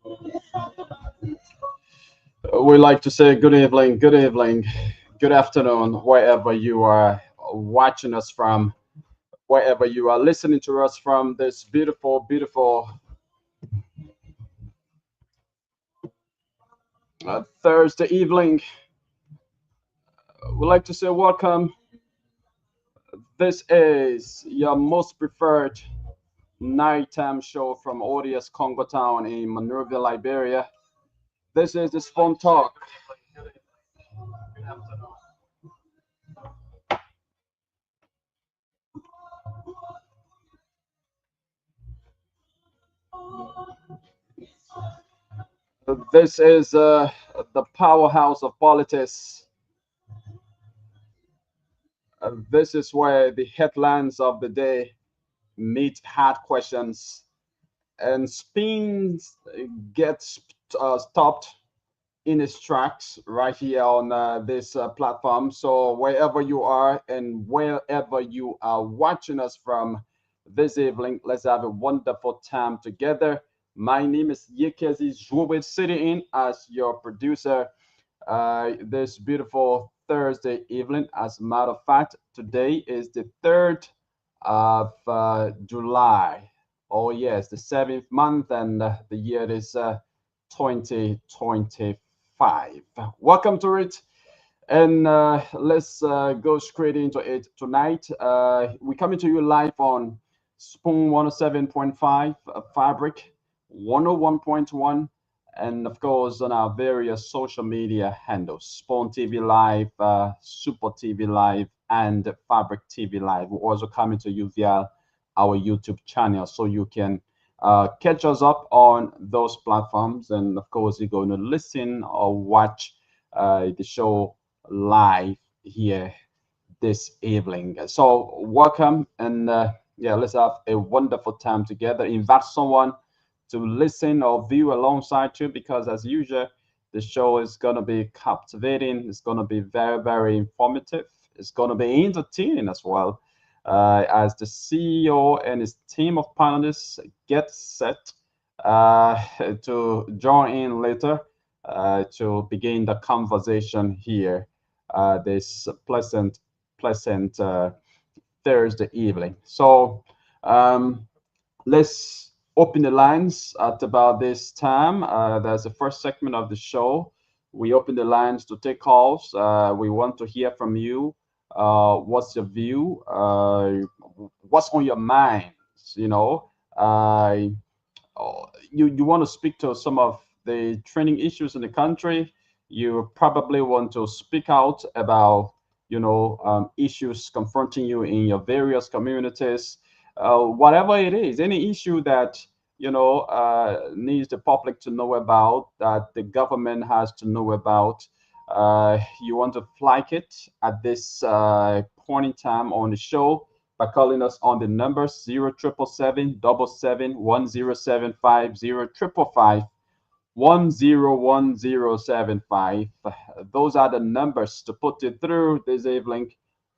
We like to say good evening, good afternoon, wherever you are watching us from, wherever you are listening to us from this beautiful, beautiful Thursday evening. We like to say welcome. This is your most preferred nighttime show from ODS Congo Town in Monrovia, Liberia. This is the Phone Talk. This is the powerhouse of politics. This is where the headlines of the day meet hard questions and spins gets stopped in its tracks right here on this platform. So wherever you are and wherever you are watching us from this evening, let's have a wonderful time together. My name is Yekezi Jouwe, sitting in as your producer this beautiful Thursday evening. As a matter of fact, today is the 3rd of July. Oh, yes, the 7th month, and the year is 2025. Welcome to it. And let's go straight into it tonight. We're coming to you live on Spoon 107.5, Fabric 101.1, and of course on our various social media handles: Spawn TV Live, Super TV Live, and Fabric TV Live. We're also coming to you via our YouTube channel, so you can catch us up on those platforms. And of course, you're going to listen or watch the show live here this evening. So welcome, and yeah, let's have a wonderful time together. Invite someone to listen or view alongside you, because as usual, the show is going to be captivating. It's going to be very, very informative. It's going to be entertaining as well, as the CEO and his team of panelists get set to join in later to begin the conversation here this pleasant Thursday evening. So let's open the lines at about this time. That's the first segment of the show. We open the lines to take calls. We want to hear from you. What's your view? What's on your mind? You know, uh, you want to speak to some of the training issues in the country. You probably want to speak out about issues confronting you in your various communities, whatever it is, any issue that needs the public to know about, that the government has to know about. You want to flag it at this point in time on the show by calling us on the number 0777 0 Those are the numbers to put it through this evening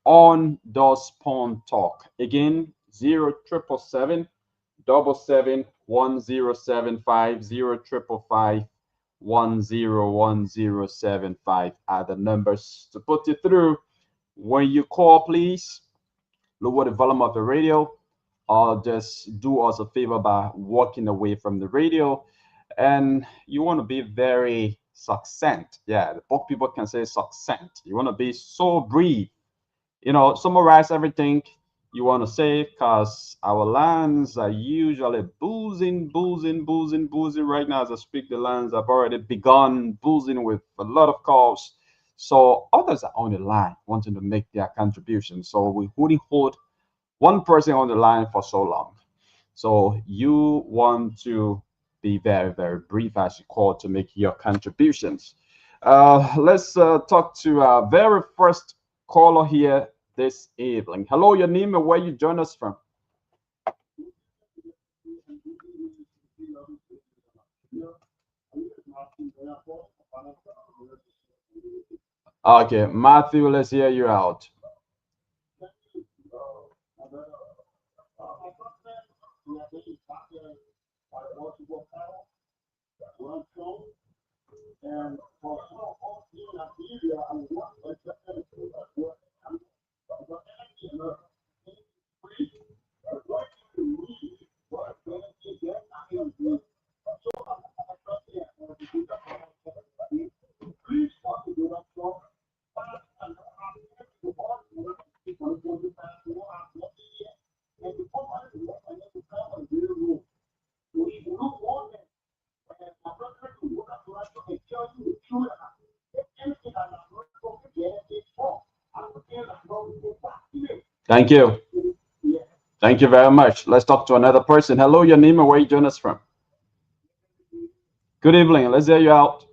on the Spawn Talk. Again, 0 are the numbers to put it through. When you call, please lower the volume of the radio, or just do us a favor by walking away from the radio. And you want to be very succinct. Yeah, the book people can say succinct. You want to be so brief, summarize everything you want to say, because our lines are usually boozing right now. As I speak, the lines have already begun boozing with a lot of calls. So others are on the line wanting to make their contribution. So we wouldn't hold one person on the line for so long. So you want to be very, very brief as you call to make your contributions. Let's talk to our very first caller here this evening. Hello, your name and where you join us from. Okay, Matthew, let's hear you out. Thank you. Thank you very much. Let's talk to another person. Hello, your name and where you join us from? Good evening. Let's hear you out.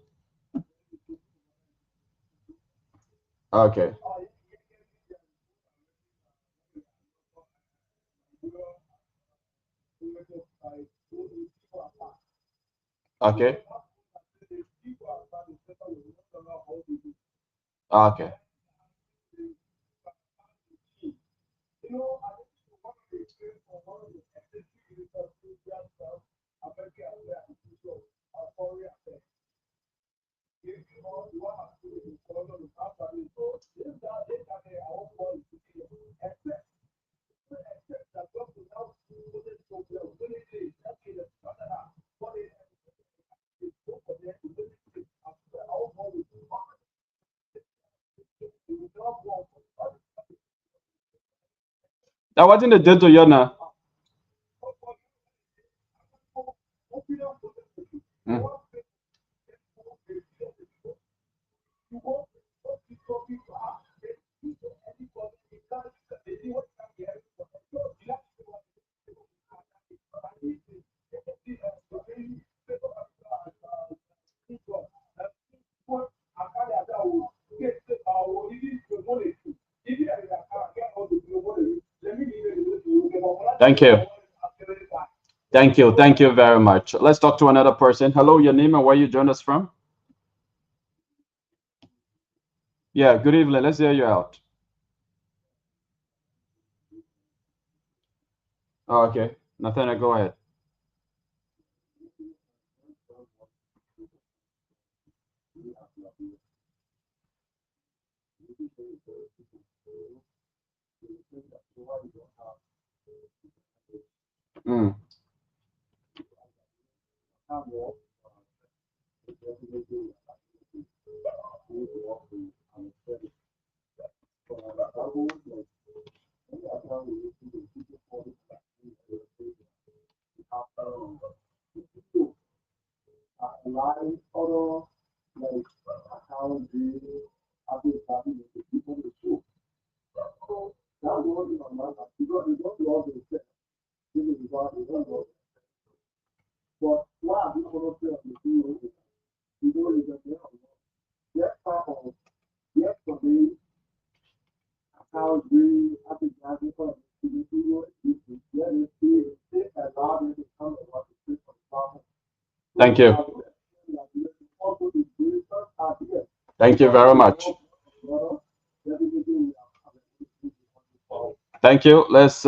Okay. Okay. Okay. Now, what in the do to you now? Mm. Thank you. Thank you. Thank you very much. Let's talk to another person. Hello, your name and where you join us from? Yeah, good evening. Let's hear you out. Oh, okay. Nathaniel, go ahead. Mm. Thank you. Thank you very much. Thank you. Let's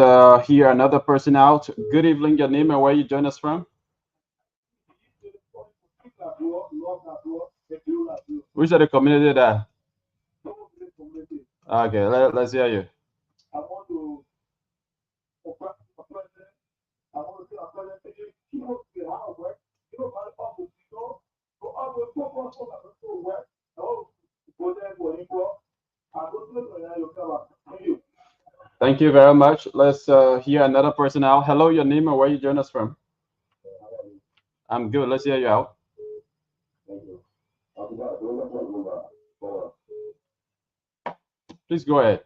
hear another person out. Good evening, your name and where you join us from? Which are the community there? Okay, let's hear you. Thank you very much. Let's hear another person out. Hello, your name and where you join us from? I'm good. Let's hear you out. Please go ahead.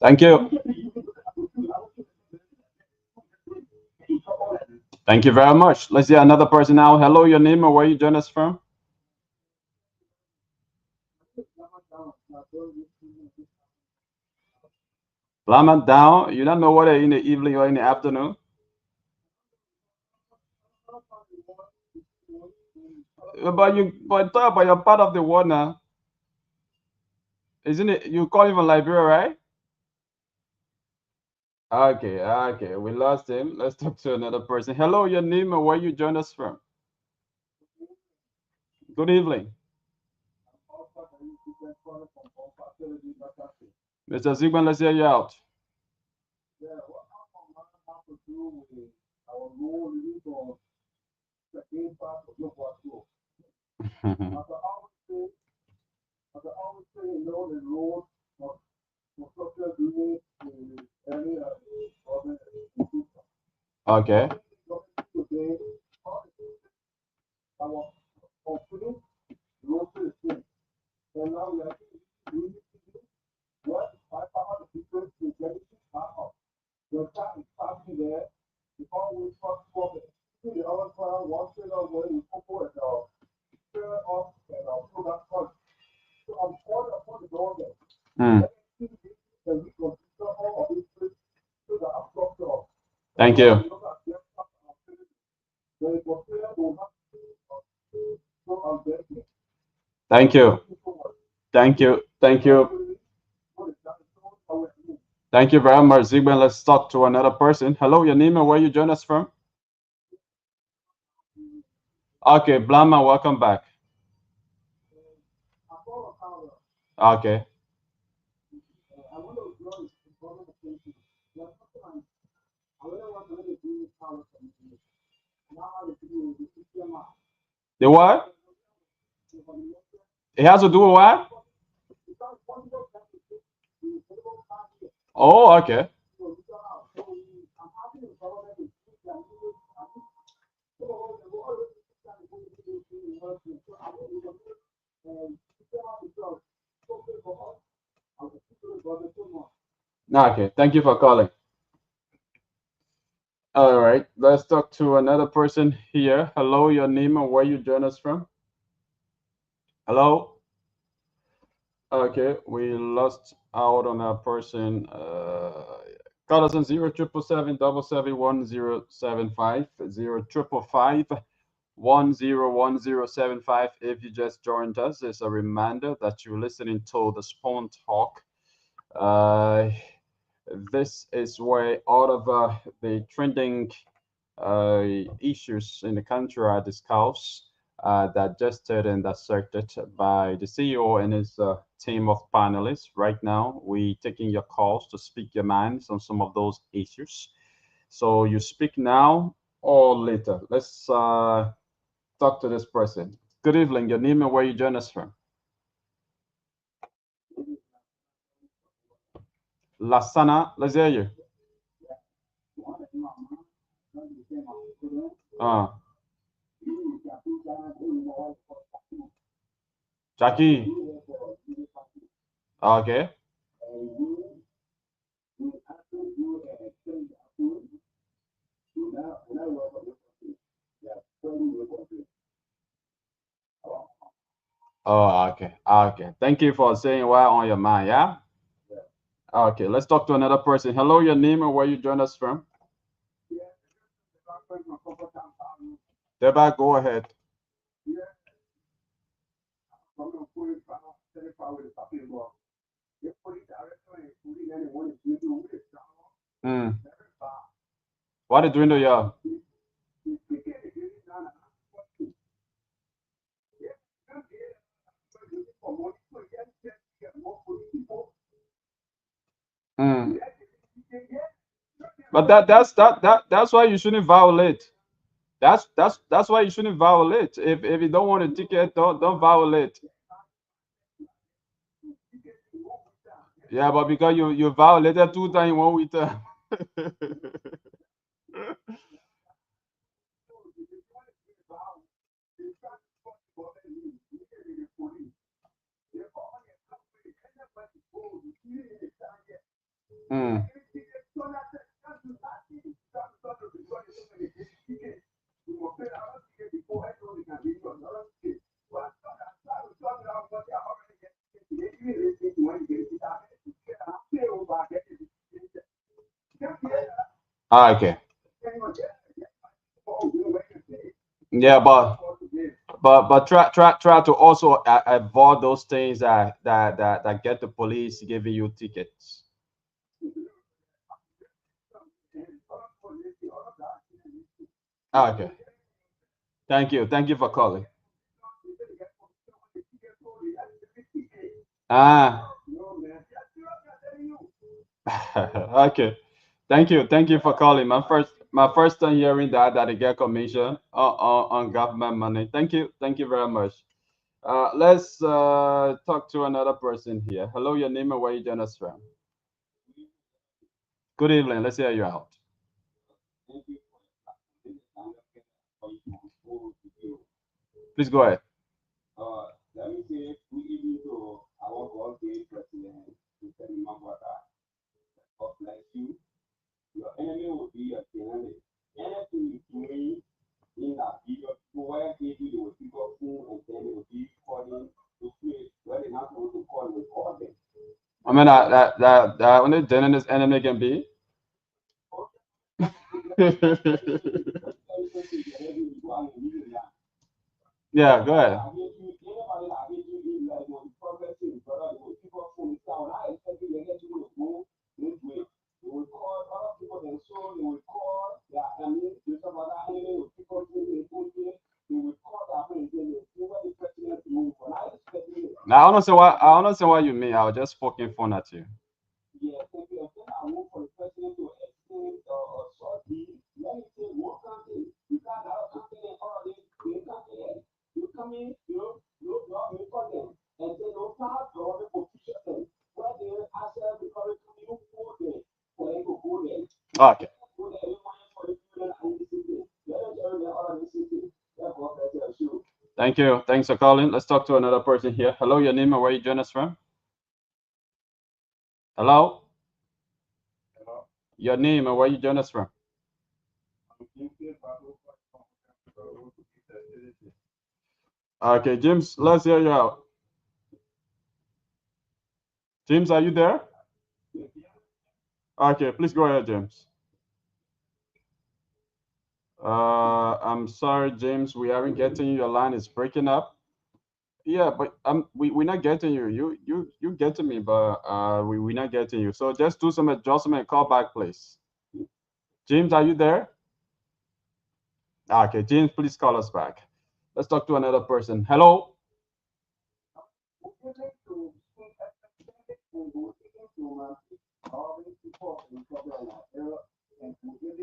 Thank you. Thank you very much. Let's see another person now. Hello, your name and where you join us from? Lama down. You don't know whether in the evening or in the afternoon. But talk about your part of the world now, isn't it? You call him from Liberia, right? Okay, okay. We lost him. Let's talk to another person. Hello, your name and where you join us from? Good evening, Mr. Zigman. Let's hear you out. Okay. Hmm. Thank you. Thank you. Thank you. Thank you. Thank you very much, Zigman. Let's talk to another person. Hello, your name and where you join us from? Okay, Blama, welcome back. Okay. The what? It has to do with what? Oh, okay. Okay, thank you for calling. All right, let's talk to another person here. Hello, your name and where you join us from? Hello? Okay, we lost out on a person. Call us on 07777 055 If you just joined us, it's a reminder that you're listening to the Spawn Talk. Uh, this is where all of the trending issues in the country are discussed, digested and dissected by the CEO and his team of panelists. Right now, we taking your calls to speak your minds on some of those issues. So you speak now or later. Let's talk to this person. Good evening. Your name and where you join us from? Lasana, let's hear you. Uh, Jackie. Okay. Oh, okay. Okay. Thank you for saying what on your mind. Yeah. Okay. Let's talk to another person. Hello, your name and where you join us from? Deba, go ahead. Mm. What are you doing to you? Mm. But that's why you shouldn't violate. That's why you shouldn't violate. If you don't want a ticket, don't violate. Yeah, but because you violated 2 times in 1 week. Mm. Ah, okay. Yeah, but try to also avoid those things that get the police giving you tickets. Ah, okay. Thank you for calling. Ah. Okay. Thank you for calling. My first time hearing that they get commission on government money. Thank you very much. Let's talk to another person here. Hello, your name and where you join us from. Good evening. Let's hear you out. Please go ahead. I mean that only journalist enemy can be. Yeah, go ahead. Now, I don't know what you mean. I was just poking fun at you. Okay. Thank you. Thanks for calling. Let's talk to another person here. Hello, your name and where you join us from? Hello? Your name and where you join us from? Okay, James, let's hear you out. James, are you there? Okay, please go ahead, James. I'm sorry, James, we aren't getting you. Your line is breaking up. Yeah, but we're not getting you. You getting me, but we're not getting you. So just do some adjustment and call back, please. James, are you there? Okay, James, please call us back. Let's talk to another person. Hello.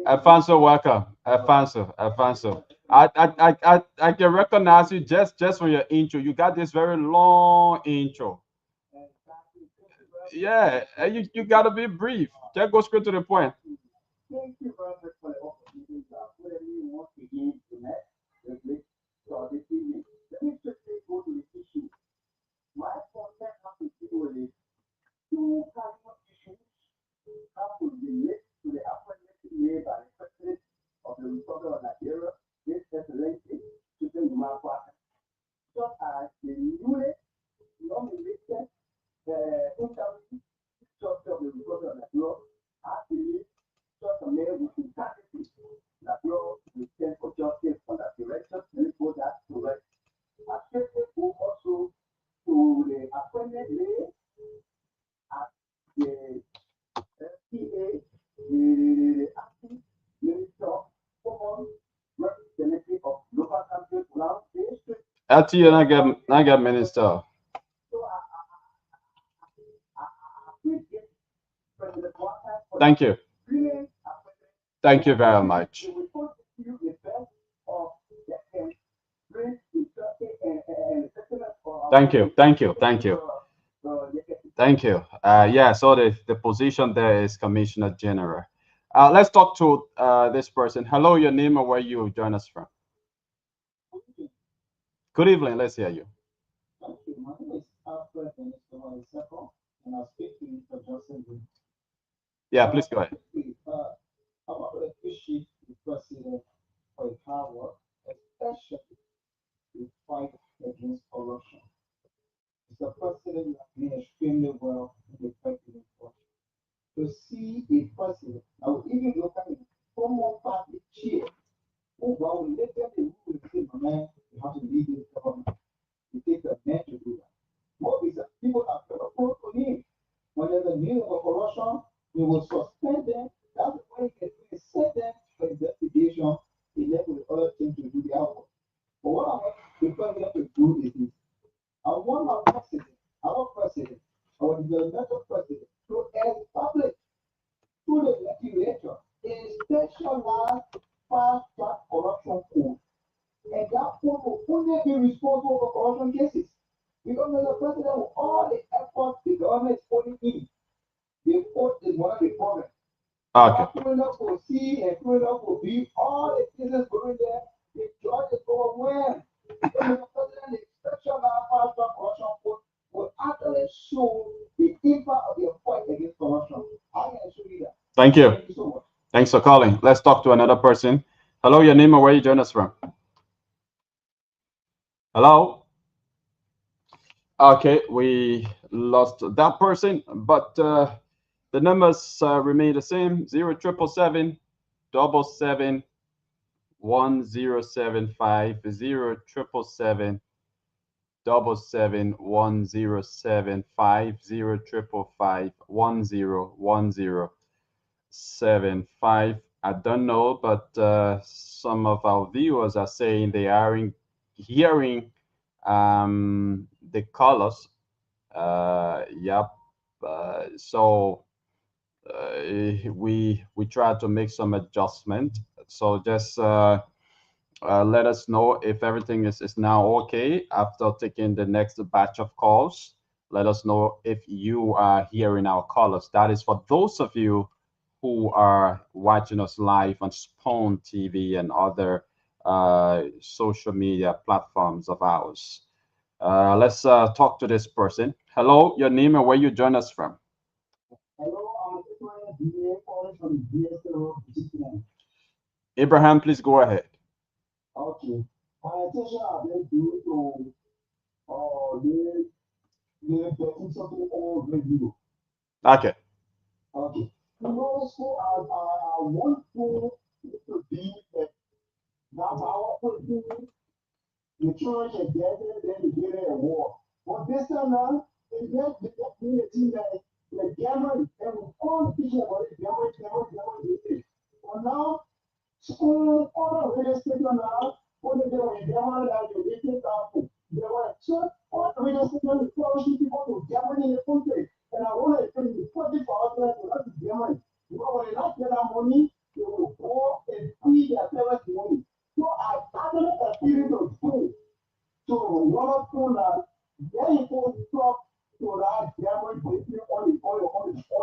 Alfonso, welcome. Alfonso. I can recognize you just from your intro. You got this very long intro. Yeah, and you gotta be brief. Just go straight to the point. LT and I got minister. Thank you. Thank you very much. Thank you. Thank you. Thank you. Thank you. Yeah, so the position there is Commissioner General. Let's talk to this person. Hello, your name and where you join us from. Good evening. Let's hear you. Yeah, please go ahead. I want to appreciate the president for his hard work, especially to fight against corruption. Mr. President, you have been extremely well in the fight against corruption. To see a president, I will even look at the former party chair, who will let them who will say, man, you have to lead this government. It takes a man to do that. What is that? People are going to vote for him. When there's a need of corruption, he will suspend them. That's why he can set them for investigation. He left with other things to do the outcome. But what I want the president to do is this. I want our president, our developmental president, to establish through the legislature a specialized fast track corruption code. And that code will only be responsible for corruption cases. Because the president, with all the efforts the government is putting in, the court is one of the problems. Okay. Criminals will see and criminals will be all the cases going there, the judge is overwhelmed. Because the president, the specialized fast track corruption code will actually show the impact of the fight against corruption. I can show you that. Thank you. Thank you so much. Thanks for calling. Let's talk to another person. Hello, your name and where you join us from? Hello? Okay, we lost that person, but the numbers remain the same: 0777 77 1075 0777 77 1075 0555 101075. I don't know, but some of our viewers are saying they are hearing the colors. Yep. So we try to make some adjustment. So just let us know if everything is now okay after taking the next batch of calls. Let us know if you are hearing our colors. That is for those of you who are watching us live on Spawn TV and other social media platforms of ours. Let's talk to this person. Hello, your name and where you join us from? Hello, I'm Tweah, calling from DSO. Abraham, please go ahead. Okay. My attention has been due to the getting something old radio. Okay. Okay. You know, so I want to be that now our person, the church and gathering, then the getting a war. But this time now, it meant the team that the gathering, and we all teaching about it, gathering. But now, school, all the radio station now, what they do is gathering like the weekend after. They were so all the radio station is encouraging people to gather in the country. And I want to tell you, 24 hours to have to gather. You know, when they not get that money, they will go and feed their parents money. So I started a series of school. So one of them that very important stuff to that gathering for on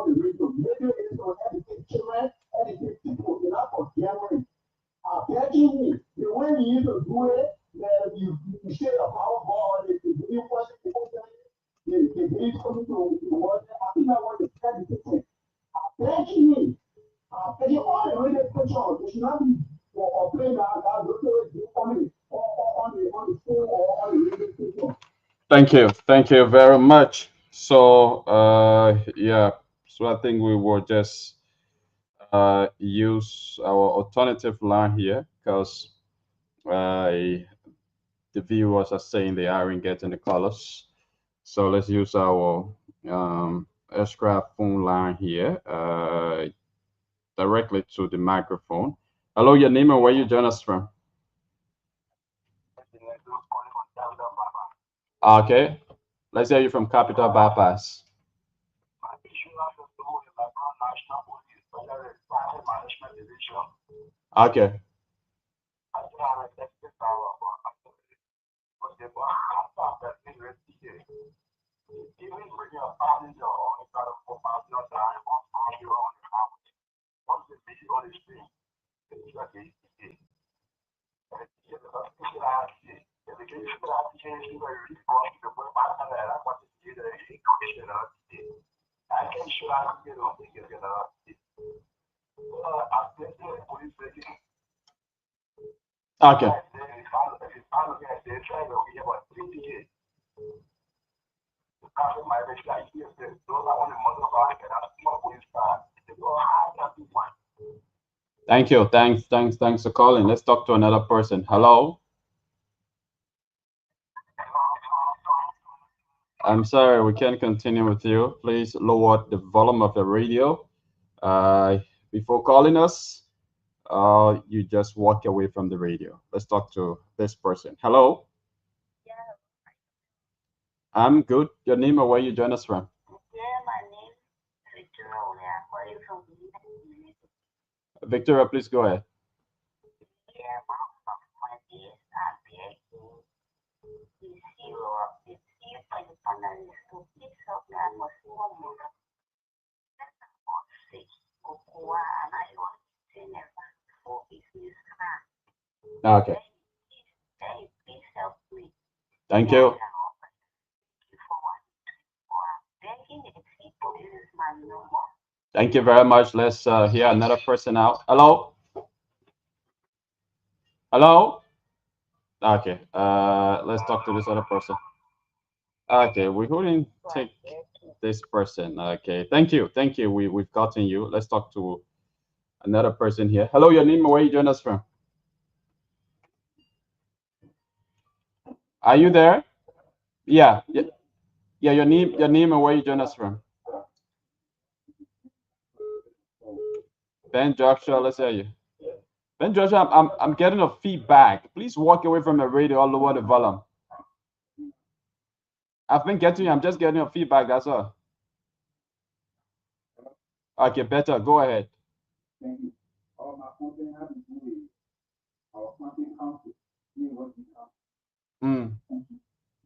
the radio. Radio is to educate children, educate people, not for gathering. Begging me, the way you used to do it, that you say the Powerball, if you believe what people say, they believe coming to the world. I think I want to tell the people. Begging me, begging all the radio stations, they should not be or playing that on the phone or on the radio station. Thank you very much. So yeah, so I think we will just use our alternative line here because the viewers are saying they aren't getting the colors. So let's use our aircraft phone line here directly to the microphone. Hello, your name and where you join us from? Okay, let's hear you from Capital Bypass. Okay. Okay. Thank you. Thanks for calling. Let's talk to another person. Hello. I'm sorry, we can't continue with you. Please lower the volume of the radio. Uh, Before calling us, you just walk away from the radio. Let's talk to this person. Hello. I'm good. Your name or where you join us from? Victoria, please go ahead. Okay. Thank you. Thank you very much. Let's hear another person out. Hello. Hello. Okay. Let's talk to this other person. Okay, we couldn't take this person. Okay. Thank you. Thank you. We've gotten you. Let's talk to another person here. Hello, your name, where you join us from? Are you there? Yeah. Yeah. Yeah, your name and where you join us from? Ben Joshua, let's hear you. Ben Joshua, I'm getting a feedback. Please walk away from the radio or lower the volume. I've been getting you. I'm just getting a feedback. That's all. Okay, better. Go ahead. Thank you. All my content has to do with our content council. What we have. Mm.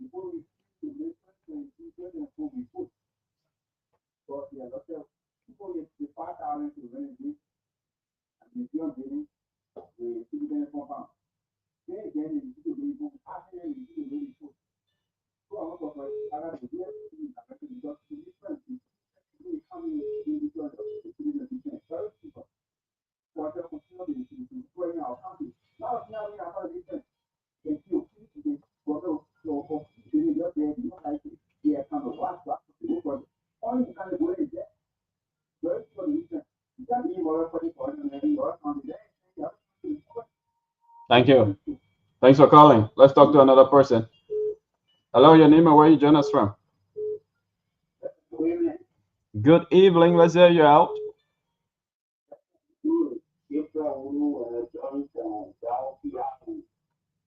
Before we speak to the different before we put. But yeah, look at people get the 5,000 to rent this and the young lady, the citizen compound. Then again, the people really put after the people really put. So I'm not going to I got to do it because the difference is really coming in because of the citizen different people. So I just continue to spread our country. Now we have a different. If you keep so you just you know like yeah kind of last because all you kind of go is that very for the reason you can't be more for the and then you are on the day. Thank you. Thanks for calling. Let's talk to another person. Hello, your name and where you join us from? Good evening. Let's hear you out.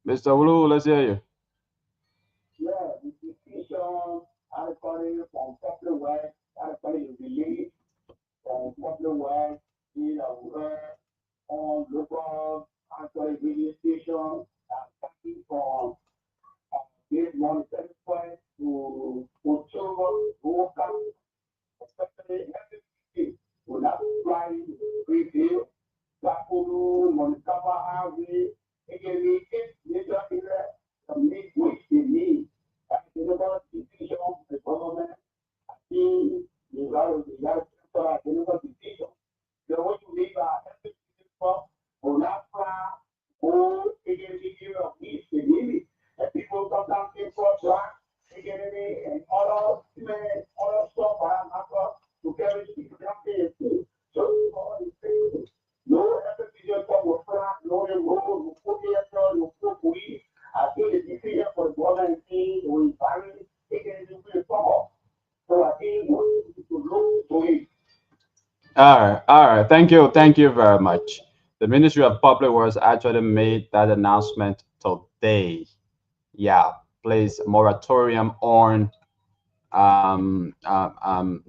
Mr. Ulu, let's hear you. Yeah, the decision, I call it from popular way, I call it release from popular way, on local, I call it radio station, starting from this monetary point to October, local, especially every without flying, review, Sapulu, Montava Highway, again, later in the midweek they need. And the number decision of the government, I think the number decision. The way to live every people will not fly, or again, the year of peace, the limit. And people sometimes think for drugs, again, and other stuff around to carry the too. So, all these things. No FPJ will fly, no road, no PSL, no police. I think the decision for the government thing, the environment, it can be a problem. So I think we need to look to it. All right. Thank you very much. The Ministry of Public Works actually made that announcement today. Yeah, place moratorium on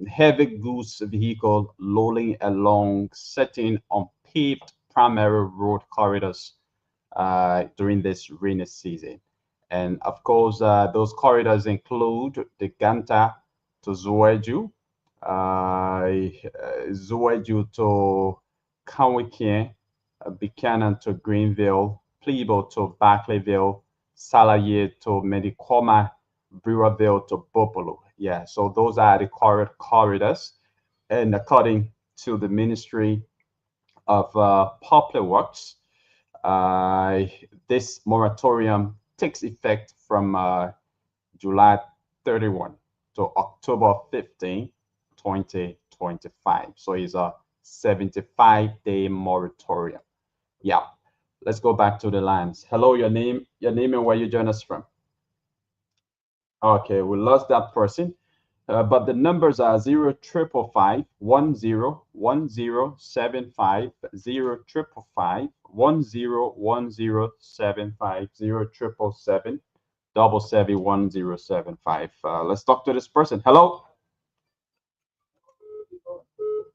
heavy goods vehicle loading along certain unpaved primary road corridors during this rainy season. And of course, those corridors include the Ganta to Zueju, Zueju to Kanwikien, Buchanan to Greenville, Plebo to Barclayville, Salaye to Medicoma, Brewerville to Bopolo. Yeah, so those are the corridors. and according to the Ministry of Public Works, uh, this moratorium takes effect from July 31 to October 15, 2025. So it's a 75-day moratorium. Yeah. Let's go back to the lines. Hello, your name and where you join us from. Okay, we lost that person. But the numbers are 0555 101075 0555 101075 0777 Let's talk to this person. Hello.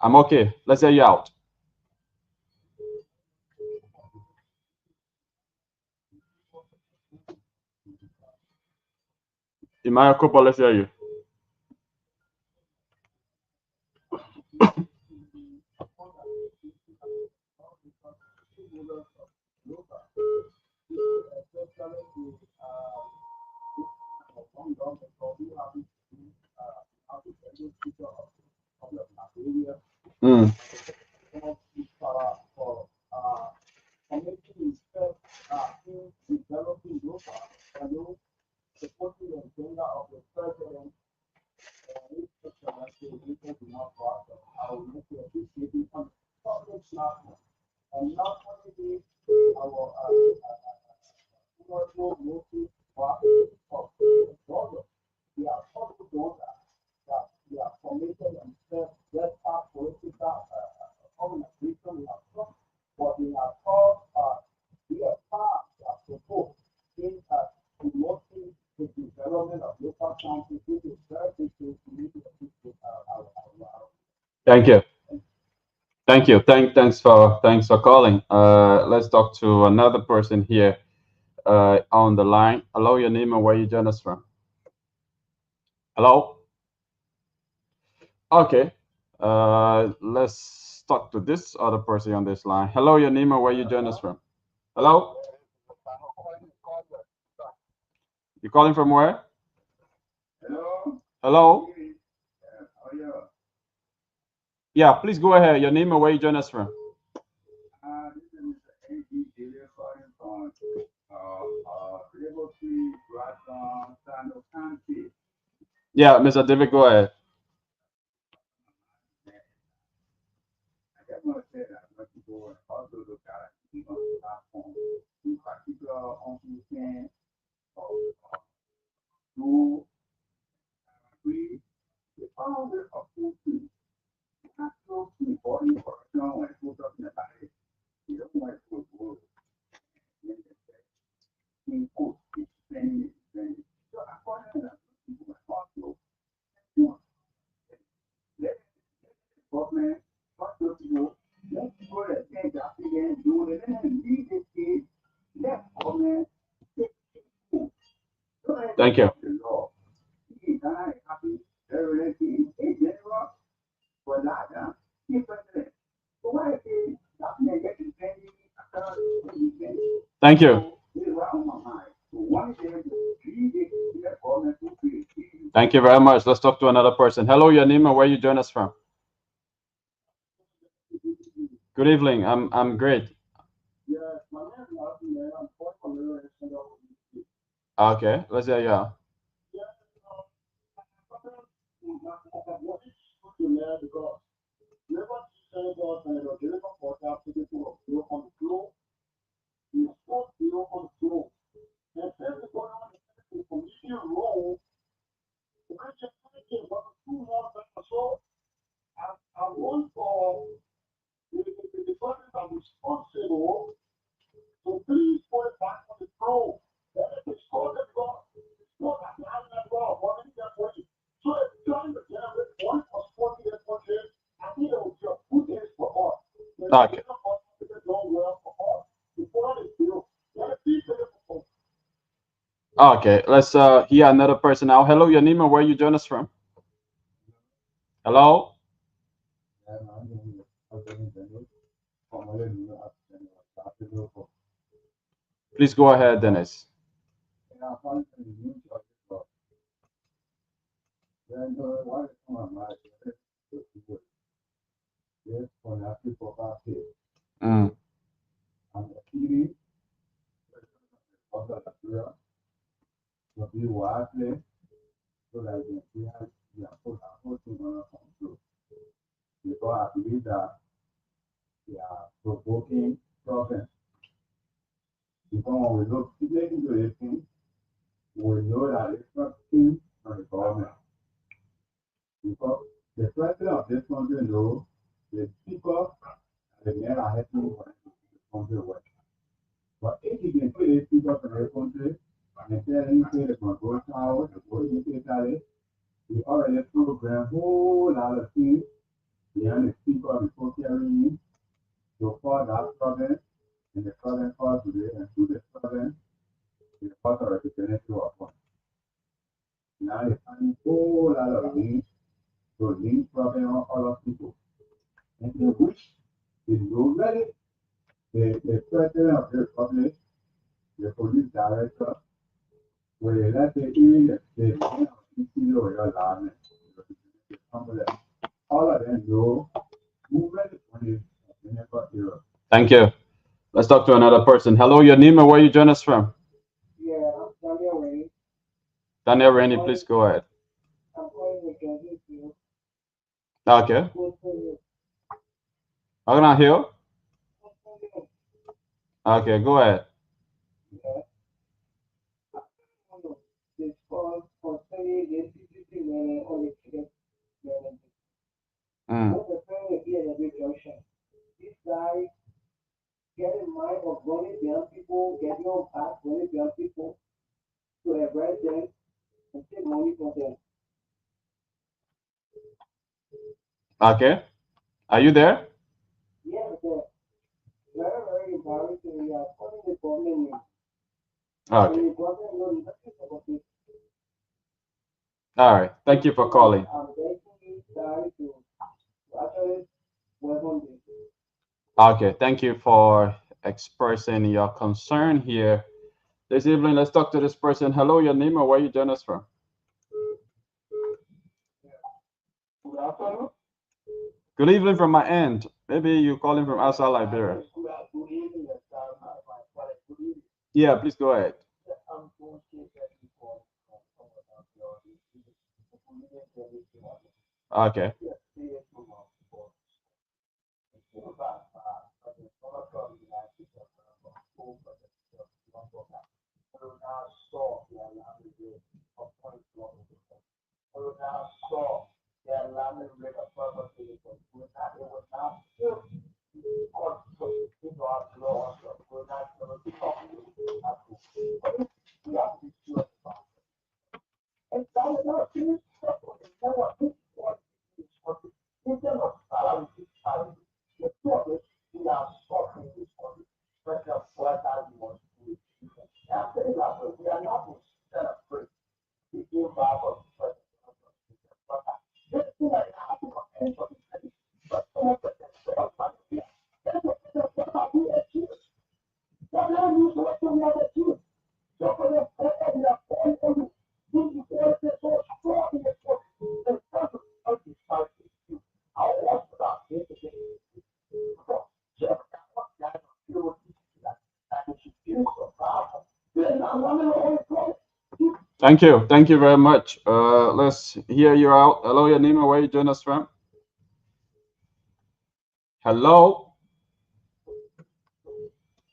I'm okay. Let's hear you out. Imaya Kopa, let's hear you. Mm. Thank you. Thank you. Thanks for calling. Let's talk to another person here on the line. Hello, your name and where you join us from. Hello. Okay. Let's talk to this other person on this line. Hello, your name and where you join us from. Hello. You calling from where? Hello. Hello. Yeah. Yeah, please go ahead. Your name and where you join us from. This is Mr. A.G. David calling from Liberty, Bradford, Sando County. Yeah, Mr. David, go ahead. I just want to say that when people also look at the platform, in particular on weekend, do agree the founder of food. Not so people in corruption when food up in the body. You don't want to go in quote, it's training. So according to that, people are also let government, not those people, let people that think that they can do it, and leave this case, let government take it. Thank you. The law. He died happy, everything in general, for that, he president. So why is it that they get to send you a car? Thank you. Thank you very much. Let's talk to another person. Hello, your name and where you join us from. Good evening. I'm great. Okay, let's hear you out. I want for the person that is responsible to please put it back on the throne. That is the score that God. It's not that I have God, what is that for you? So if you're trying to generate 1 plus 40 years, I think it will just put this for us. Okay. Okay, let's hear another person now. Hello, your name and where you join us from. Hello. Please go ahead, Dennis. And the city of the Liberia will be wisely so that they can have their full thing under control. Because I believe that they are provoking problems. Because when we look into this thing, we know that it's not things from the government. Because the president of this country knows the people and the men are helping for the country work. But if you can put these people from the country and tell him to go south and go into Italy, we already program a whole lot of things behind the people before carrying in to cause that problem and the problem caused today and through the problem the cost of representative of one. Now they find a whole lot of things to link problem on other people. And in which is already the president of the republic, the police director, where let's say even the CEO or your land, all of them know movement is Thank you. Let's talk to another person. Hello, your name and where you join us from? Yeah, I'm Daniel Rainey. Daniel Rainey, please go ahead. I'm calling with Geographic. Okay. How can I hear? Okay, go ahead. This guy get in mind of running young people, getting on back, running young people to arrest them and take money from them. Okay. Are you there? Yeah, very, very embarrassing. We are calling the government. Okay. The government knows nothing about this. All right. Thank you for calling. I'm begging you guys to actually work on this. Okay. Thank you for expressing your concern here. This evening, let's talk to this person. Hello, your name and where you join us from? Good afternoon. Good evening from my end. Maybe you're calling from outside Liberia. Good evening. Yeah, please go ahead. Okay. Thank you. Thank you very much. Let's hear you out. Hello, your name and where you join us from? Hello?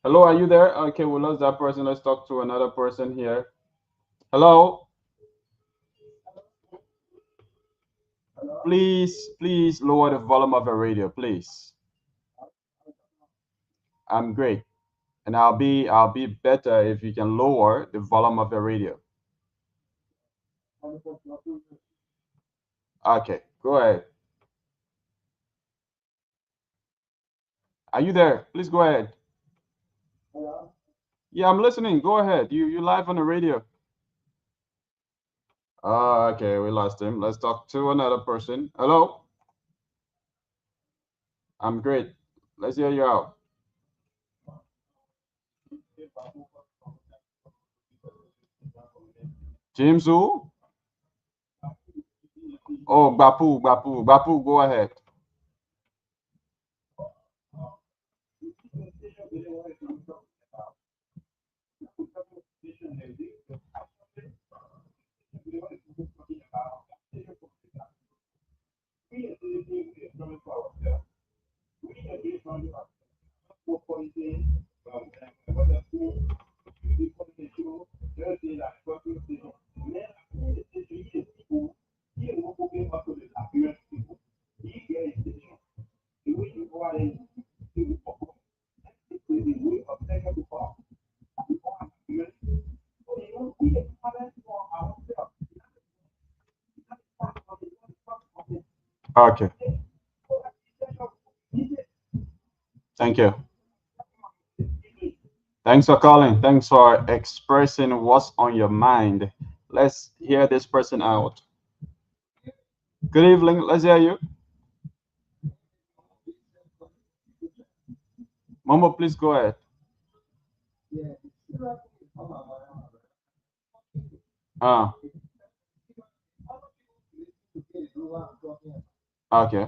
Hello, are you there? Okay, we lost that person. Let's talk to another person here. Hello? Please lower the volume of your radio, please. I'm great. And I'll be better if you can lower the volume of your radio. Okay, go ahead. Are you there? Please go ahead. Hello? Yeah, I'm listening. Go ahead. You live on the radio. Okay, we lost him. Let's talk to another person. Hello? I'm great. Let's hear you out. James who? Oh, Bapu, go ahead. Okay. Thank you. Thanks for calling. Thanks for expressing what's on your mind. Let's hear this person out. Good evening. Let's hear you. Momo, please go ahead. Ah, okay.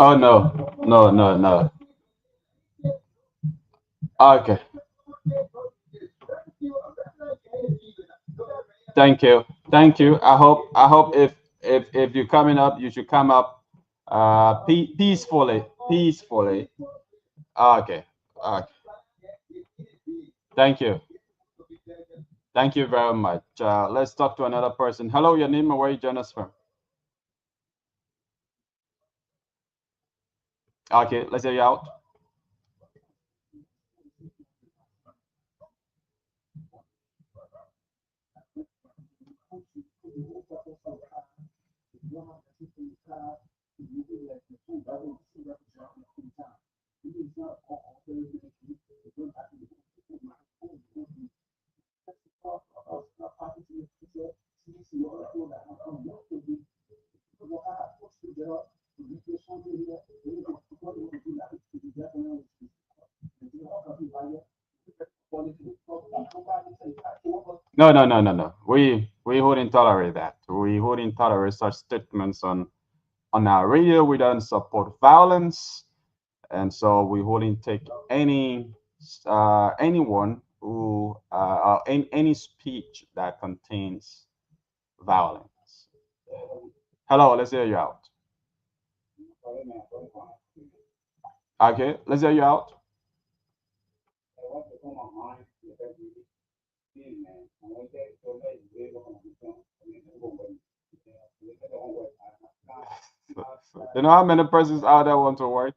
Oh no, no, no, no. Okay. Thank you. Thank you. I hope if you're coming up, you should come up peacefully. Peacefully. Okay. Okay. Thank you. Thank you very much. Let's talk to another person. Hello, your name and where you join us from? Okay, let's hear you out. No, no, no, no, no. We wouldn't tolerate that. We wouldn't tolerate such statements on our radio. We don't support violence, and so we wouldn't take anyone who any speech that contains violence. Hello, let's hear you out. Okay, let's hear you out. You know how many persons out there want to work?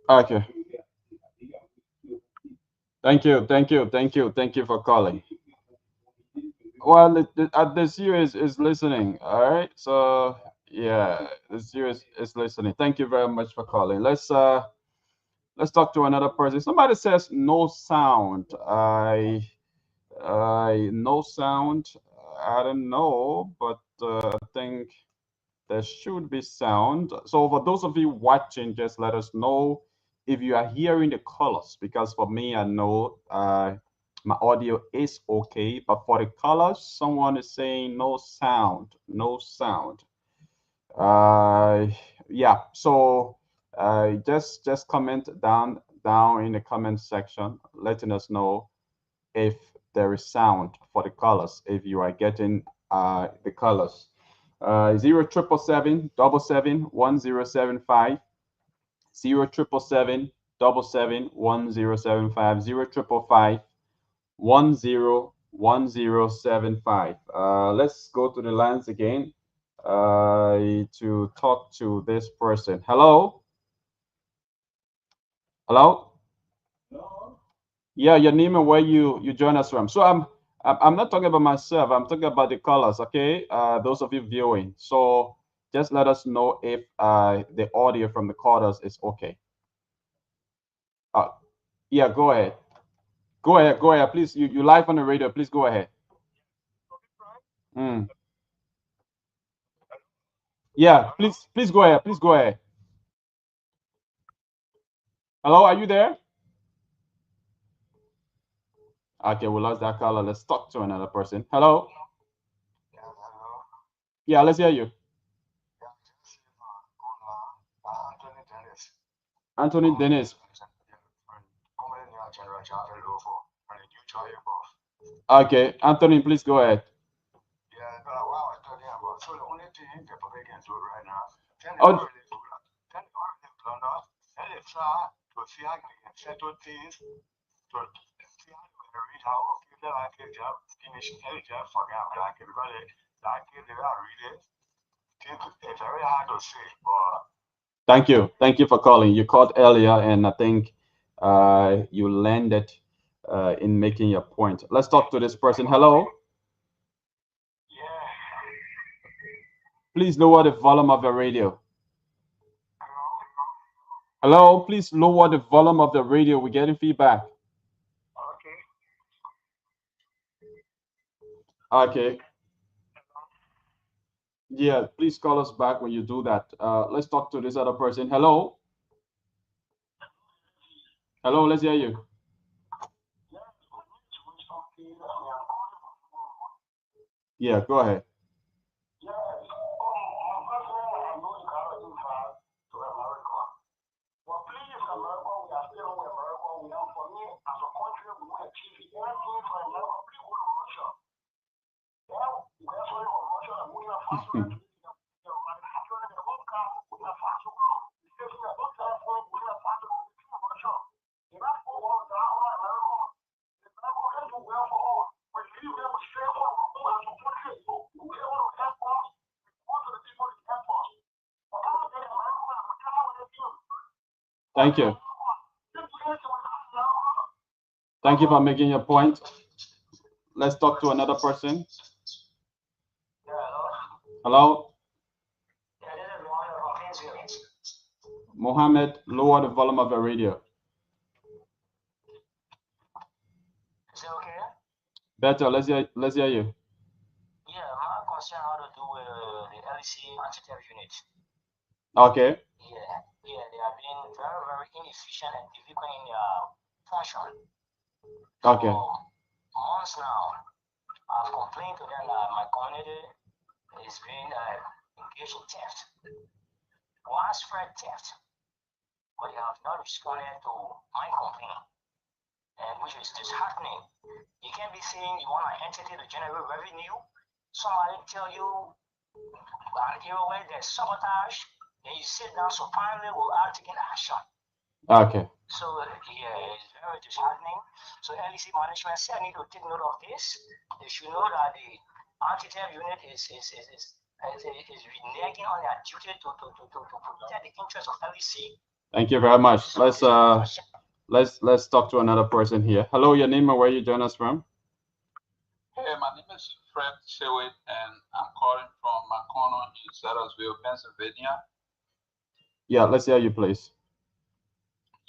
Okay. Thank you, thank you, thank you, thank you for calling. Well, the series is listening. All right. So yeah, the series is listening. Thank you very much for calling. Let's talk to another person. Somebody says no sound. I no sound. I don't know, but I think there should be sound. So for those of you watching, just let us know if you are hearing the colors, because for me, I know My audio is okay, but for the colors, someone is saying no sound, no sound. Yeah, so just comment down in the comment section, letting us know if there is sound for the colors, if you are getting the colors. 07777 1075, 07777 1075, 101075. Let's go to the lines again to talk to this person. Hello? Hello? No. Yeah, your name and where you join us from. So I'm not talking about myself. I'm talking about the colors. Okay, those of you viewing. So just let us know if the audio from the callers is okay. Yeah, go ahead. Go ahead. Go ahead. Please, you live on the radio. Please go ahead. Mm. Yeah, please go ahead. Please go ahead. Hello, are you there? Okay, we lost that caller. Let's talk to another person. Hello. Yeah, let's hear you. Anthony Dennis. Okay, Anthony, please go ahead. Oh, thank you for calling. You called earlier, and I think you landed in making your point. Let's talk to this person. Hello. Please lower the volume of the radio. Hello, please lower the volume of the radio. We're getting feedback. Okay. Yeah, please call us back when you do that. Let's talk to this other person. Hello. Hello, let's hear you. Yeah, go ahead. Thank you. Thank you for making your point. Let's talk to another person. Hello? Mohammed, lower the volume of the radio. Is that okay? Better, let's hear you. Yeah, my concern how to do with the LEC anti-terror unit. Okay. Yeah, they are being very, very inefficient and difficult in their function. Okay. For months now, I've complained to them that my community is being engaged in theft, widespread theft, but they have not responded to my complaint, and which is disheartening. You can't be saying you want an entity to generate revenue. Somebody tell you an era where there's sabotage, then you sit down, so finally we're taking action. Okay. So yeah, it's very disheartening. So LEC management said I need to take note of this. They should know that the anti-terror unit is reneging on their duty to protect the interests of LEC. Thank you very much. Let's talk to another person here. Hello, your name and where you join us from? Hey, my name is Fred Sewit, and I'm calling from Macono in Sarasville, Pennsylvania. Yeah, let's hear you, please.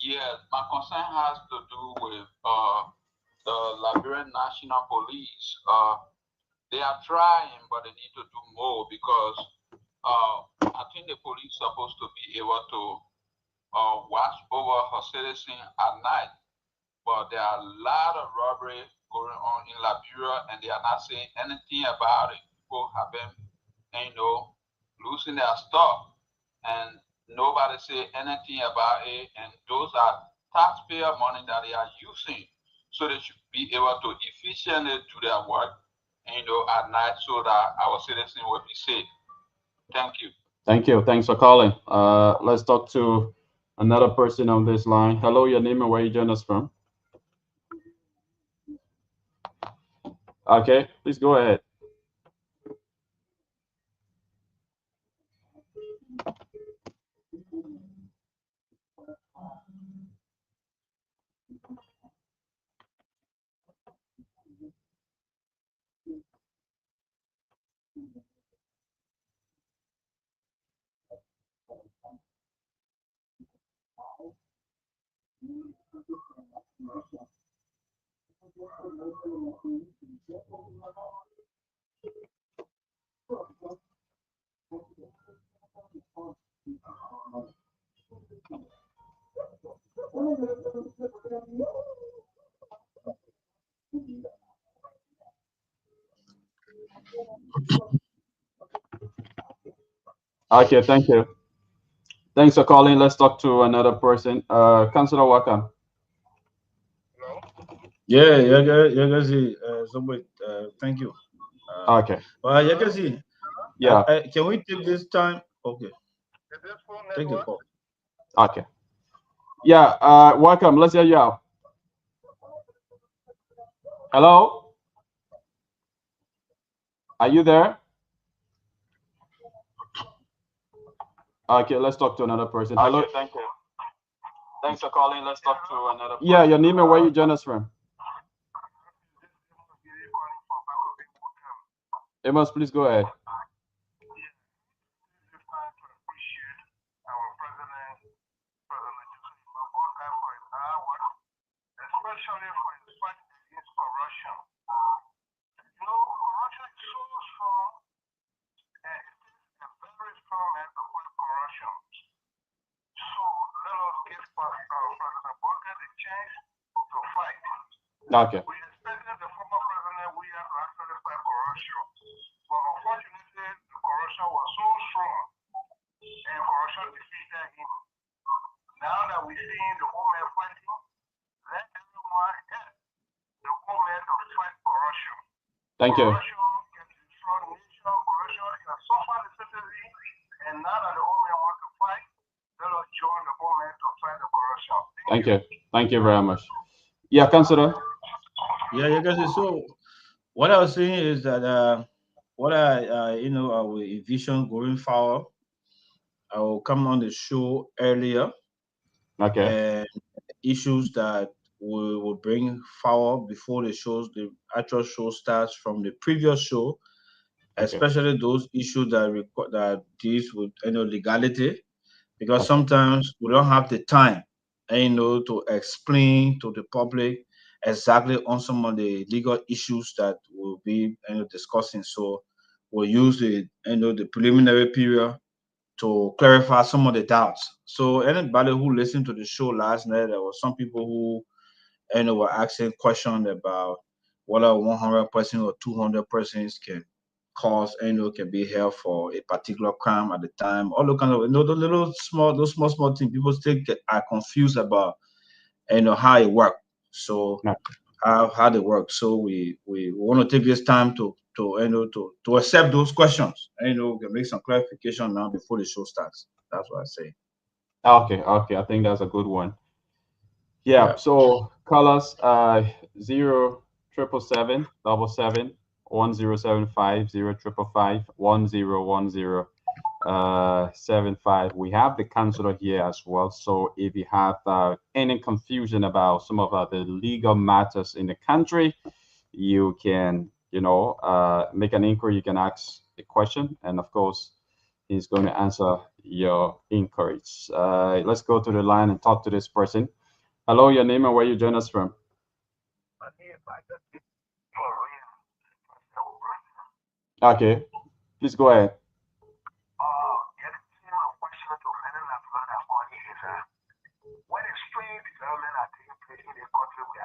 Yeah, my concern has to do with the Liberian National Police. They are trying, but they need to do more because I think the police are supposed to be able to watch over her citizens at night. but there are a lot of robbery going on in Liberia, and they are not saying anything about it. People have been, losing their stuff, and nobody say anything about it. And those are taxpayer money that they are using, so they should be able to efficiently do their work, at night, so that our citizens will be safe. Thank you. Thank you. Thanks for calling. Let's talk to another person on this line. Hello, your name and where you join us from? Okay, please go ahead. Okay, thank you. Thanks for calling. Let's talk to another person. Councilor, welcome. Somebody, thank you. Okay. Well, you can see. Yeah. Can we take this time? Okay. Take the call. Okay. Yeah. Welcome. Let's hear you out. Hello. Are you there? Okay. Let's talk to another person. Hello. Okay, thank you. Thanks for calling. Let's talk to another. Yeah. Your name and where you join us from? Amos, please go ahead. Especially for the fight against corruption. Corruption is so strong, and it is a very strong man to fight corruption. So let us give President Booker the chance to fight. Okay. We expected the former president we have to actually fight corruption, but unfortunately, the corruption was so strong, and corruption defeated him. Now that we're seeing the whole man fighting, let everyone help the whole man to fight corruption. Thank you. Corruption can destroy the nation, corruption can suffer the citizen, and now that the whole man wants to fight, let us join the whole man to fight the corruption. Thank you. Thank you very much. Yeah, Councilor. Yeah, you can see. So, what I was saying is that what I will envision going forward. I will come on the show earlier. Okay. And issues that we will bring forward before the actual show starts from the previous show, especially those issues that deals with legality, because sometimes we don't have the time to explain to the public exactly on some of the legal issues that we'll be discussing. So we'll use the preliminary period to clarify some of the doubts. So anybody who listened to the show last night, there were some people who were asking questions about whether 100% or 200% can cause can be held for a particular crime at the time. All the kind of those small things people still are confused about how it works. So how they work. So we want to take this time to accept those questions. We can make some clarification now before the show starts. That's what I say. Okay. Okay. I think that's a good one. Yeah. So call us 077771075 We have the counselor here as well. So if you have any confusion about some of the legal matters in the country, you can make an inquiry. You can ask a question, and of course, he's going to answer your inquiries. Let's go to the line and talk to this person. Hello, your name and where you join us from? Okay, please go ahead. When extreme development are taking place in the country, we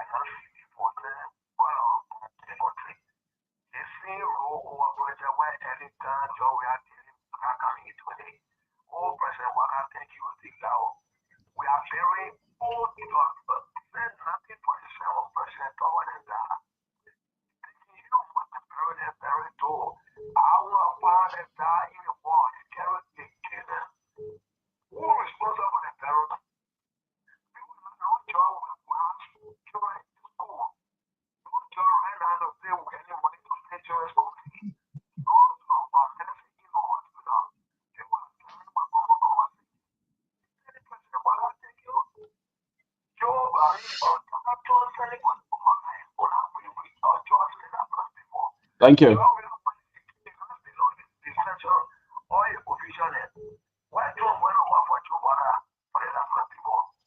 Thank you.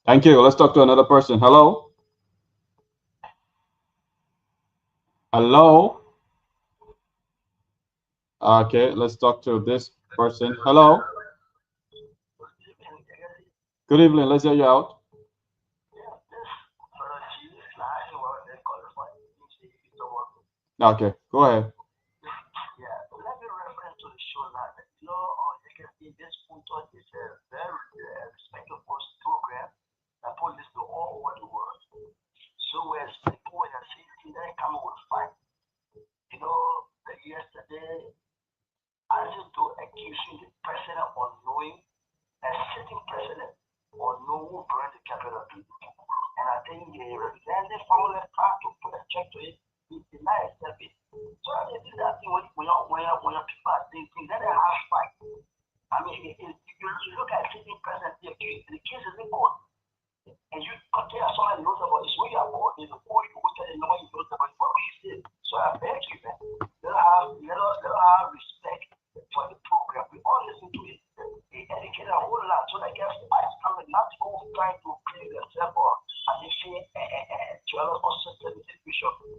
Thank you. Let's talk to another person. Hello. Hello. Okay, let's talk to this person. Hello. Good evening. Let's hear you out. Okay, go ahead.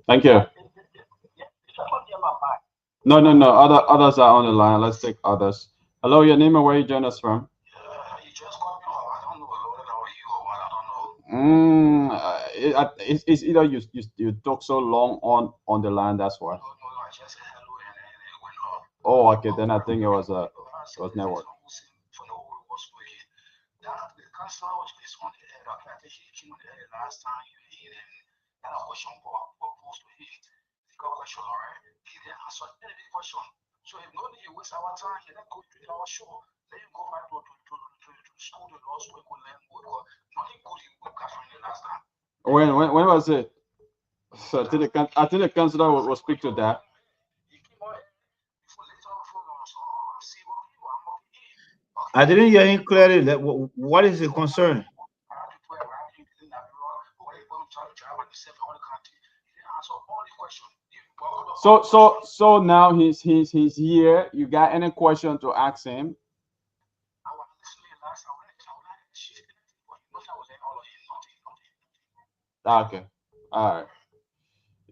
Thank you. No. Others are on the line. Let's take others. Hello, your name and where you join us from? It's either you talk so long on the line. That's why. Oh, okay. Then I think it was network. So if no need to waste our time, you then go to our show. Then you go back to school, the law school, go learn more. Nothing good you got from the last time. When was it? So I think the counselor will speak to that. I didn't hear him clearly. What is the concern? So now he's here. You got any question to ask him? Okay. All right.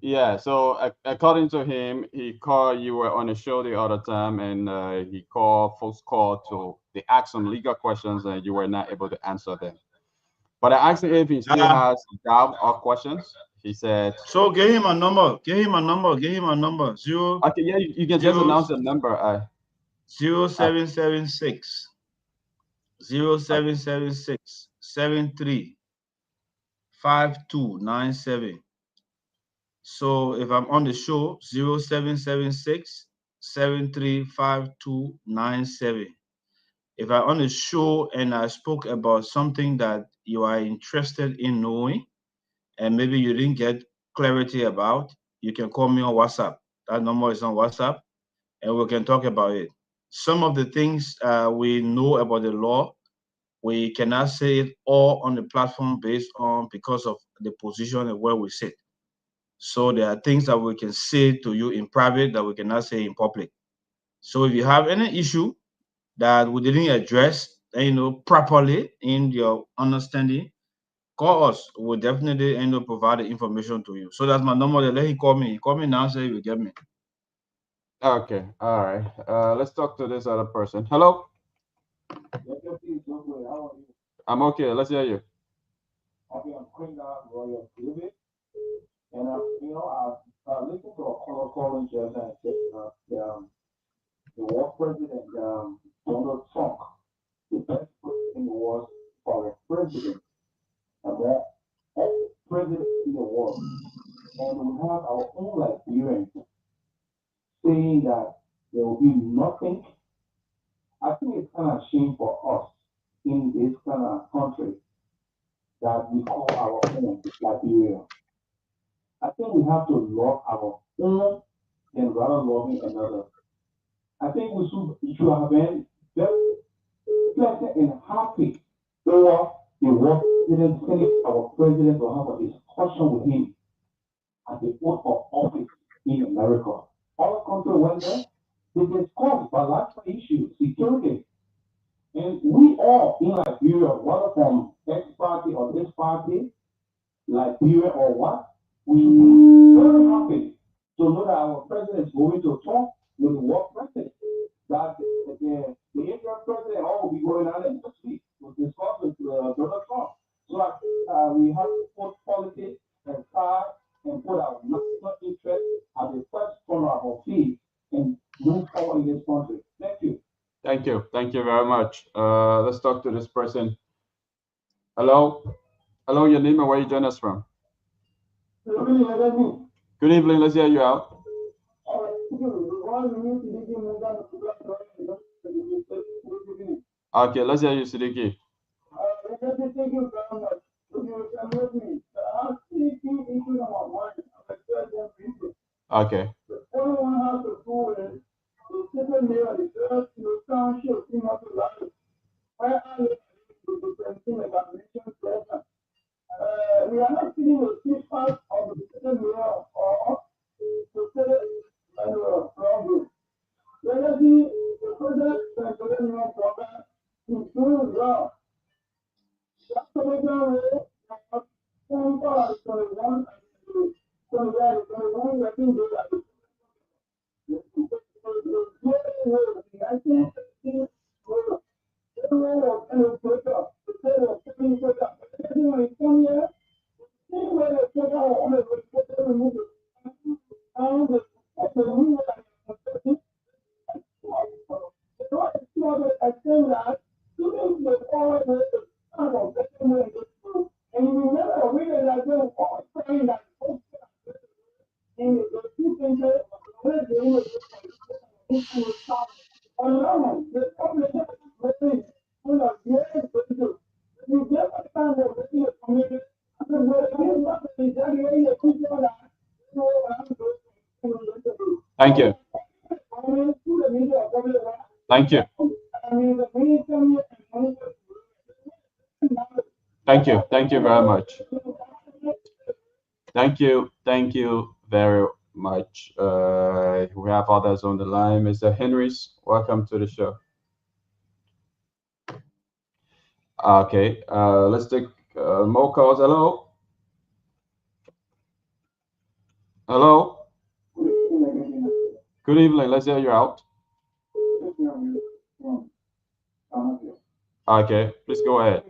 Yeah. So according to him, he called. You were on a show the other time, and he called. Folks called to they asked some legal questions, and you were not able to answer them. But I asked him if he still has doubt or questions. He said. So give him a number. Give him a number. Zero. Okay. Yeah. You can just announce the number. 0776 73 5297. So if I'm on the show, 0776 735297. If I'm on the show and I spoke about something that you are interested in knowing, and maybe you didn't get clarity about, you can call me on WhatsApp. That number is on WhatsApp, and we can talk about it. Some of the things we know about the law, we cannot say it all on the platform based on because of the position and where we sit. So there are things that we can say to you in private that we cannot say in public. So if you have any issue that we didn't address, properly in your understanding, call us. We'll definitely provide the information to you. So that's my number. Let him call me. Call me now. Say you get me. Okay. All right. Let's talk to this other person. Hello. I'm okay. Let's hear you. Okay, I'm calling out Royal David. And I listened to a calling just and the world president Donald Trump, the best president in the world for a president, and that ex-president in the world. And we have our own Liberians saying that there will be nothing. I think it's kind of shame for us in this kind of country that we call our own Liberia. I think we have to love our own and rather loving another. I think we should have been very pleasant and happy over the work President Senate, our president, will have a discussion with him at the oath of office in America. All countries went there. They discussed bilateral issues, security. And we all in Liberia, whether from X party or this party, Liberia or what, we should be very happy to know that our president is going to talk with the world president. That the Indian president will be going on next week to discuss with Donald Trump. So I think we have to put politics aside and put our national interest at the first corner of our feet and move forward in this country. Thank you. Thank you. Thank you very much. Let's talk to this person. Hello. Hello, your name and where you join us from? Good evening. Let's hear you out. Okay, let's hear you, Siddiqui. Okay. We are not seeing the feedback of the president or the president problem. Whether the president and the president program is doing well. That's the reason why some part of the one Thank you. Thank you. Thank you. Thank you very much. Thank you. Thank you very much. We have others on the line. Mr. Henrys, welcome to the show. Okay, let's take more calls. Hello. Hello. Good evening. Let's hear you out. Okay, please go ahead.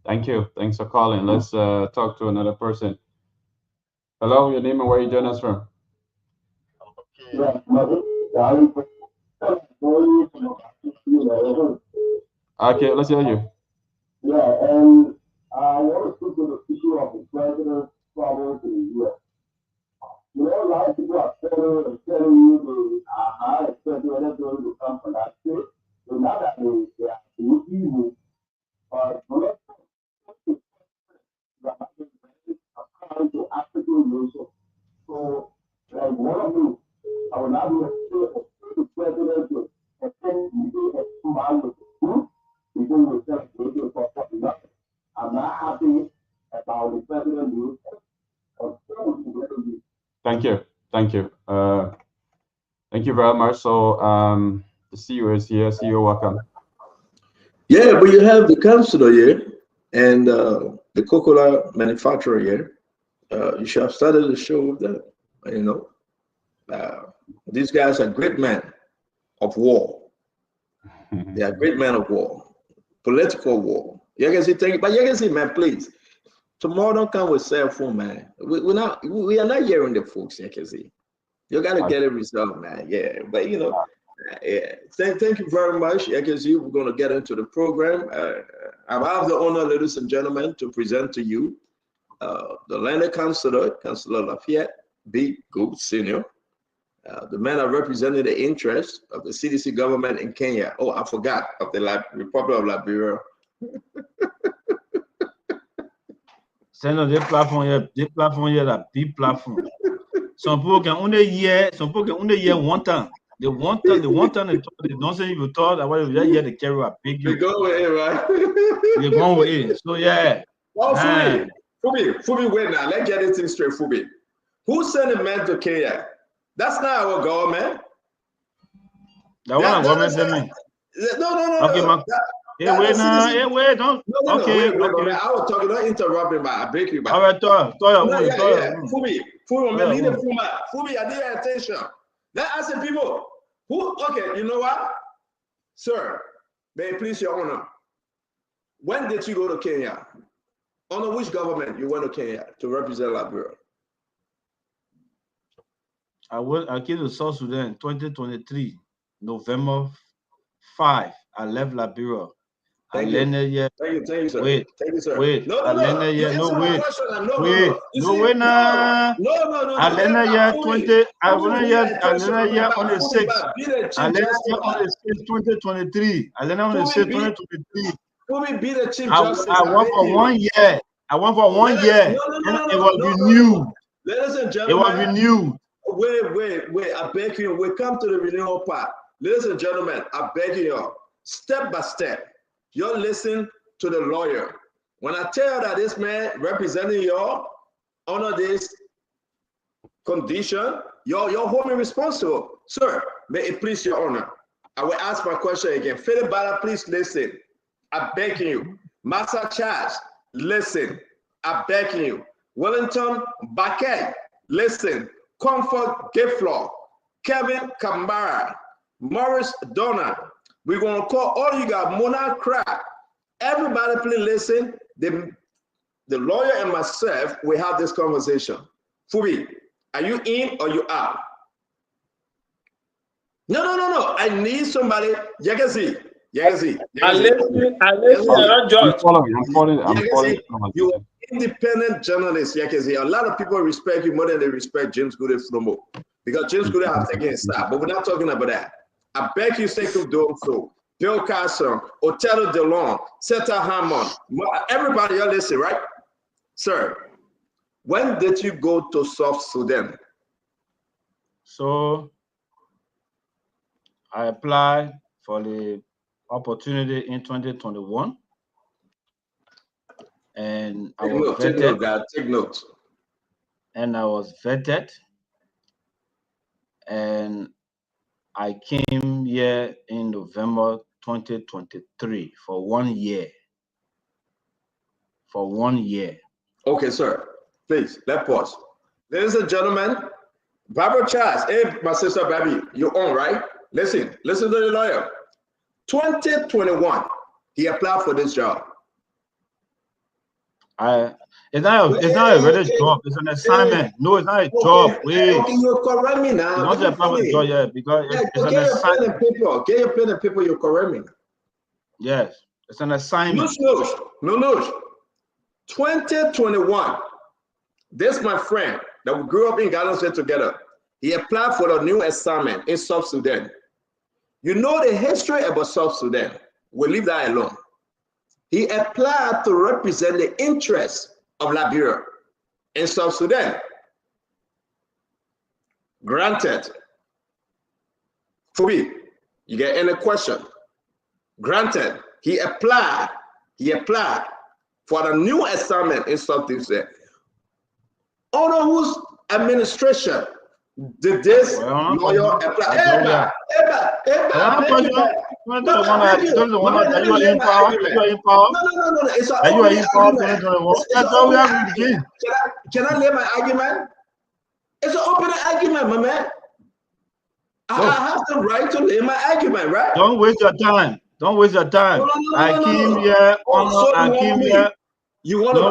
Thank you. Thanks for calling. Let's talk to another person. Hello, your name and where you join us from? Okay, let's hear you. Yeah, and I want to speak to the issue of the president's problems in the U.S. You know, a lot of people are telling you the president going to come from that state. So now that they are evil, let's according to African nation. So, like one of you, I will not do the president to attend the combined with the group. I'm not happy about the president news. Thank you. Thank you. Thank you very much. So the CEO is here. CEO, welcome. Yeah, but you have the councilor here and the cocoa manufacturer here. You should have started the show with them. You know, these guys are great men of war. They are great men of war, political war. You can see things, but you can see, man, please. Tomorrow don't come with cell phone, man. We are not hearing the folks. You can see. You gotta get it resolved, man. Yeah, but you know, Yeah. Thank you very much. I can see we're going to get into the program. I have the honor, ladies and gentlemen, to present to you the Land Councilor, Councilor Lafayette Gould Sr. The man that represented the interests of the CDC government in Kenya. Oh, I forgot, of the Republic of Liberia. Send on the platform here, that big platform. Some people can only hear one time. They want time they talk, they don't say you talk, that way you hear the carry a big you. They go with it, right? They go with it. So yeah. Well, Fubi, wait now. Let's get it straight, Fubi. Who sent a man to Kenya? That's not our government. That one government sent me. No. Okay, man. Wait, don't. No, okay. Wait, I was talking, don't interrupt me, man. I break you, man. All right, Fubi, Fubi, I need attention. Let's ask the people. Okay, you know what? Sir, may it please your honor. When did you go to Kenya? Under which government you went to Kenya to represent Liberia? I came to South Sudan in 2023, November 5. I left Liberia. Thank you, sir. Wait. Wait. No. Wait. I landed here on the 6th. I landed here on the 6th, 2023. I landed on the 6th, 2023. Fubi be the chief justice. I went for 1 year. And it was renewed. Ladies and gentlemen, it was renewed. Wait. I beg you. We come to the renewal part. Ladies and gentlemen, I beg you, step by step, you're listening to the lawyer. When I tell you that this man representing you under this condition, you're holding me responsible. Sir, may it please your honor. I will ask my question again. Philip Bala, please listen. I beg you. Master Charles, listen. I beg you. Wellington Baquet, listen. Comfort Gayflow, Kevin Kambara, Morris Donner. We're going to call all you guys, Mona Crack. Everybody, please listen. The lawyer and myself, we have this conversation. Fubi, are you in or you out? No. I need somebody. Yagazi. I'm not judge. I'm following. You're an independent journalist, Yagazi. A lot of people respect you more than they respect James Goode Flomo. Because James Goode has taken a stop. But we're not talking about that. I beg you, say to do so. Bill Carson, Otello DeLong, Seta Hammond, everybody, you're listening, right? Sir, when did you go to South Sudan? So I applied for the opportunity in 2021. And I was vetted. Take note. And I was vetted. And I came here in November 2023 for 1 year. For 1 year. Okay, sir. Please, let's pause. Ladies and gentlemen, Barbara Charles, hey, my sister Baby, you're on, right? Listen to the lawyer. 2021, he applied for this job. It's not a regular job. It's an assignment. No, it's not a job. Wait. Okay, you correct me now. Not apply for the job yet because it's an assignment. Get your pen and paper. You correct me. Yes, it's an assignment. No. 2021. This my friend that we grew up in Ghana State together. He applied for a new assignment in South Sudan. You know the history about South Sudan. We'll leave that alone. He applied to represent the interests of Liberia in South Sudan. Granted. Fubi, you get any question? Granted, he applied for the new assignment in South Sudan. Under whose administration did this lawyer apply? No. Can I lay my argument? It's an open argument, my man. I have the right to lay my argument, right? Don't waste your time. I came here. You want to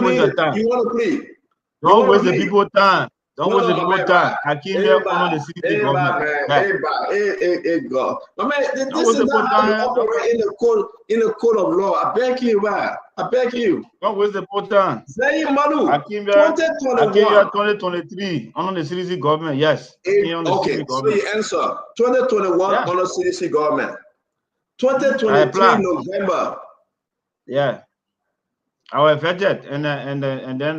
plead? Don't waste the people's time. Don't waste the people time. I came here under the city government. Hey, God. My man, this is not how you operate in the code of law. I beg you, man. I beg you. Don't waste the people time. Say Malu. I came here 2023 under the CDC government. Yes. Okay, so you answer 2021 under CDC government. 2023 November. Yeah. I was vetted, and then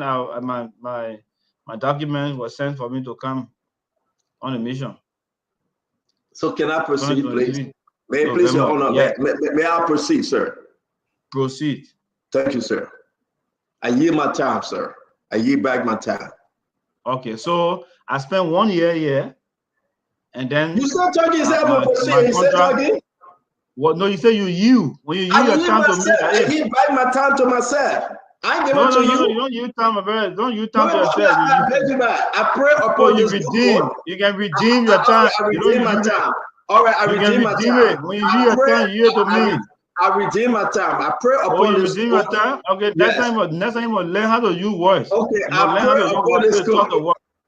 my documents were sent for me to come on a mission. So can I proceed, please? May please, Your Honor, may I proceed, sir? Proceed. Thank you, sir. I yield my time, sir. I yield back my time. Okay, so I spent 1 year here, and then you start talking. You said talking. What? No, you say you yield. When you yield your time to me, I yield back my time to myself. I ain't giving to you. No, you don't yield time, brother. Don't yield time to yourself. I pray upon you redeem. You can redeem your time. I redeem my time. All right, I redeem my time. When you yield your time, you yield to me. I redeem my time. I pray upon you redeem your time. Okay, next time you will learn how to use words. Okay, I pray upon this code.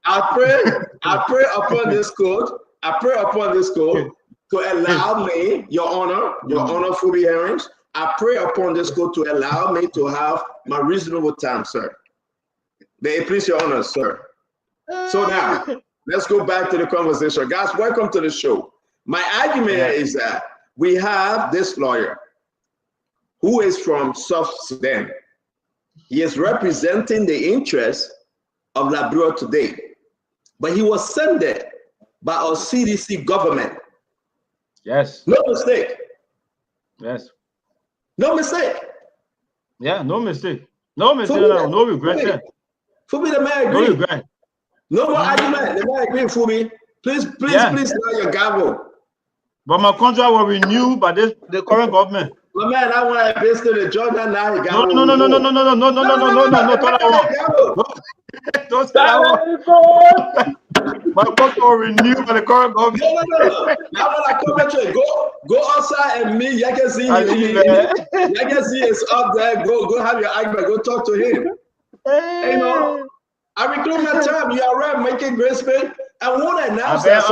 I pray upon this code. I pray upon this code to allow me, Your Honor, Fubi hearings. I pray upon this code to allow me to have my reasonable time, sir. May it please Your Honor, sir. So now, let's go back to the conversation. Guys, welcome to the show. My argument is that we have this lawyer who is from South Sudan. He is representing the interests of Liberia today, but he was sent there by our CDC government. Yes. No mistake. Yes. No mistake. Yeah, no mistake. No mistake. No regret. Fubi, the man agree. No regret. No more argument. The man agree, Fubi. Please, now your gavel. But my contract was renewed by the current government. My man, I want to visit the Jordan now. No. Don't my contract was renewed by the current government. No. Now when I come at you, go outside and meet Yakezi. Yakezi is up there. Go have your argument. Go talk to him. Hey, no. I reclaim my time. You are right, making grace pay. I want to announce that.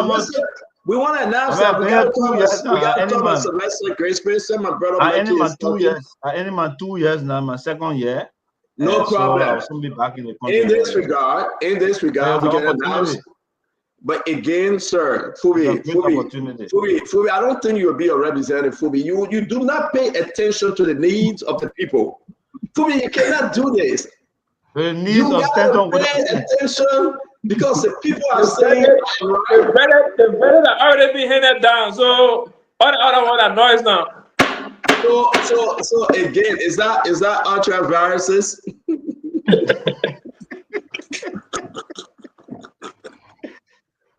We want to announce that we got to talk about semester grace pay. Send my brother. I ended my 2 years. I ended my 2 years now. My second year. No problem. So I will soon be back in the country. In this regard, we can announce. But again, sir, Fubi, I don't think you will be a representative, Fubi. You do not pay attention to the needs of the people. Fubi, you cannot do this. The needs of Stanton. Pay attention because the people are saying the better that already be handed down. So all the other one are noise now. So again, is that ultra-viruses?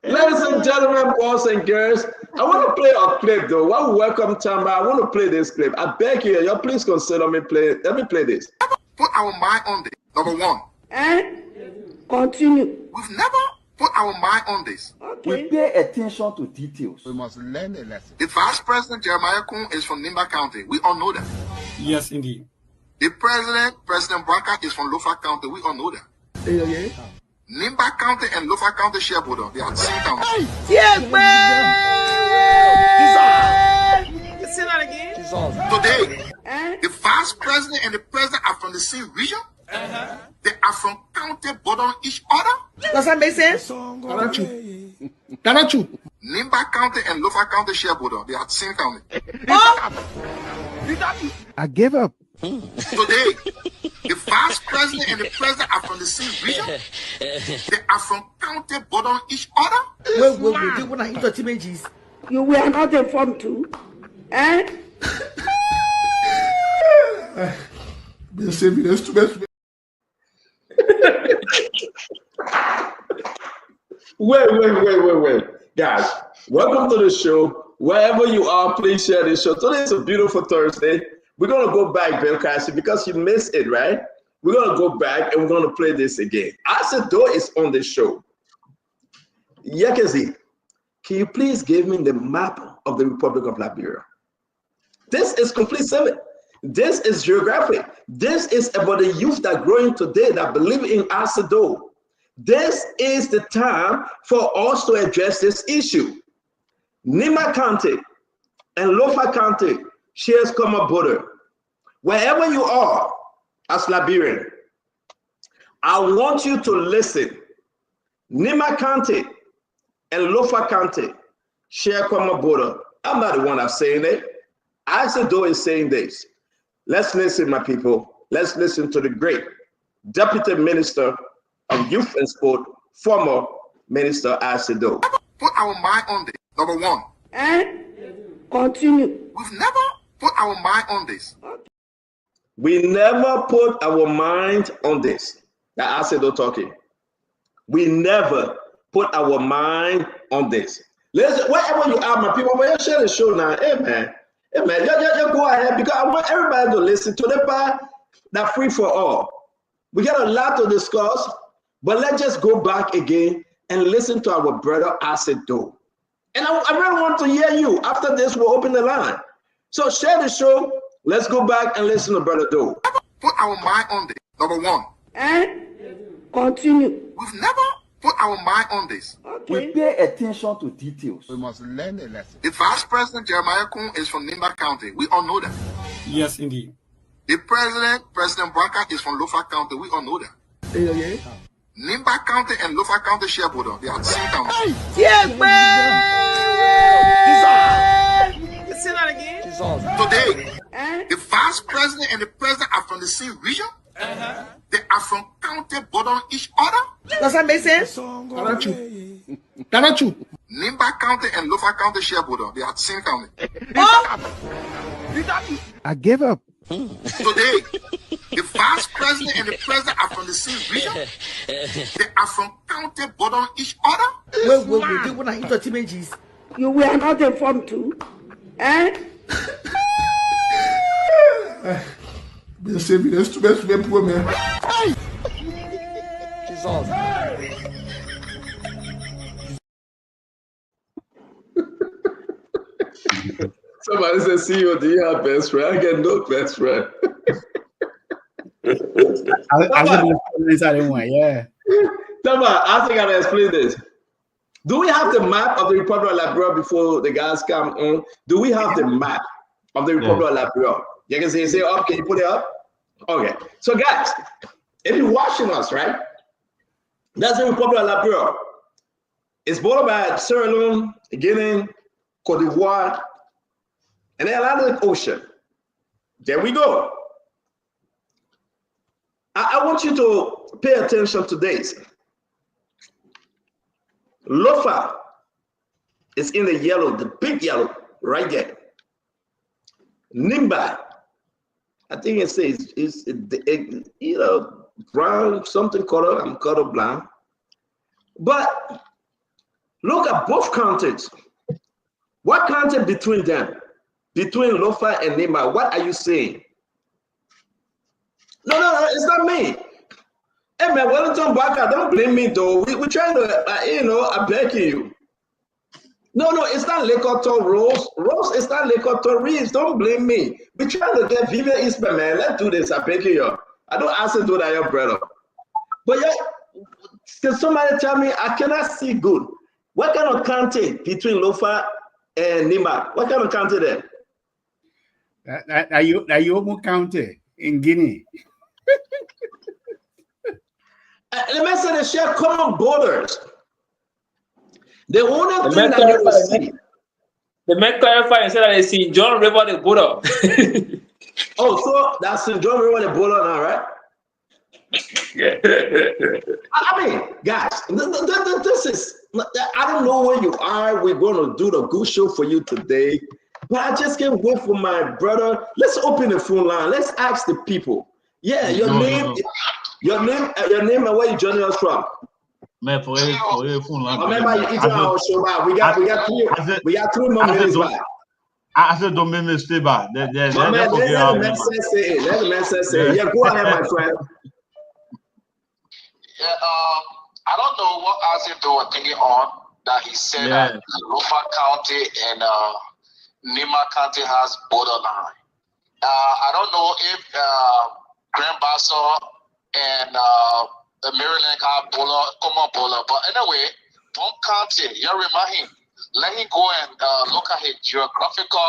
Ladies and gentlemen, boys and girls, I want to play a clip though. While we welcome Tamba, I want to play this clip. I beg you, y'all please consider me play. Let me play this. Put our mind on this. Number one. And continue. We've never put our mind on this. Okay. We pay attention to details. We must learn a lesson. The Vice President Jeremiah Kun is from Nimba County. We all know that. Yes, indeed. The President Braka, is from Lofa County. We all know that. Okay. Nimba County and Lofa County share border. They are the same county. Yes, man. Say that again. Today, the Vice President and the President are from the same region. They are from county bordering each other. Does that make sense? Nimba County and Lofa County share border. They are the same county. I gave up. Today, the Vice President and the President are from the same region. They are from county bordering each other. You were not informed too. Wait. Guys, welcome to the show. Wherever you are, please share this show. Today is a beautiful Thursday. We're going to go back, Bill Cassie, because you missed it, right? We're going to go back and we're going to play this again. Asado is on the show. Yekezi, can you please give me the map of the Republic of Liberia? This is complete civic. This is geographic. This is about the youth that are growing today that believe in Asado. this is the time for us to address this issue. Nima County and Lofa County shares common border. Wherever you are as Liberian, I want you to listen. Nima County and Lofa County share common border. I'm not the one that's saying it. Asedo is saying this. Let's listen, my people. Let's listen to the great Deputy Minister of Youth and Sport, former Minister Asedo. Put our mind on this. Number one. And continue. We've never put our mind on this. We never put our mind on this. Now Asedo talking. We never put our mind on this. Listen, wherever you are, my people, when you share the show now, hey man, you go ahead, because I want everybody to listen to the part that free for all. We got a lot to discuss, but let's just go back again and listen to our brother Asedo. And I really want to hear you. After this, we'll open the line. So share the show. Let's go back and listen to Brother Do. Put our mind on this. Number one. And continue. We've never put our mind on this. We pay attention to details. We must learn a lesson. The Vice President Jeremiah Kun is from Nimba County. We all know that. Yes, indeed. The President Branca, is from Lofa County. We all know that. Yeah. Nimba County and Lofa County share border. They are the same county. Yes, man! Say that again. Today, the Vice President and the President are from the same region. They are from county bordering each other. Does that make sense? Not true. Nimba County and Lofa County share border. They are the same county. I give up. Today, the Vice President and the President are from the same region. They are from county bordering each other. You were not informed too. And poor man. Somebody said, CEO, do you have best friend? I get no best friend. Yeah. Somebody, I think I gotta explain this. Do we have the map of the Republic of Liberia before the guys come on? Do we have the map of the Republic of Liberia? You can say up, can you put it up? Okay. So guys, if you're watching us, right? That's the Republic of Liberia. It's bordered by Sierra Leone, Guinea, Cote d'Ivoire, and the Atlantic Ocean. There we go. I want you to pay attention to this. Lofa is in the yellow, the big yellow, right there. Nimba, I think it says is brown, something color. I'm colorblind. But look at both counties. What county between them? Between Lofa and Nimba, what are you saying? No, it's not me. Hey man, Wellington Baka, don't blame me though. We're trying to, I'm begging you. No, it's not Lekoto Rose. Rose is not Lekoto Reeves. Don't blame me. We're trying to get Vivian Eastman, man. Let's do this. I beg you. I don't ask you to do that, your brother. But yeah, can somebody tell me? I cannot see good. What kind of county between Lofa and Nimba? What kind of county there? Are you County in Guinea? Let me say they share common borders. The only thing that you will see. The man clarify and say that they see John River the border. Oh, so that's St. John River the border now, right? I mean, guys, this is, I don't know where you are. We're going to do the good show for you today. But I just can't wait for my brother. Let's open the phone line. Let's ask the people. Yeah, your name, and where you joining us from. Man, for your phone line. Remember, you eating our show back. We got 3 more minutes back. I said, don't make me stay back. Let the man say. Yeah, go ahead, my friend. Yeah, I don't know what Azedo was thinking on that he said that Lofa County and Nima County has borderline. I don't know if Grand Basso and the Maryland guy bowler, common bowler. But anyway, don't count it. You remind him. Let him go and look at his geographical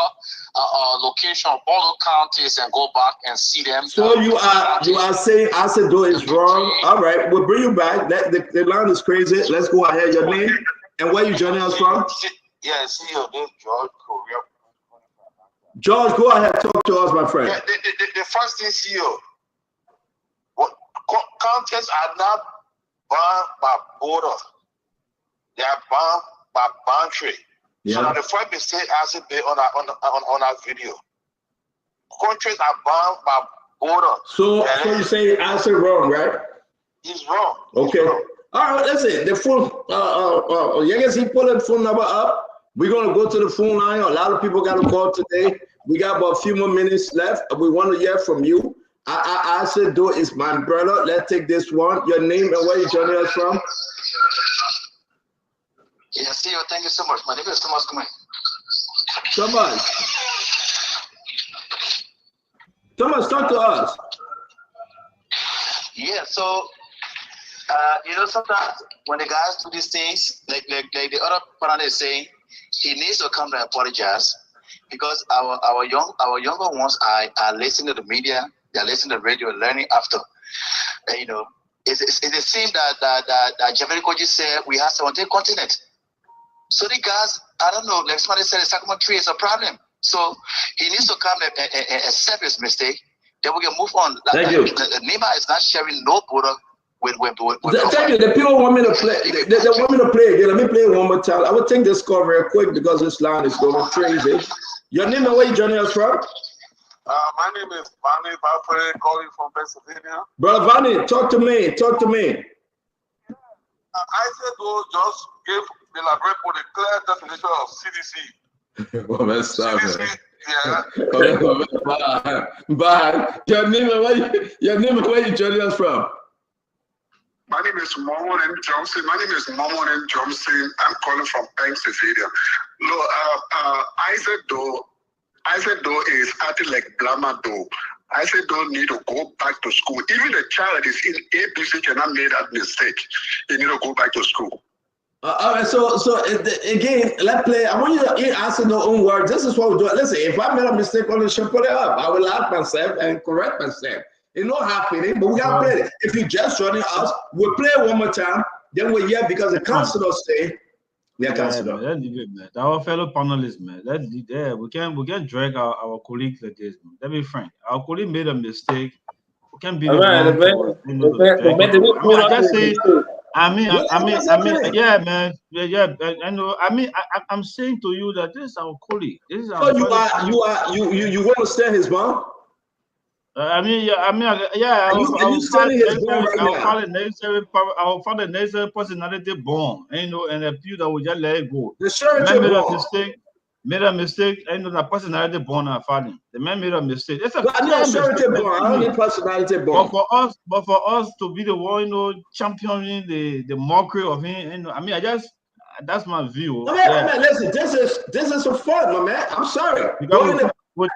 location of all the counties and go back and see them. So you are saying Acedo is wrong. All right, we'll bring you back. The line is crazy. Let's go ahead. Your name and where you joining us from? Yeah, CEO, this George Korea. George, go ahead. Talk to us, my friend. Yeah, the first thing, CEO, what counties are not bound by border. They are bound by boundary. Yeah. So now the first mistake has to be on our video. Countries are bound by border. So you say answer wrong, right? He's wrong. Okay. Wrong. All right, let's see. The phone, you can see, pull the phone number up. We're going to go to the phone line. A lot of people got to call today. We got about a few more minutes left. We want to hear from you. I said, do is my brother. Let's take this one. Your name and where you joining us from? Yes, CEO, thank you so much. My name is Thomas Kumai. Thomas, talk to us. Yeah, so sometimes when the guys do these things, like the other partner is saying, he needs to come and apologize because our younger ones are listening to the media, they're listening to radio, learning after. It's the same that Geographic Gould said we have 17 continents. So the guys, I don't know, like somebody said, the Sacramento tree is a problem. So he needs to come and accept his mistake. Then we can move on. Thank you. Nima is not sharing no border with thank you. The people want me to play. They want me to play again. Let me play it one more time. I will take this call real quick because this line is going crazy. Your name and where you joining us from? My name is Vani Bafre, calling from Pennsylvania. Brother Vani, talk to me. I said, go just give the library for the clear definition of CDC. Well, that's CDC, yeah. Bye. Your name and where you joining us from? My name is Momon M. Johnson. I'm calling from Pennsylvania. Look, Isaac Doe is acting like Blama Doe. Isaac Doe need to go back to school. Even the child that is in ABC cannot make that mistake. He need to go back to school. All right, so again, let's play. I want you to answer your own words. This is what we do. Listen, if I made a mistake on the show, put it up. I will laugh myself and correct myself. It's not happening, but we gotta play it. If you just joining us, we'll play it one more time. Then we're here because the counselor say we are counselor. Let's leave it, man. Our fellow panelists, man. We can't drag our colleagues like this, man. Let me frank. Our colleague made a mistake. We can't be yeah, man. Yeah. I know. I'm saying to you that this is our colleague. This is our. So you want to stand his mom? I'll find the necessary personality born, and a few that will just let it go. The made a mistake, and the personality born are finding. The man made a mistake. It's a personality born. But for us to be the one, championing the mockery of him, that's my view. Man, listen, this is for fun, my man. I'm sorry. Because we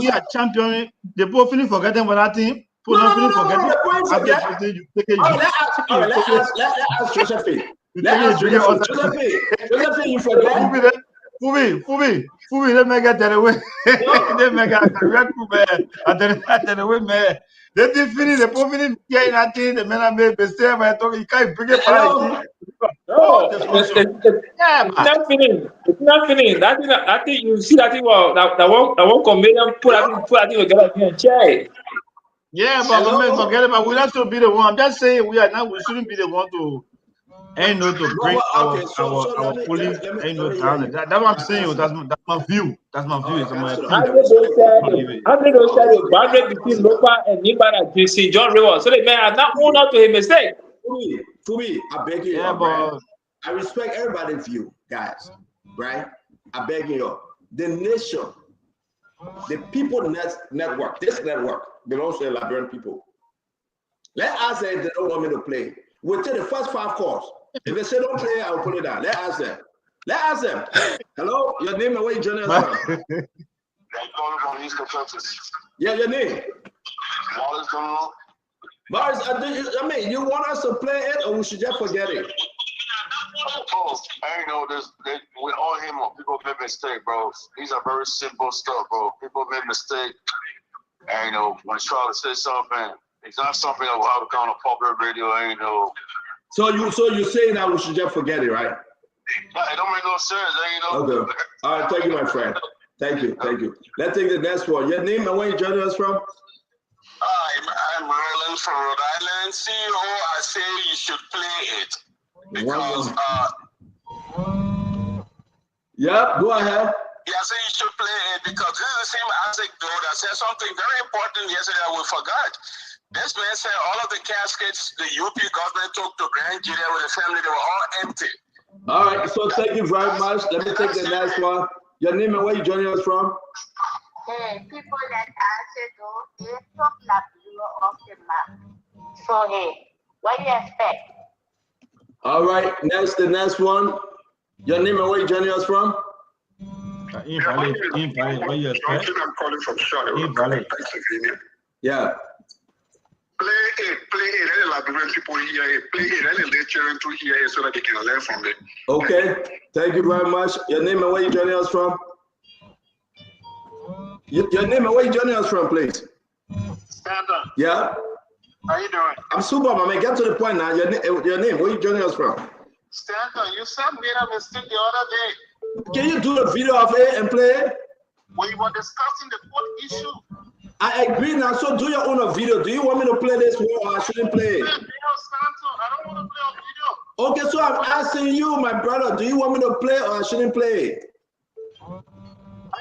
are championing. They both finish forgetting what I think. Let's ask Josephine. Josephine, you forget. Fubi, let me get that away. Let me get that man. They didn't finish the both finish getting that thing. The man I made mistake by talking. You can't bring it back. No, it's not finished. I think you see that thing. That one comedian put that thing together and check. Yeah, but forget about. We have to be the one. I'm just saying we shouldn't be the one to bring our police down. That's what I'm saying. That's my view. That's my view. It's my opinion. I think those the boundary between local and Nimbara GC John River. So the man has not owned up to his mistake. Fubi, I beg you. Yeah, but I respect everybody's view, guys. Right? I beg you. The nation, the people network, this network belongs to the Liberian people. Let us say they don't want me to play. We'll take the first 5 calls. If they say don't play, I'll put it down. Let us them. Hello, your name and where you joining us from? From East Texas. Yeah, your name. Morris, I mean, you want us to play it, or we should just forget it? Oh, I ain't know this. With all him, people make mistake, bro. These are very simple stuff, bro. People make mistake. And you know, when you try to say something, it's not something that will have to come on public radio. I ain't know. So you're saying that we should just forget it, right? No, it don't make no sense. I ain't know. Okay. All right. Thank you, my friend. Thank you. Thank you. Let's take the next one. Your name and where you joining us from? I'm Roland from Rhode Island. CEO, I say you should play it. Because yeah, go ahead. Yeah, I say you should play it because this is the same Isaac Gould that said something very important yesterday that we forgot. This man said all of the caskets the UP government took to Nigeria with the family, they were all empty. All right, so thank you very much. Let me take the next one. Your name and where you joining us from? Hey, people that answer though, they took Liberia off the map. So hey, what do you expect? All right, the next one. Your name and where you joining us from? Invalid. What you expect? I'm calling from Charlotte, Pennsylvania. Yeah. Play it. Let the Liberian people hear it. Play it. Let the children to hear it so that they can learn from it. Okay. Thank you very much. Your name and where you joining us from? Your name and where you joining us from, please? Stanton. Yeah. How you doing? I'm super, man. Get to the point now. Your name. Where you joining us from? Stanton, you said made a mistake the other day. Can you do a video of it and play it? When you were discussing the court issue. I agree now. So do your own video. Do you want me to play this one or I shouldn't play it? I don't want to play a video. Okay, so I'm asking you, my brother, do you want me to play or I shouldn't play it? I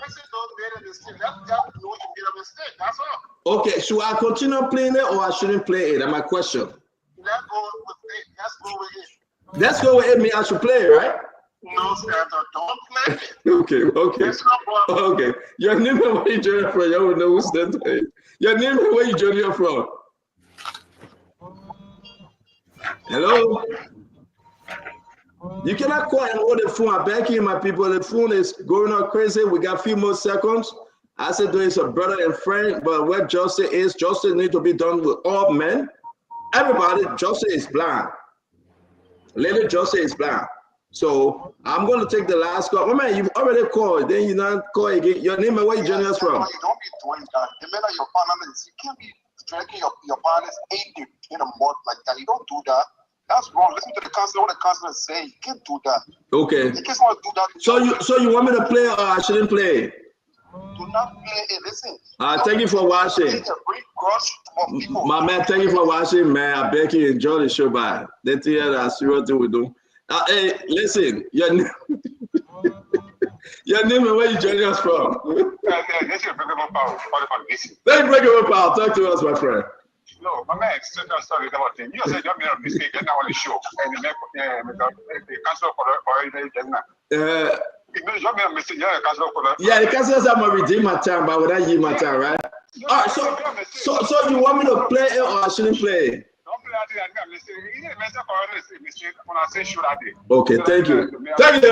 said don't make a mistake. Let them know you made a mistake. That's all. Okay, should I continue playing it or I shouldn't play it? That's my question. Let's go with it. Let's go with it. Me, I should play it, right? No, Santa, don't play it. Okay. Okay. Your name and where you joining from? You will know who's that. Your name and where you joining from? Hello? You cannot call and hold the phone. I beg you, my people. The phone is going on crazy. We got a few more seconds. I said there is a brother and friend, but where justice is, justice needs to be done with all men. Everybody, justice is blind. Lady justice is blind. So I'm going to take the last call. Oh man, you've already called. Then you not call again. Your name and where you joining us from? You don't be doing that. Remember your parliaments. You can't be dragging your partners in a mud like that. You don't do that. That's wrong. Listen to the council. What the council is saying. You can't do that. Okay. You can't want to do that. So you want me to play or I shouldn't play? Do not play it. Listen. Thank you for watching. My man, thank you for watching, man. I beg you enjoy the show. Bye. Let's hear that. See what we do. Hey, listen. Your name and where you joining us from? This is Breakable Power. Thank you, Breakable Power. Talk to us, my friend. No, my man, sorry about it. You said you made a mistake. That's not what the show. And the council for yeah, the council said I'm gonna redeem my time, but would I yield my time, right? All right, so you want me to play it or I shouldn't play it? Okay, thank you. Thank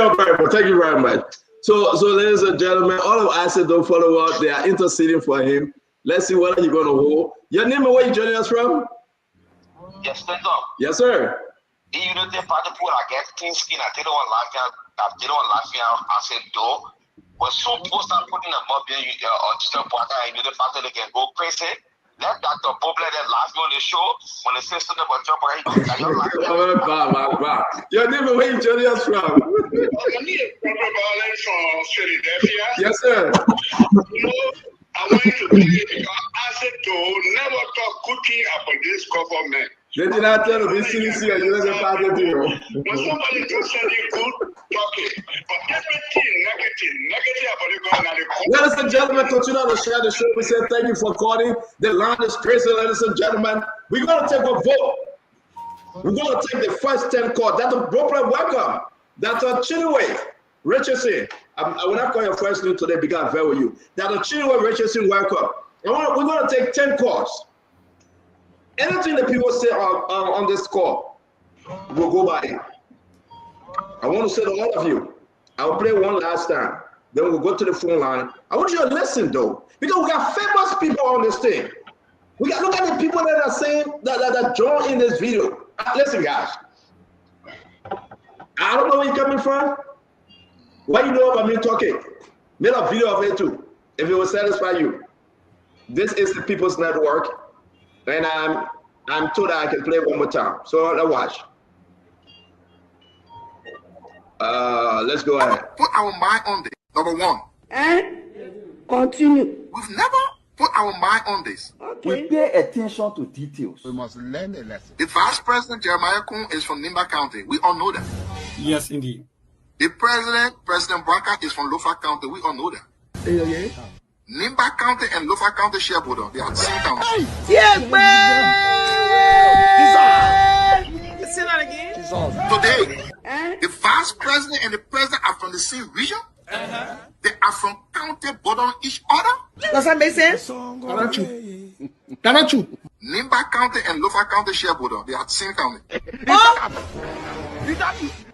you very much. So ladies and gentlemen, all of us don't follow up. They are interceding for him. Let's see what you're gonna hold. Your name and where you joining us from? Yes, stand up. Yes, sir. You know the part of people I get clean skin. I don't want laughing. I said, "Do." When some people start putting a mob in or just a part, I know the fact that they can go crazy. Let Dr. Bobler that laugh on the show when the system about job right. Your name and where you joining us from? From Philadelphia. Yes, sir. I want you to believe it because I said to never talk good thing about this government. They did not tell me CDC and you let pass it to you. When somebody does something good, talking. But everything negative about the government. Ladies and gentlemen, continue to share the show. We say thank you for calling. The line is crazy, ladies and gentlemen. We're going to take a vote. We're going to take the first 10 calls. That's a proper welcome. That's a Chinwe Richardson. I will not call your first name today because I'm very with you. That's a Chinwe Richardson welcome. We're going to take 10 calls. Anything that people say on this call, we'll go by it. I want to say to all of you, I'll play one last time. Then we'll go to the phone line. I want you to listen though, because we got famous people on this thing. We got look at the people that are saying that join in this video. Listen, guys. I don't know where you're coming from. What you know about me talking? Made a video of it too. If it will satisfy you. This is the People's Network, and I'm told that I can play one more time. So let's watch. Let's go ahead. Put our mind on this. Number one. And continue. We've never put our mind on this. Okay. We pay attention to details. We must learn a lesson. The Vice President Jeremiah Kun is from Nimba County. We all know that. Yes, indeed. The President Branca, is from Lofa County. We all know that. Yeah. Nimba County and Lofa County share border. They are the same county. Yeah, say that again. Today, the Vice President and the President are from the same region. They are from county bordering each other. Does that make sense? That's true. Nimba County and Lofa County share border. They are the same county.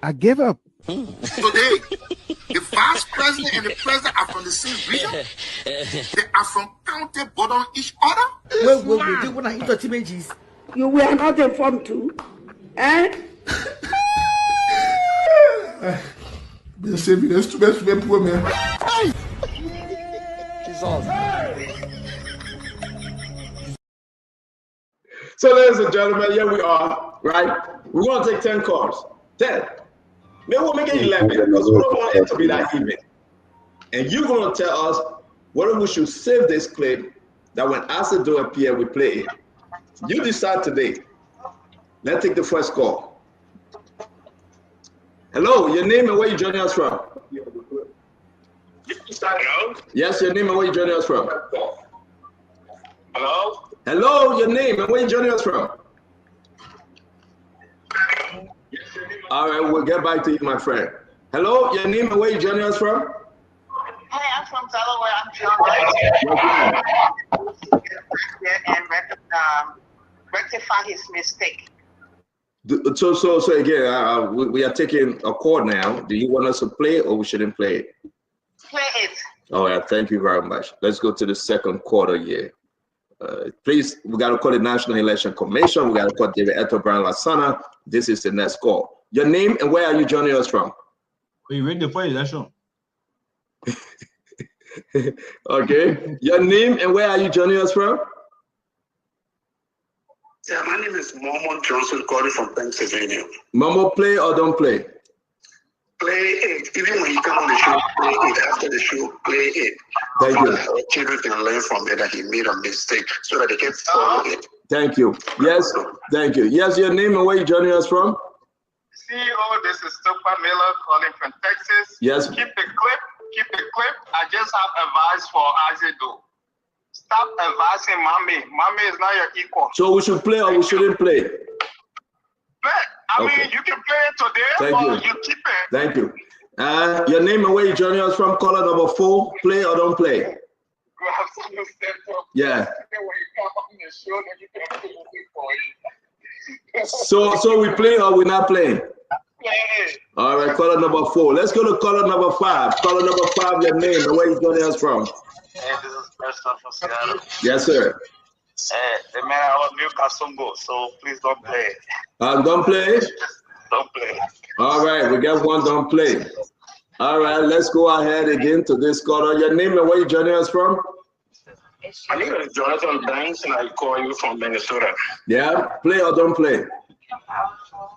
I give up. Today, the Vice President and the President are from the same region. They are from county bordering each other. You were not informed too. They say me, that's too bad for me, poor man. So, ladies and gentlemen, here we are, right? We're going to take 10 calls. 10. Maybe we'll make it 11 because we don't want it to be that even. And you're going to tell us whether we should save this clip that when Acid Do appear, we play it. You decide today. Let's take the first call. Hello, your name and where you joining us from? Hello? Yes, your name and where you joining us from? Hello? Hello, your name and where you joining us from? All right, we'll get back to you, my friend. Hello, your name and where you joining us from? Hey, I'm from Delaware. I'm John. And rectify his mistake. So again, we are taking a call now. Do you want us to play or we shouldn't play it? Play it. All right, thank you very much. Let's go to the second quarter here. Please, we got to call the National Election Commission. We got to call David Eto Brown Lasana. This is the next call. Your name and where are you joining us from? Are you ready for election? Okay. Your name and where are you joining us from? Yeah, my name is Momo Johnson, calling from Pennsylvania. Momo, play or don't play? Play it. Even when you come on the show, play it. After the show, play it. Thank you. Our children can learn from it that he made a mistake so that they can follow it. Thank you. Yes, thank you. Yes, your name and where you joining us from? CEO, this is Tweah Miller calling from Texas. Yes. Keep the clip. Keep the clip. I just have advice for Azedo. Stop advising mommy. Mommy is not your equal. So we should play or we shouldn't play? Play. I mean, you can play it today, Thank or you. you keep it. Thank you. Your name and where you joining us from? Caller number 4. Play or don't play? Yeah. So we play or we not playing? All right, caller number 4. Let's go to caller number 5. Caller number 5, your name and where you joining us from? Hey, this is Preston from Seattle. Yes, sir. The man I was Newcastle, so please don't play. Don't play? Don't play. All right, we got one don't play. All right, let's go ahead again to this caller. Your name and where you joining us from? My name is Jonathan Banks, and I call you from Minnesota. Yeah, play or don't play?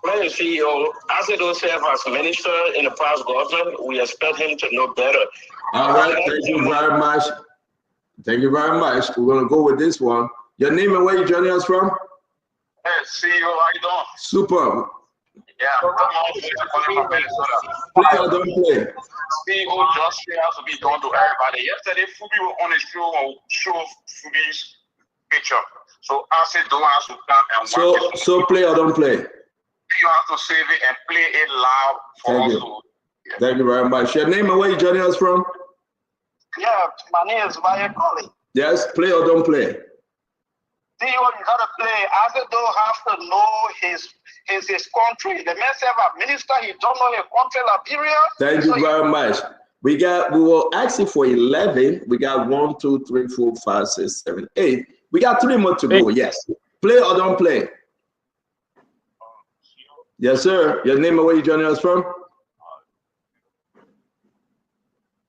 Play, CEO. As it does serve as minister in the past government, we expect him to know better. All right, thank you very much. Thank you very much. We're going to go with this one. Your name and where you joining us from? Hey, CEO, how you doing? Super. Yeah, come on, calling from Minnesota. Play or don't play? CEO justice has to be done to everybody. Yesterday, Fubi was on the show Fubi's picture. So I said, don't have to come and watch it. So play or don't play? You have to save it and play it loud for us to. Thank you very much. Your name and where you joining us from? Yeah, my name is Vaya Colley. Yes, play or don't play? See, you gotta play. Azedo have to know his country. The man said a minister, he don't know his country, Liberia. Thank you very much. We were asking for 11. We got 1, 2, 3, 4, 5, 6, 7, 8. We got 3 more to go. Yes. Play or don't play? Yes, sir. Your name and where you joining us from?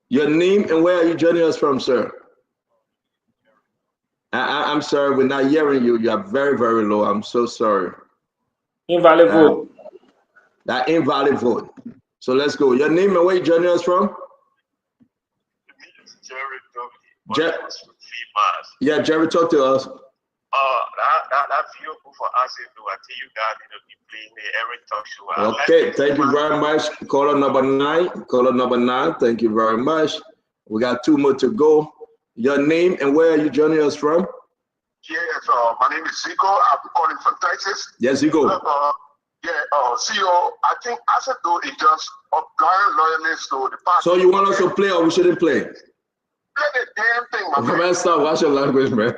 Your name and where are you joining us from, sir? I'm sorry, we're not hearing you. You are very, very low. I'm so sorry. Invalid vote. That invalid vote. So let's go. Your name and where you joining us from? Jerry. Yeah, Jerry, talk to us. That vehicle for us to do. I tell you guys, be playing the every talk show. Okay, thank you very much. Caller number 9. Caller number 9. Thank you very much. We got 2 more to go. Your name and where are you joining us from? Yes, my name is Zico. I'm calling from Texas. Yes, Zico. CEO, I think I said though it just a blind loyalist to the party. So you want us to play or we shouldn't play? Play the damn thing, my man. Man, stop. Watch your language, man.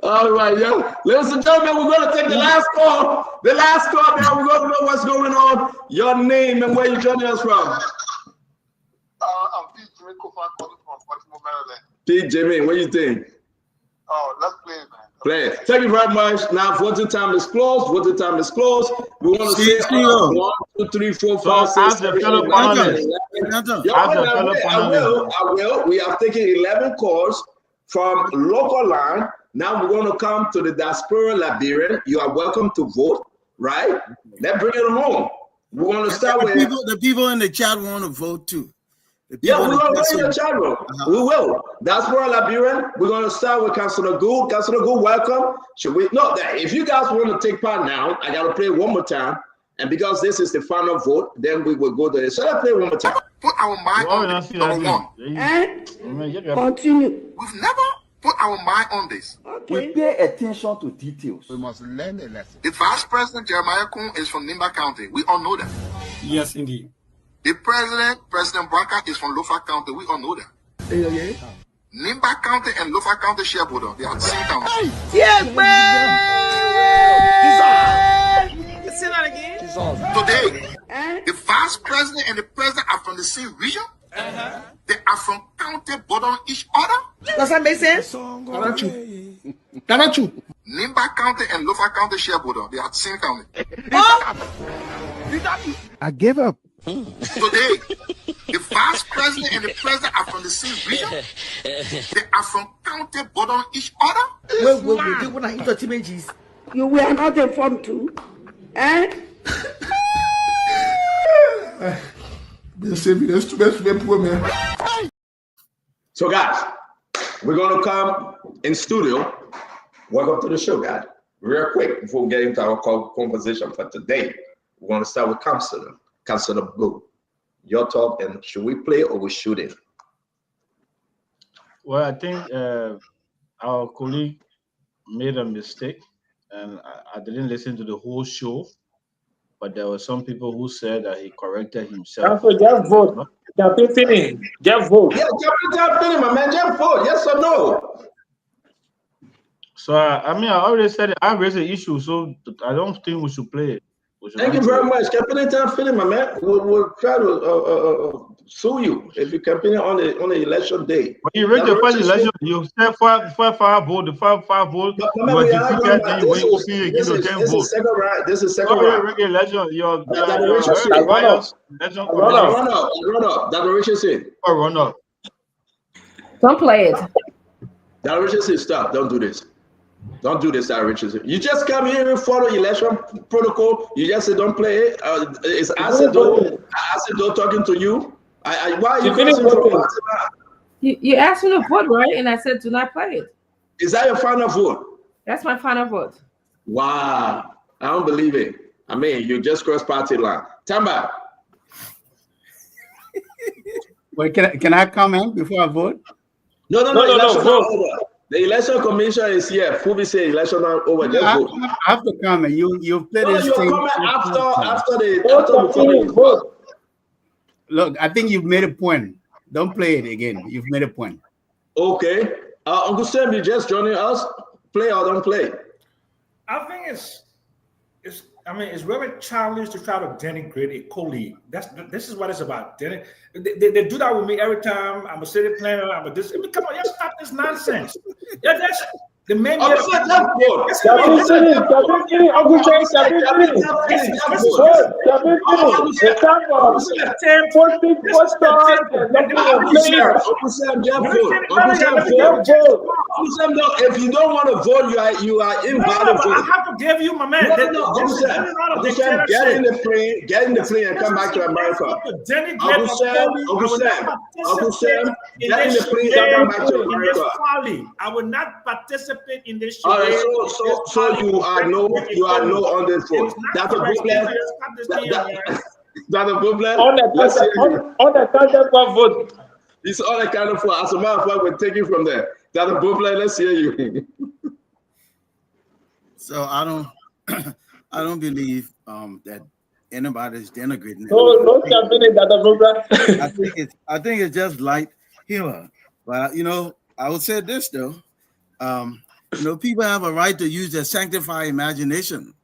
All right, yo. Ladies and gentlemen, we're going to take the last call. The last call, now we're going to know what's going on. Your name and where you joining us from. I'm Pete Jimmy Kofa calling from Baltimore, Maryland. Pete Jimmy, what do you think? Oh, let's play, man. Play. Thank you very much. Now, voting time is closed. Voting time is closed. We want to say 1, 2, 3, 4, 5, 6, 7, 8, 9, 10, 11. I will. We have taken 11 calls from local line. Now we're going to come to the diaspora Liberian. You are welcome to vote, right? Let's bring it home. We're going to start with the people in the chat want to vote too. Yeah, we're going to go in the chat room. We will. Diaspora Liberian. We're going to start with Councilor Gould. Councilor Gould, welcome. Should we? No, if you guys want to take part now, I got to play one more time. And because this is the final vote, then we will go there. So let's play one more time. Put our mind on this. Number 1. And continue. We've never put our mind on this. Okay. We pay attention to details. We must learn a lesson. The Vice President Jeremiah Kun is from Nimba County. We all know that. Yes, indeed. The President Branca, is from Lafayette County. We all know that. Yeah. Nimba County and Lafayette County shareholder. They are the same county. Yes, man. Say that again. Today, the Vice President and the President are from the same region. They are from county bordering each other. Does that make sense? That's true. Nimba County and Lafayette County shareholder. They are the same county. I give up. Today, the Vice President and the President are from the same region. They are from county bordering each other. You were not informed too. So, guys, we're going to come in studio. Welcome to the show, guys. Real quick, before we get into our conversation for today, we want to start with Councilor Blue. Your talk, and should we play or we shouldn't? Well, I think our colleague made a mistake, and I didn't listen to the whole show, but there were some people who said that he corrected himself. Just vote. Just vote. Yeah, just my man. Just vote. Yes or no? So, I mean, I already said it. I raised the issue, so I don't think we should play it. Thank you very much. Campaigning time feeling, my man. We'll try to sue you if you campaign on the election day. When you read the first election, you said five vote. The five vote. This is second round. This is second round. Election. Run up. That Richard said. Run up. Don't play it. That Richard said, stop. Don't do this. Don't do this, Richard. You just come here and follow election protocol. You just say don't play it. It's Acedo talking to you. Why are you crossing from You asked me to vote, right? And I said do not play it. Is that your final vote? That's my final vote. Wow. I don't believe it. I mean, you just crossed party line. Tamba. Wait, can I comment before I vote? No. Vote. The election commission is here. Fubi say election are over. Just vote. I have to comment. You played this thing. After the vote. Look, I think you've made a point. Don't play it again. You've made a point. Okay. Uncle Sam, you just joining us. Play or don't play? I think I mean, it's very childish to try to denigrate a colleague. This is what it's about. They do that with me every time. I'm a city planner. I'm a this. I mean, come on, just stop this nonsense. Yeah, that's the main. Uncle Sam, if you don't want to vote, you are invalid. I have to give you, my man. Get in the plane and come back to America. Uncle Sam, get in the plane and come back to America. I will not participate in this. All right, so you are no on this vote. That's a problem. That's a problem. Unaccounted for vote. It's unaccounted for. As a matter of fact, we'll take it from there. That's a problem. Let's hear you. So I don't believe that anybody's denigrating. No campaigning that the problem. I think it's just light humor. But I would say this though. People have a right to use their sanctified imagination.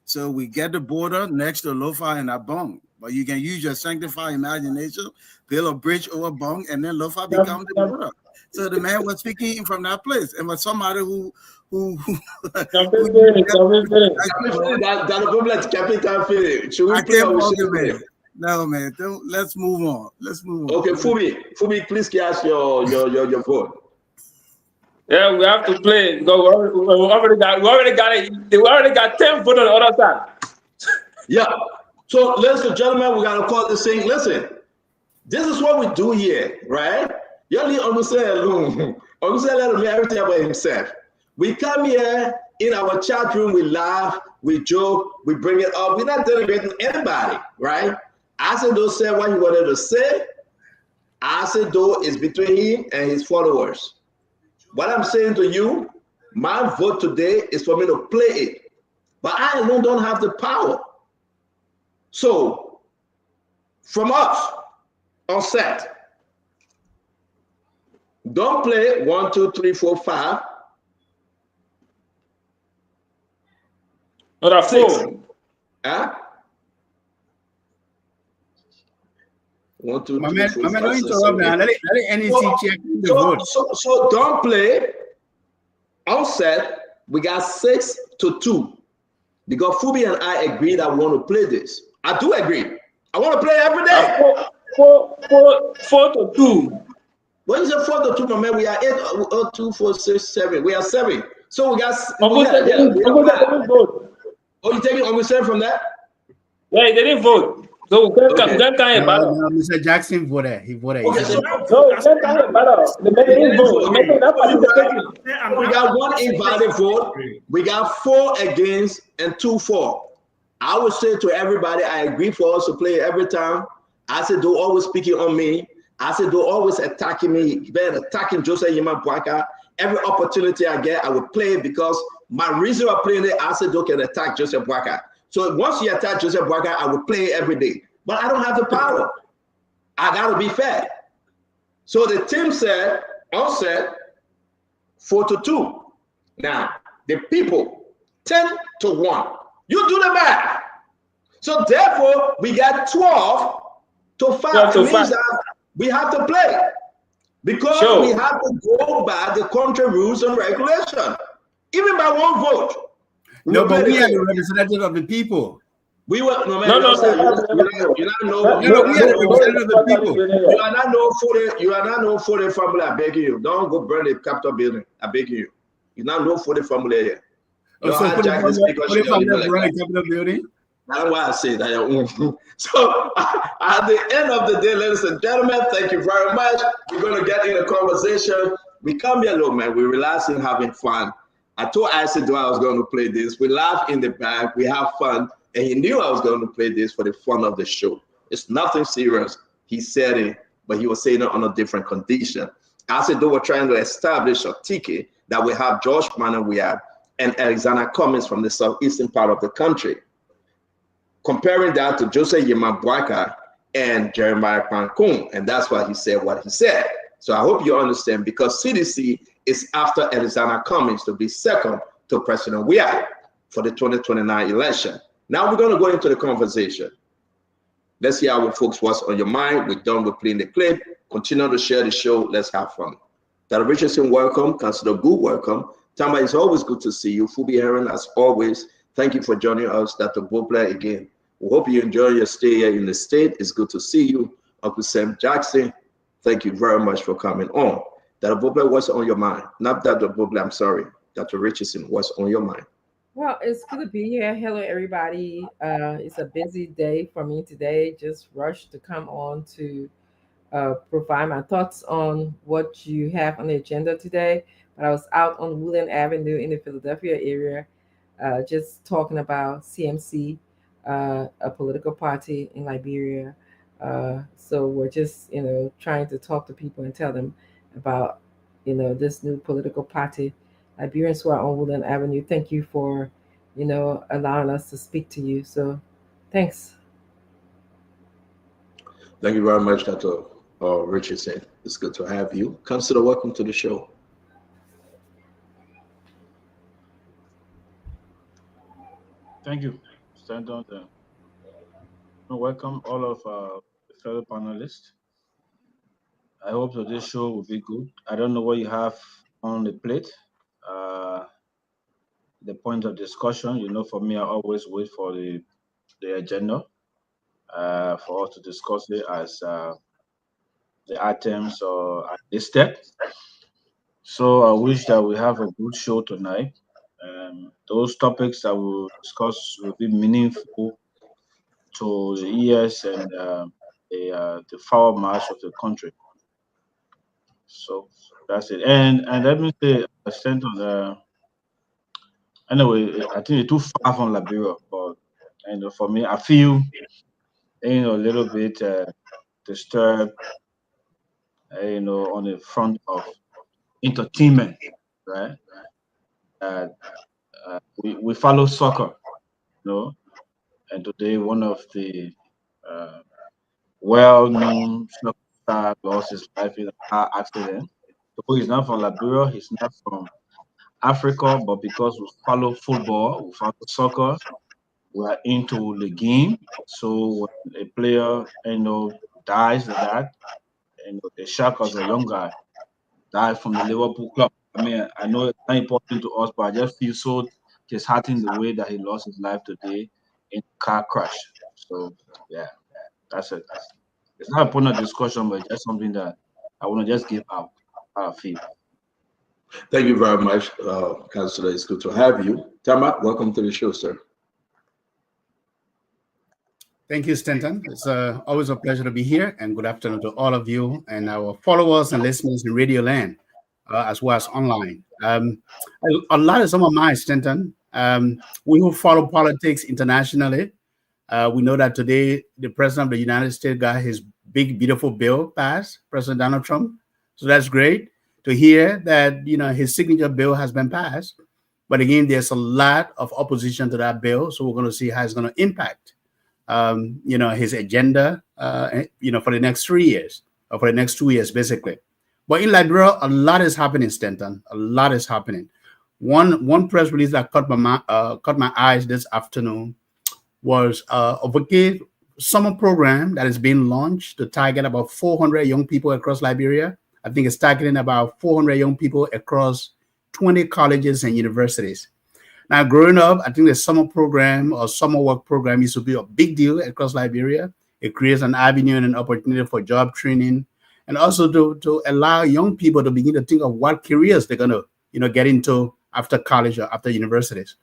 So we get the border next to Lofa and Abong, but you can use your sanctified imagination, build a bridge over Bong, and then Lofa becomes the border. So the man was speaking from that place, and was somebody who That's a problem. Capital feeling. Should we play or we No, man. Let's move on. Okay, Fubi, please cast your vote. Yeah, we have to play. We already got it. We already got 10 votes on the other side. Yeah. So, ladies and gentlemen, we're gonna call this thing. Listen, this is what we do here, right? You only understand alone. Understand everything about himself. We come here in our chat room, we laugh, we joke, we bring it up. We're not denigrating anybody, right? Asedo said what he wanted to say. Asedo is between him and his followers. What I'm saying to you, my vote today is for me to play it. But I alone don't have the power. So, from us, on set, don't play 1, 2, 3, 4, 5. Or 4. Huh? 1, 2, 3, 4, 5, don't interrupt now. Let NEC check the vote. So don't play. On set, we got 6-2. Because Fubi and I agreed I want to play this. I do agree. I want to play every day. 4-2. What is it 4-2, my man? We are 8, 2, 4, 6, 7. We are 7. So we got. Oh, you taking Uncle Sam from that? Yeah, they didn't vote. So we can't battle. Mr. Jackson voted. He voted. Okay, so we can't battle. The man didn't vote. We got 1 invalid vote. We got 4 against and 2 for. I would say to everybody, I agree for us to play every time. I said, don't always speaking on me. I said, don't always attacking me. Been attacking Joseph Yima Bwaka. Every opportunity I get, I would play it because my reason of playing it, I said, don't can attack Joseph Bwaka. So once you attack Joseph Bwaka, I will play it every day. But I don't have the power. I got to be fair. So the team said, on set, 4-2. Now, the people, 10-1. You do the math. So therefore, we got 12-5. It means that we have to play. Because we have to go by the country rules and regulation. Even by 1 vote. No, but we are the representative of the people. We were we are the representative of the people. You are not no 40 family. I beg you. Don't go burn the Capitol building. I beg you. You're not no 40 family here. So put the Capitol building. That's why I say that. So at the end of the day, ladies and gentlemen, thank you very much. We're going to get in a conversation. We come here, look, man. We're relaxing, having fun. I told Isaac I was going to play this. We laugh in the back. We have fun. And he knew I was going to play this for the fun of the show. It's nothing serious. He said it, but he was saying it on a different condition. Isaac we're trying to establish a ticket that we have George Mann and Alexander Cummings from the southeastern part of the country. Comparing that to Joseph Yemabwaka and Jeremiah Pankun. And that's why he said what he said. So I hope you understand, because CDC is after Alexander Cummings to be second to President Weah for the 2029 election. Now we're going to go into the conversation. Let's hear our folks what's on your mind. We're done with playing the clip. Continue to share the show. Let's have fun. Dr. Richardson, welcome. Councilor Gould, welcome. Tamba, it's always good to see you. Phoebe Heron, as always, thank you for joining us. Dr. Bobler, again, we hope you enjoy your stay here in the state. It's good to see you. Uncle Sam Jackson, thank you very much for coming on. Dr. Bobler, what's on your mind? Not Dr. Bobler, I'm sorry. Dr. Richardson, what's on your mind? Well, it's good to be here. Hello, everybody. It's a busy day for me today. Just rushed to come on to provide my thoughts on what you have on the agenda today. But I was out on Woodland Avenue in the Philadelphia area, just talking about CMC, a political party in Liberia. So we're just, trying to talk to people and tell them about, this new political party. Liberians who are on Woodland Avenue, thank you for, allowing us to speak to you. So thanks. Thank you very much, Dr. Richardson. It's good to have you. Councilor, welcome to the show. Thank you. Stand on there. Welcome all of the fellow panelists. I hope that this show will be good. I don't know what you have on the plate. The point of discussion, for me, I always wait for the agenda for us to discuss it as the items or at this step. So I wish that we have a good show tonight. Those topics that we'll discuss will be meaningful to the ears and the forward march of the country. So that's it. And let me say, anyway, I think it's too far from Liberia, but for me, I feel a little bit disturbed, on the front of entertainment, right? We follow soccer, and today one of the well-known soccer stars lost his life in a car accident. So he's not from Liberia, he's not from Africa, but because we follow football, we follow soccer, we are into the game. So when a player, dies like that, the shock as a young guy died from the Liverpool club. I mean, I know it's not important to us, but I just feel so disheartened the way that he lost his life today in a car crash. So yeah, that's it. It's not a point of discussion, but it's just something that I want to just give out how I feel. Thank you very much, Councilor. It's good to have you. Tama, welcome to the show, sir. Thank you, Stanton. It's always a pleasure to be here, and good afternoon to all of you and our followers and listeners in Radio Land, as well as online. A lot is on my mind, Stanton. We who follow politics internationally, we know that today the President of the United States got his big, beautiful bill passed, President Donald Trump. So that's great to hear that, his signature bill has been passed. But again, there's a lot of opposition to that bill. So we're going to see how it's going to impact, his agenda, for the next 3 years, or for the next 2 years, basically. But in Liberia, a lot is happening, Stanton. A lot is happening. One press release that caught my eyes this afternoon was a vacate summer program that is being launched to target about 400 young people across Liberia. I think it's targeting about 400 young people across 20 colleges and universities. Now, growing up, I think the summer program or summer work program used to be a big deal across Liberia. It creates an avenue and an opportunity for job training, and also to allow young people to begin to think of what careers they're going to, get into after college or after universities.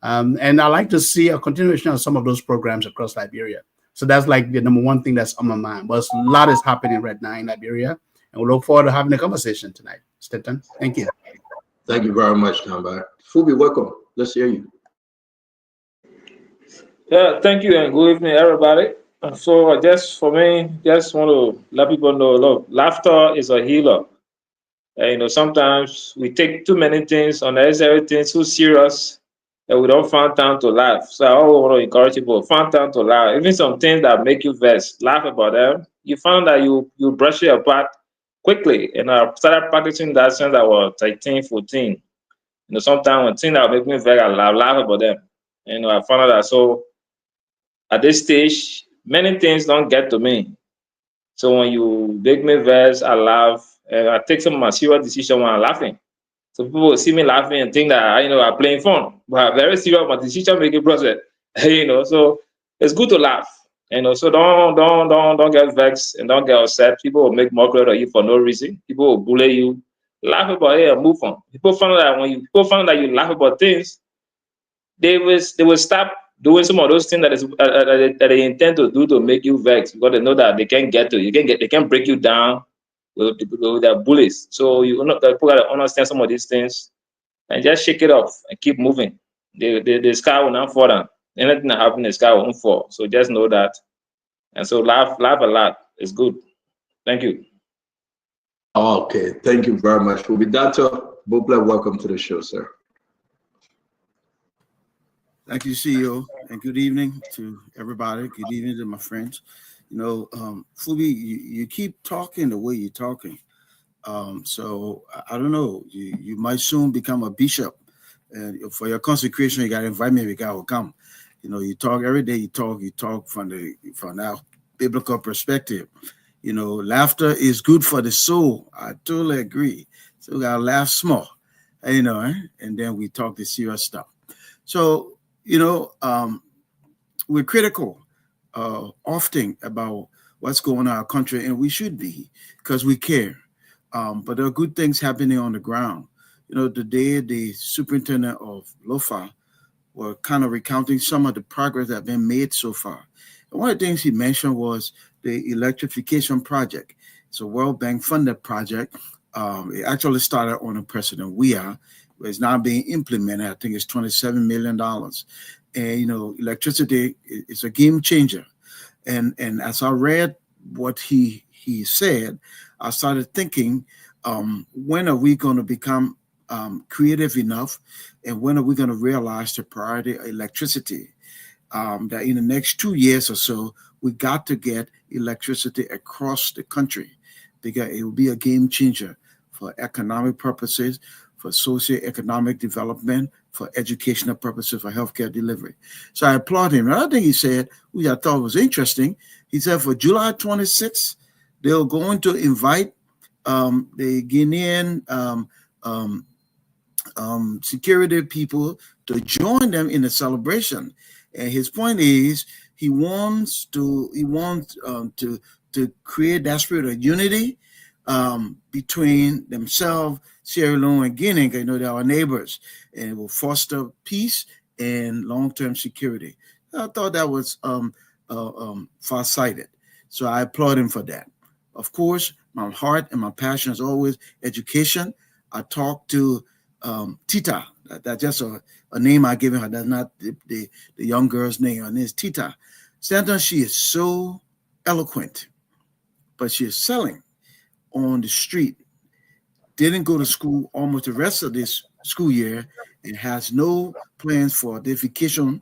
And I like to see a continuation of some of those programs across Liberia. So that's like the number one thing that's on my mind. But a lot is happening right now in Liberia, and we look forward to having a conversation tonight. Stanton, thank you. Thank you very much, Tamba. Phoebe, welcome. Let's hear you. Yeah, thank you, and good evening, everybody. So just want to let people know, look, laughter is a healer. Sometimes we take too many things, unnecessary things, too serious, and we don't find time to laugh. So I always want to encourage people, find time to laugh. Even some things that make you vex, laugh about them. You found that you brush it apart quickly. And I started practicing that since I was 13, 14. Sometimes when things that make me vex, I laugh about them. I found out that so at this stage, many things don't get to me. So when you make me vex, I laugh, and I take some of my serious decisions when I'm laughing. So people will see me laughing and think that I'm playing fun, but I'm very serious about decision making process. So it's good to laugh. So don't get vexed and don't get upset. People will make mockery of you for no reason. People will bully you. Laugh about it and move on. People find that people find that you laugh about things, they will stop doing some of those things that they intend to do to make you vex, because they know that they can't get to you. They can break you down with their bullies. So people gotta understand some of these things and just shake it off and keep moving. The sky will not fall down. Anything that happens, the sky won't fall. So just know that. And so laugh a lot. It's good. Thank you. Okay, thank you very much. Dr. Bopla, welcome to the show, sir. Thank you, CEO, and good evening to everybody. Good evening to my friends. Fubi, you keep talking the way you're talking. So I don't know. You might soon become a bishop, and for your consecration, you got to invite me. I will come. You talk every day. You talk from that biblical perspective. Laughter is good for the soul. I totally agree. So we gotta laugh small, and then we talk the serious stuff. So we're critical often about what's going on in our country, and we should be, because we care. But there are good things happening on the ground. Today the superintendent of LOFA were kind of recounting some of the progress that have been made so far. And one of the things he mentioned was the electrification project. It's a World Bank funded project. It actually started under President Tweah. It's now being implemented. I think it's $27 million. And, electricity is a game changer. And as I read what he said, I started thinking, when are we going to become creative enough, and when are we going to realize the priority of electricity? That in the next 2 years or so, we got to get electricity across the country, because it will be a game changer for economic purposes, for socioeconomic development, for educational purposes, for healthcare delivery. So I applaud him. Another thing he said, which I thought was interesting, he said for July 26th, they're going to invite the Guinean security people to join them in the celebration. And his point is, he wants to create that spirit of unity between themselves, Sierra Leone and Guinea. They're our neighbors, and it will foster peace and long-term security. I thought that was far-sighted. So I applaud him for that. Of course, my heart and my passion is always education. I talked to Tita. That's just a name I gave her. That's not the young girl's name. Her name is Tita. Sometimes she is so eloquent, but she is selling on the street. Didn't go to school almost the rest of this school year and has no plans for identification.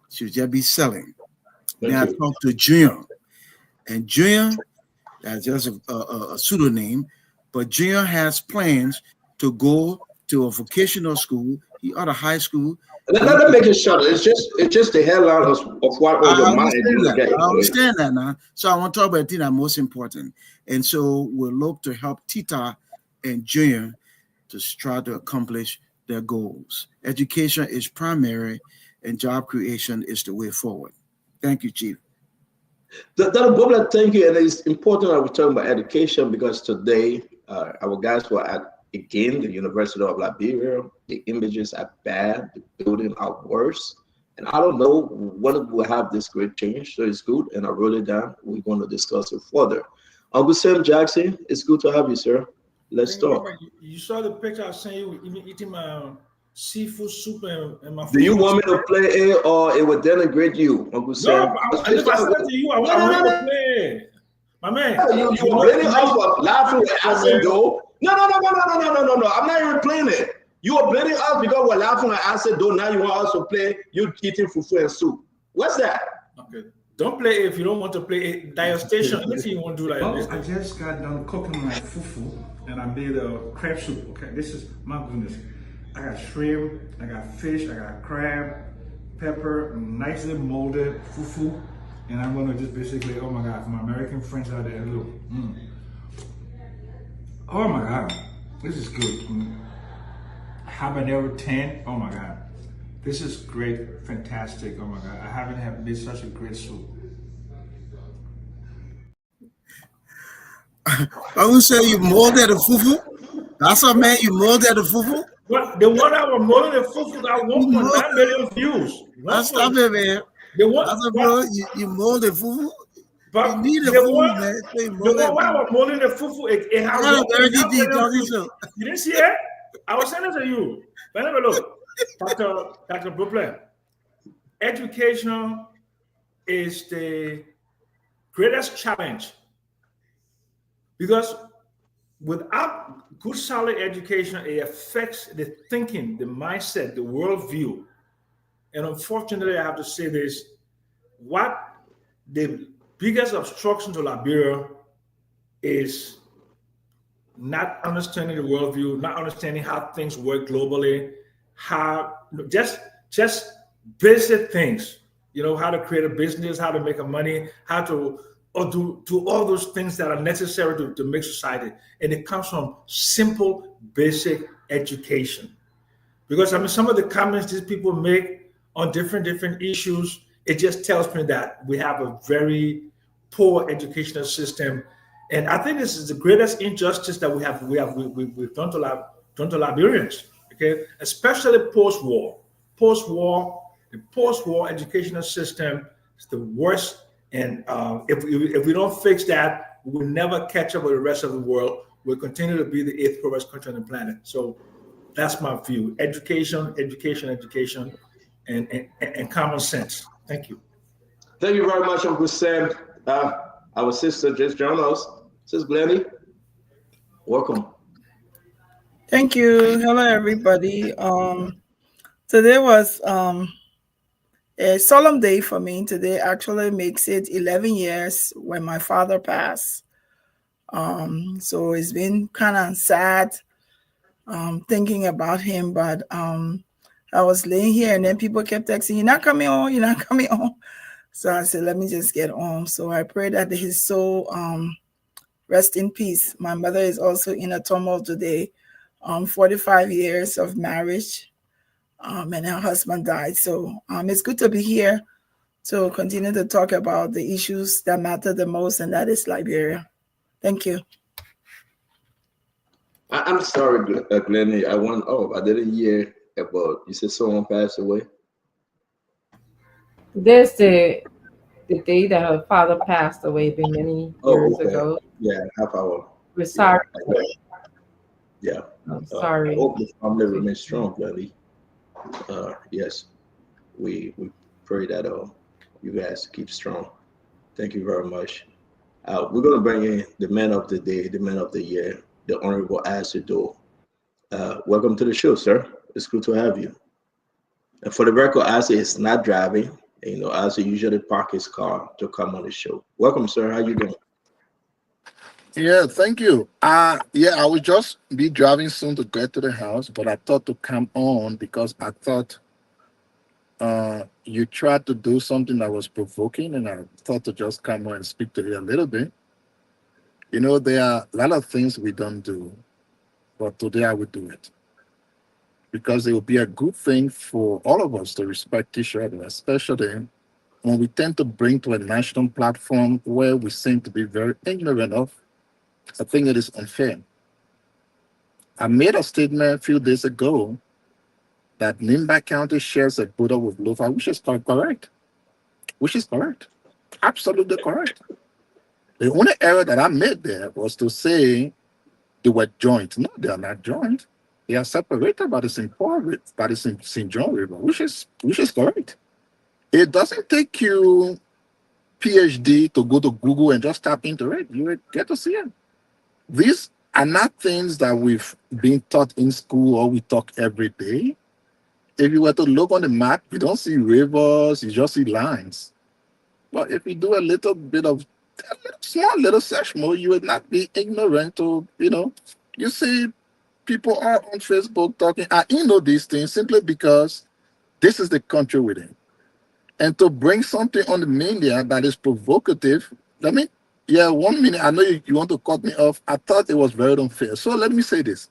She'll just be selling. Then I talked to Junior. And Junior, that's just a pseudonym, but Junior has plans to go to a vocational school. He out of high school. Let me make it short. It's just the headline of what on your mind. I understand that now. So I want to talk about the thing that's most important. And so we'll look to help Tita and Junior to try to accomplish their goals. Education is primary, and job creation is the way forward. Thank you, Chief. Dr. Bobla, thank you. And it's important that we're talking about education, because today our guys were at, again, the University of Liberia. The images are bad, the buildings are worse. And I don't know when we'll have this great change. So it's good, and I wrote it down. We're going to discuss it further. Uncle Sam Jackson, it's good to have you, sir. Let's talk. You saw the picture I sent you, even eating my seafood soup and my food. Do you want me to play it, or it would denigrate you, Uncle Sam? No, if I said to you, I want to play. My man. You really are laughing at acid, though. No. I'm not even playing it. You are blaming us because we're laughing at acid, though. Now you want us to play you eating fufu and soup. What's that? Okay. Don't play it if you don't want to play it. Dial station. Anything you want to do like this. I just got done cooking my fufu, and I made a crab soup. Okay, this is, my goodness. I got shrimp, I got fish, I got crab, pepper, nicely molded fufu. And I'm gonna just basically, oh my God, for my American friends out there, look. Oh my God, this is good. Habanero 10, oh my God. This is great, fantastic, oh my God. I haven't had made such a great soup. I would say you molded the fufu. That's what, man, you molded the fufu? What? The one I was molding the fufu got 1.9 million views. Stop it, man. The one, that's a bro, you molded fufu? But you need the the fufu, one, man. So you the one where I was molding the fufu, it has 1.9 million views. You didn't see it? I was sending it to you. But anyway, look, Dr. Brooklyn, education is the greatest challenge because without good, solid education, it affects the thinking, the mindset, the worldview. And unfortunately, I have to say this, what the biggest obstruction to Liberia is not understanding the worldview, not understanding how things work globally, how just basic things, you know, how to create a business, how to make a money, how to do all those things that are necessary to make society. And it comes from simple, basic education. Because I mean, some of the comments these people make on different issues, it just tells me that we have a very poor educational system. And I think this is the greatest injustice that we've done to Liberians, okay? Especially post-war. The post-war educational system is the worst. And if we don't fix that, we will never catch up with the rest of the world. We'll continue to be the 8th poorest country on the planet. So that's my view. Education, and common sense. Thank you. Thank you very much, Uncle Sam. Our sister just joined us. Sis Glennie, welcome. Thank you. Hello, everybody. Today was a solemn day for me. Today actually makes it 11 years when my father passed. So it's been kind of sad thinking about him, but I was laying here and then people kept texting, "You're not coming on, you're not coming on." So I said, let me just get on. So I pray that his soul rest in peace. My mother is also in a turmoil today. 45 years of marriage, and her husband died. So it's good to be here to continue to talk about the issues that matter the most, and that is Liberia. Thank you. I'm sorry, Glennie. I didn't hear about, you said someone passed away? There's the day that her father passed away many years ago. Yeah, half hour. We're sorry. Yeah. I'm sorry. I hope the family remains strong, Glennie. Yes, we pray that you guys keep strong. Thank you very much. We're going to bring in the man of the day, the man of the year, the Honorable Asido. Welcome to the show, sir. It's good to have you. And for the record, Asi is not driving. You know, Asi usually park his car to come on the show. Welcome, sir. How you doing? Yeah, thank you. Yeah, I will just be driving soon to get to the house, but I thought to come on because I thought you tried to do something that was provoking, and I thought to just come on and speak to you a little bit. You know, there are a lot of things we don't do, but today I will do it. Because it will be a good thing for all of us to respect each other, especially when we tend to bring to a national platform where we seem to be very ignorant of. I think it is unfair. I made a statement a few days ago that Nimba County shares a border with Lafayette, which is correct. Which is correct. Absolutely correct. The only error that I made there was to say they were joint. No, they are not joint. They are separated by the St. John River, which is correct. It doesn't take you PhD to go to Google and just tap into it. You will get to see it. These are not things that we've been taught in school or we talk every day. If you were to look on the map, you don't see rivers, you just see lines. But if you do a little bit of small little search more, you would not be ignorant to, you see people are on Facebook talking. I know these things simply because this is the country we're in. And to bring something on the media that is provocative, 1 minute, I know you want to cut me off. I thought it was very unfair. So let me say this.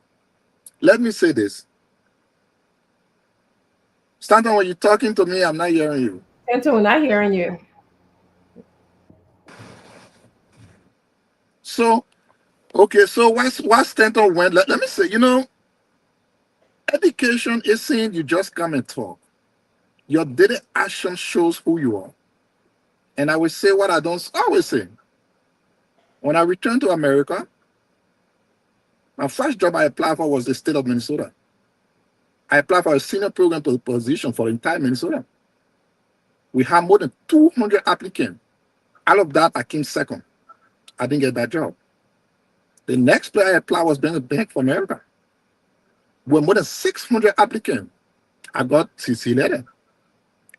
Stanton, when you're talking to me, I'm not hearing you. Stanton, we're not hearing you. So, okay, so why Stanton went, let me say, education isn't you just come and talk. Your daily action shows who you are. And I will say what I don't always say. When I returned to America, my first job I applied for was the state of Minnesota. I applied for a senior program position for the entire Minnesota. We had more than 200 applicants. Out of that, I came second. I didn't get that job. The next place I applied was Bank for America. With more than 600 applicants, I got CC letter.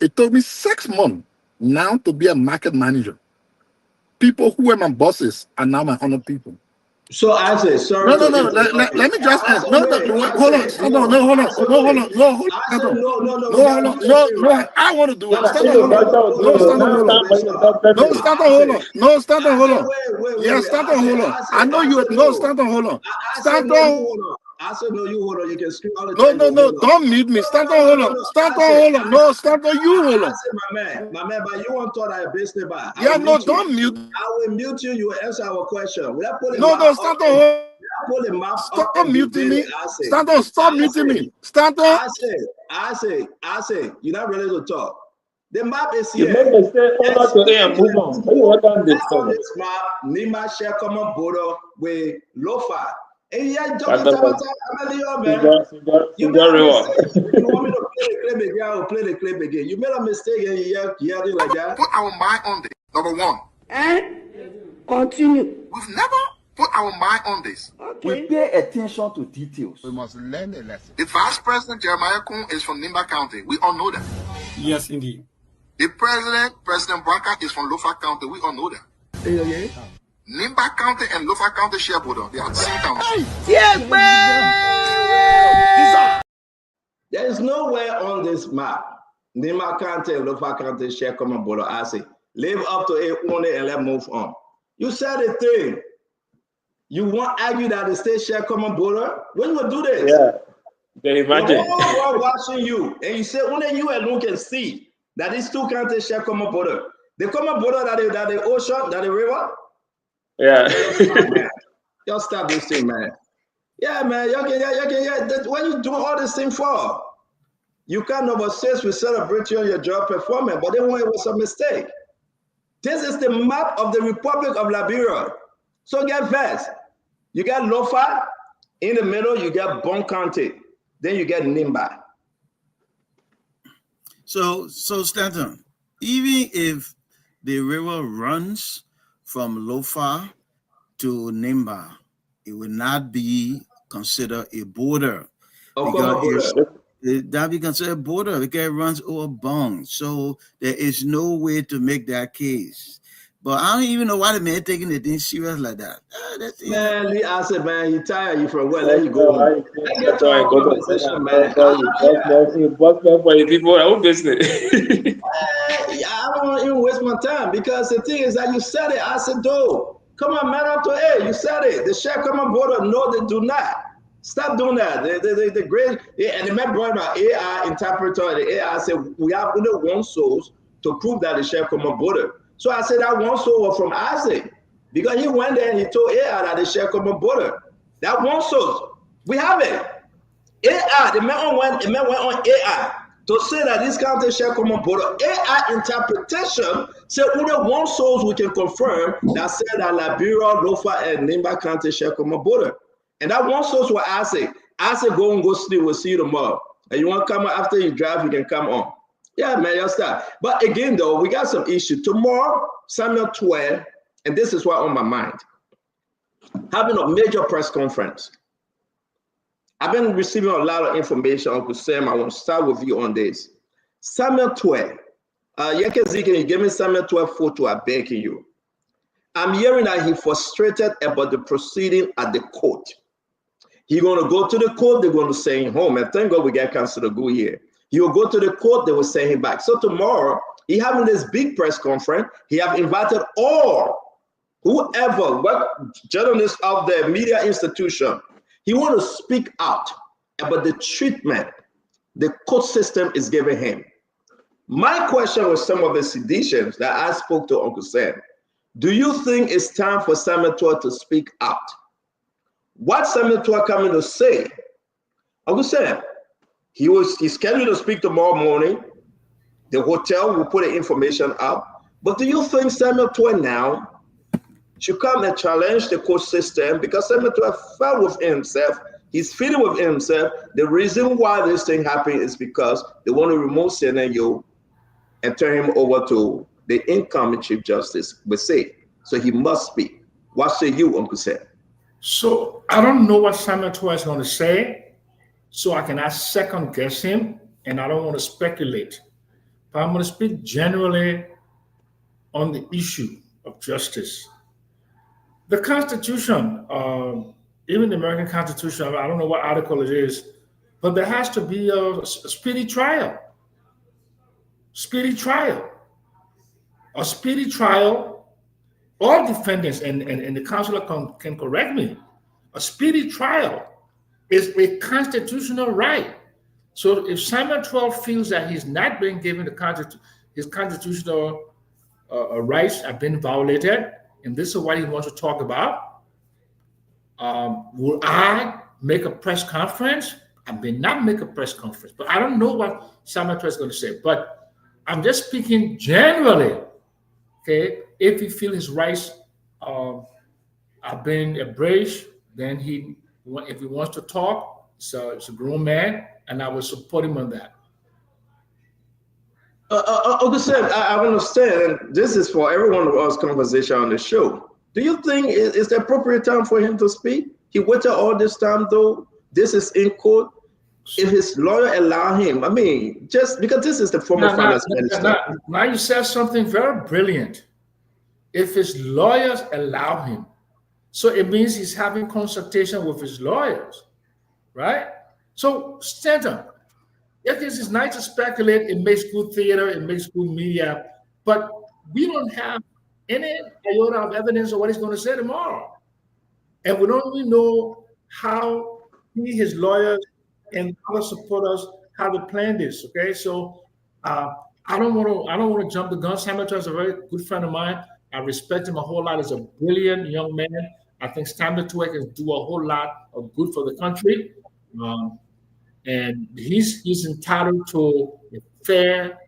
It took me 6 months now to be a market manager. People who were my bosses are now my honor people. So I say, sorry. No. Let me just ask. Hold on. I want to do it. Stand on. Hold on. Yeah, stand on. Hold on. I know you. No, stand on. Hold on. Stand on. I said, no, you hold on. You can scream all the time. No. Don't mute me. Stand on. Hold on. Stand on. Hold on. No, stand on. You hold on. I said, my man, but you want to talk about business about. Yeah, no, don't mute. I will mute you. You will answer our question. No, stand on. Stop muting me. Stand on. Stop muting me. Stand on. I say, you're not ready to talk. The map is here. You make a step over to A and move on. What on this map, Nima share common border with Lofa. And you want me to play the clip again? I will play the clip again. You made a mistake and you hear it like that. Put our mind on this. Number one. And continue. We've never put our mind on this. Okay. We pay attention to details. We must learn a lesson. The Vice President Jeremiah Kuhn is from Nimba County. We all know that. Yes, indeed. The President Branca, is from Lofa County. We all know that. Yeah. Nimba County and Lofa County share border. They are the same county. There is nowhere on this map. Nimba County and Lofa County share common border. I say, live up to it only and let's move on. You said a thing. You won't argue that the state share common border? When you do this? Yeah. They imagine. The whole world watching you, and you say only you alone can see that these two countries share common border. The common border that the ocean, that the river. Yeah. Y'all stop this thing, man. Yeah, man. Y'all can. What you do all this thing for? You can't overstate. We celebrate you on your job performance, but then it was a mistake. This is the map of the Republic of Liberia. So get vexed. You got Lofa in the middle. You got Bon County. Then you get Nimba. So Stanton, even if the river runs from Lofa to Nimba, it will not be considered a border. That be considered a border because it runs over Bong. So there is no way to make that case. But I don't even know why the man taking the thing serious like that. Man, I said, man, he tired you from where? Let you go. Man. For the people, our own business. I don't even waste my time because the thing is that you said it. I said, though, come on, man, up to A. You said it. The share common border, no, they do not. Stop doing that. The great, and the man brought about AI interpreter. The AI said, we have only one source to prove that the share common border. So I said that one source was from Isaac because he went there and he told AI that they share common border. That one source, we have it. AI, the man went on AI to say that this country share common border. AI interpretation said only one source we can confirm that said that Liberia, Lofa, and Nimba County share common border. And that one source was Isaac. Isaac, go sleep. We'll see you tomorrow. And you want to come after you drive, you can come on. Yeah, man, you'll start. But again, though, we got some issue. Tomorrow, Samuel Tweah, and this is what's on my mind, having a major press conference. I've been receiving a lot of information, Uncle Sam. I want to start with you on this. Samuel Tweah. Can you give me Samuel Tweah photo? I'm begging you. I'm hearing that he's frustrated about the proceeding at the court. He's going to go to the court. They're going to send him home. And thank God we got Councilor Gould here. He will go to the court. They will send him back. So tomorrow, he having this big press conference. He have invited all, whoever, what journalists of the media institution. He want to speak out about the treatment the court system is giving him. My question with some of the seditions that I spoke to Uncle Sam, do you think it's time for Samuel Tweah to speak out? What Samuel Tweah coming to say? Uncle Sam, he's scheduled to speak tomorrow morning. The hotel will put the information up. But do you think Samuel Tweah now should come and challenge the court system? Because Samuel Tweah felt within himself, he's feeling within himself, the reason why this thing happened is because they want to remove Senayo and turn him over to the incoming Chief Justice, we say. So he must speak. What say you, Uncle Sam? So I don't know what Samuel Tweah is going to say, so I cannot second guess him, and I don't want to speculate. But I'm going to speak generally on the issue of justice. The Constitution, even the American Constitution, I don't know what article it is, but there has to be a speedy trial. Speedy trial. A speedy trial, all defendants, and the counselor can correct me, a speedy trial is a constitutional right. So if Samuel Tweah feels that he's not being given his constitutional rights have been violated, and this is what he wants to talk about, will I make a press conference? I may not make a press conference, but I don't know what Samuel Tweah is going to say. But I'm just speaking generally. Okay, if he feels his rights are being abridged, then if he wants to talk, so it's a grown man, and I will support him on that. Uncle Sam, I understand, and this is for every one of us conversation on the show. Do you think it's the appropriate time for him to speak? He waited all this time, though. This is in court. If his lawyer allow him, I mean, just because this is the former finance minister. Now you said something very brilliant. If his lawyers allow him, so it means he's having consultation with his lawyers, right? So, Stanton, if this is nice to speculate, it makes good theater, it makes good media, but we don't have any iota of evidence of what he's going to say tomorrow. And we don't really know how his lawyers and other supporters how to plan this. Okay, so I don't want to jump the gun. Samuel Tweah is a very good friend of mine. I respect him a whole lot. He's a brilliant young man. I think Samuel Tweah can do a whole lot of good for the country, and he's entitled to a fair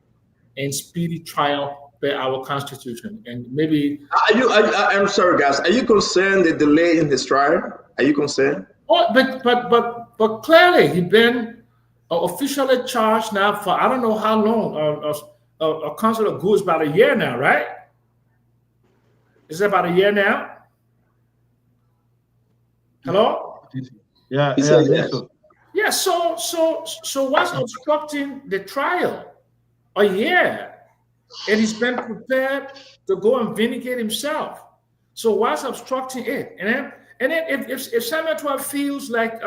and speedy trial by our Constitution. And maybe I'm sorry, guys. Are you concerned the delay in his trial? Are you concerned? Oh, but clearly he's been officially charged now for I don't know how long. Councilor Gould is about a year now, right? Is it about a year now? Hello? Yeah, yes. Yeah. So what's obstructing the trial? A year, and he's been prepared to go and vindicate himself. So what's obstructing it? And then if Samuel Tweah feels like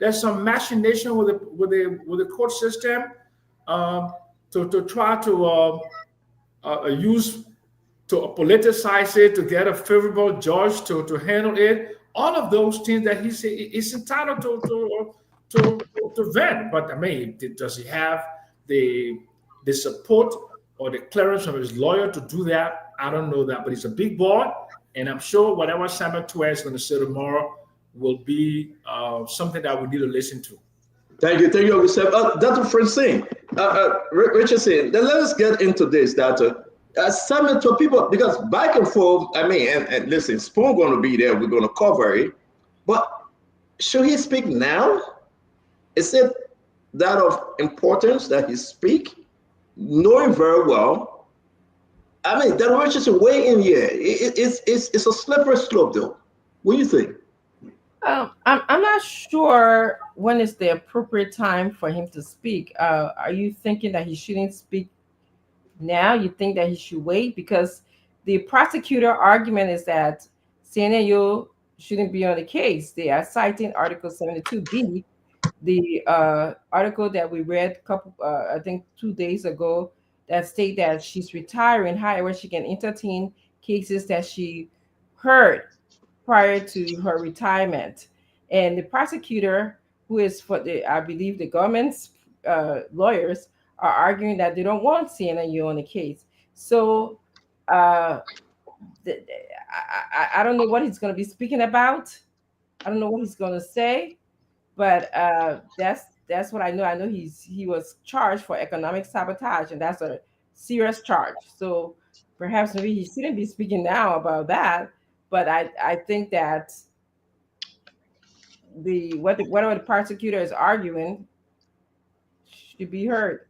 there's some machination with the court system to try to use to politicize it, to get a favorable judge to handle it, all of those things that he's entitled to vent. But I mean, does he have the support or the clearance of his lawyer to do that? I don't know that, but he's a big boy, and I'm sure whatever Samuel Tweah is going to say tomorrow will be something that we need to listen to. Thank you, Dr. Francine, Richardson. Then let us get into this. Samuel Tweah, people, because back and forth. I mean, and listen, Spoon going to be there. We're going to cover it, but should he speak now? Is it that of importance that he speak, knowing very well? I mean, that Richardson way in here. It's a slippery slope, though. What do you think? I'm not sure when is the appropriate time for him to speak. Are you thinking that he shouldn't speak now? You think that he should wait? Because the prosecutor argument is that Senayo shouldn't be on the case. They are citing Article 72B, the article that we read I think 2 days ago, that state that she's retiring. However, she can entertain cases that she heard prior to her retirement. And the prosecutor, who is for I believe the government's lawyers, are arguing that they don't want CNNU on the case. So I don't know what he's going to be speaking about. I don't know what he's going to say, but that's what I know. I know he was charged for economic sabotage, and that's a serious charge. So perhaps maybe he shouldn't be speaking now about that. But I think that whatever the prosecutor is arguing should be heard.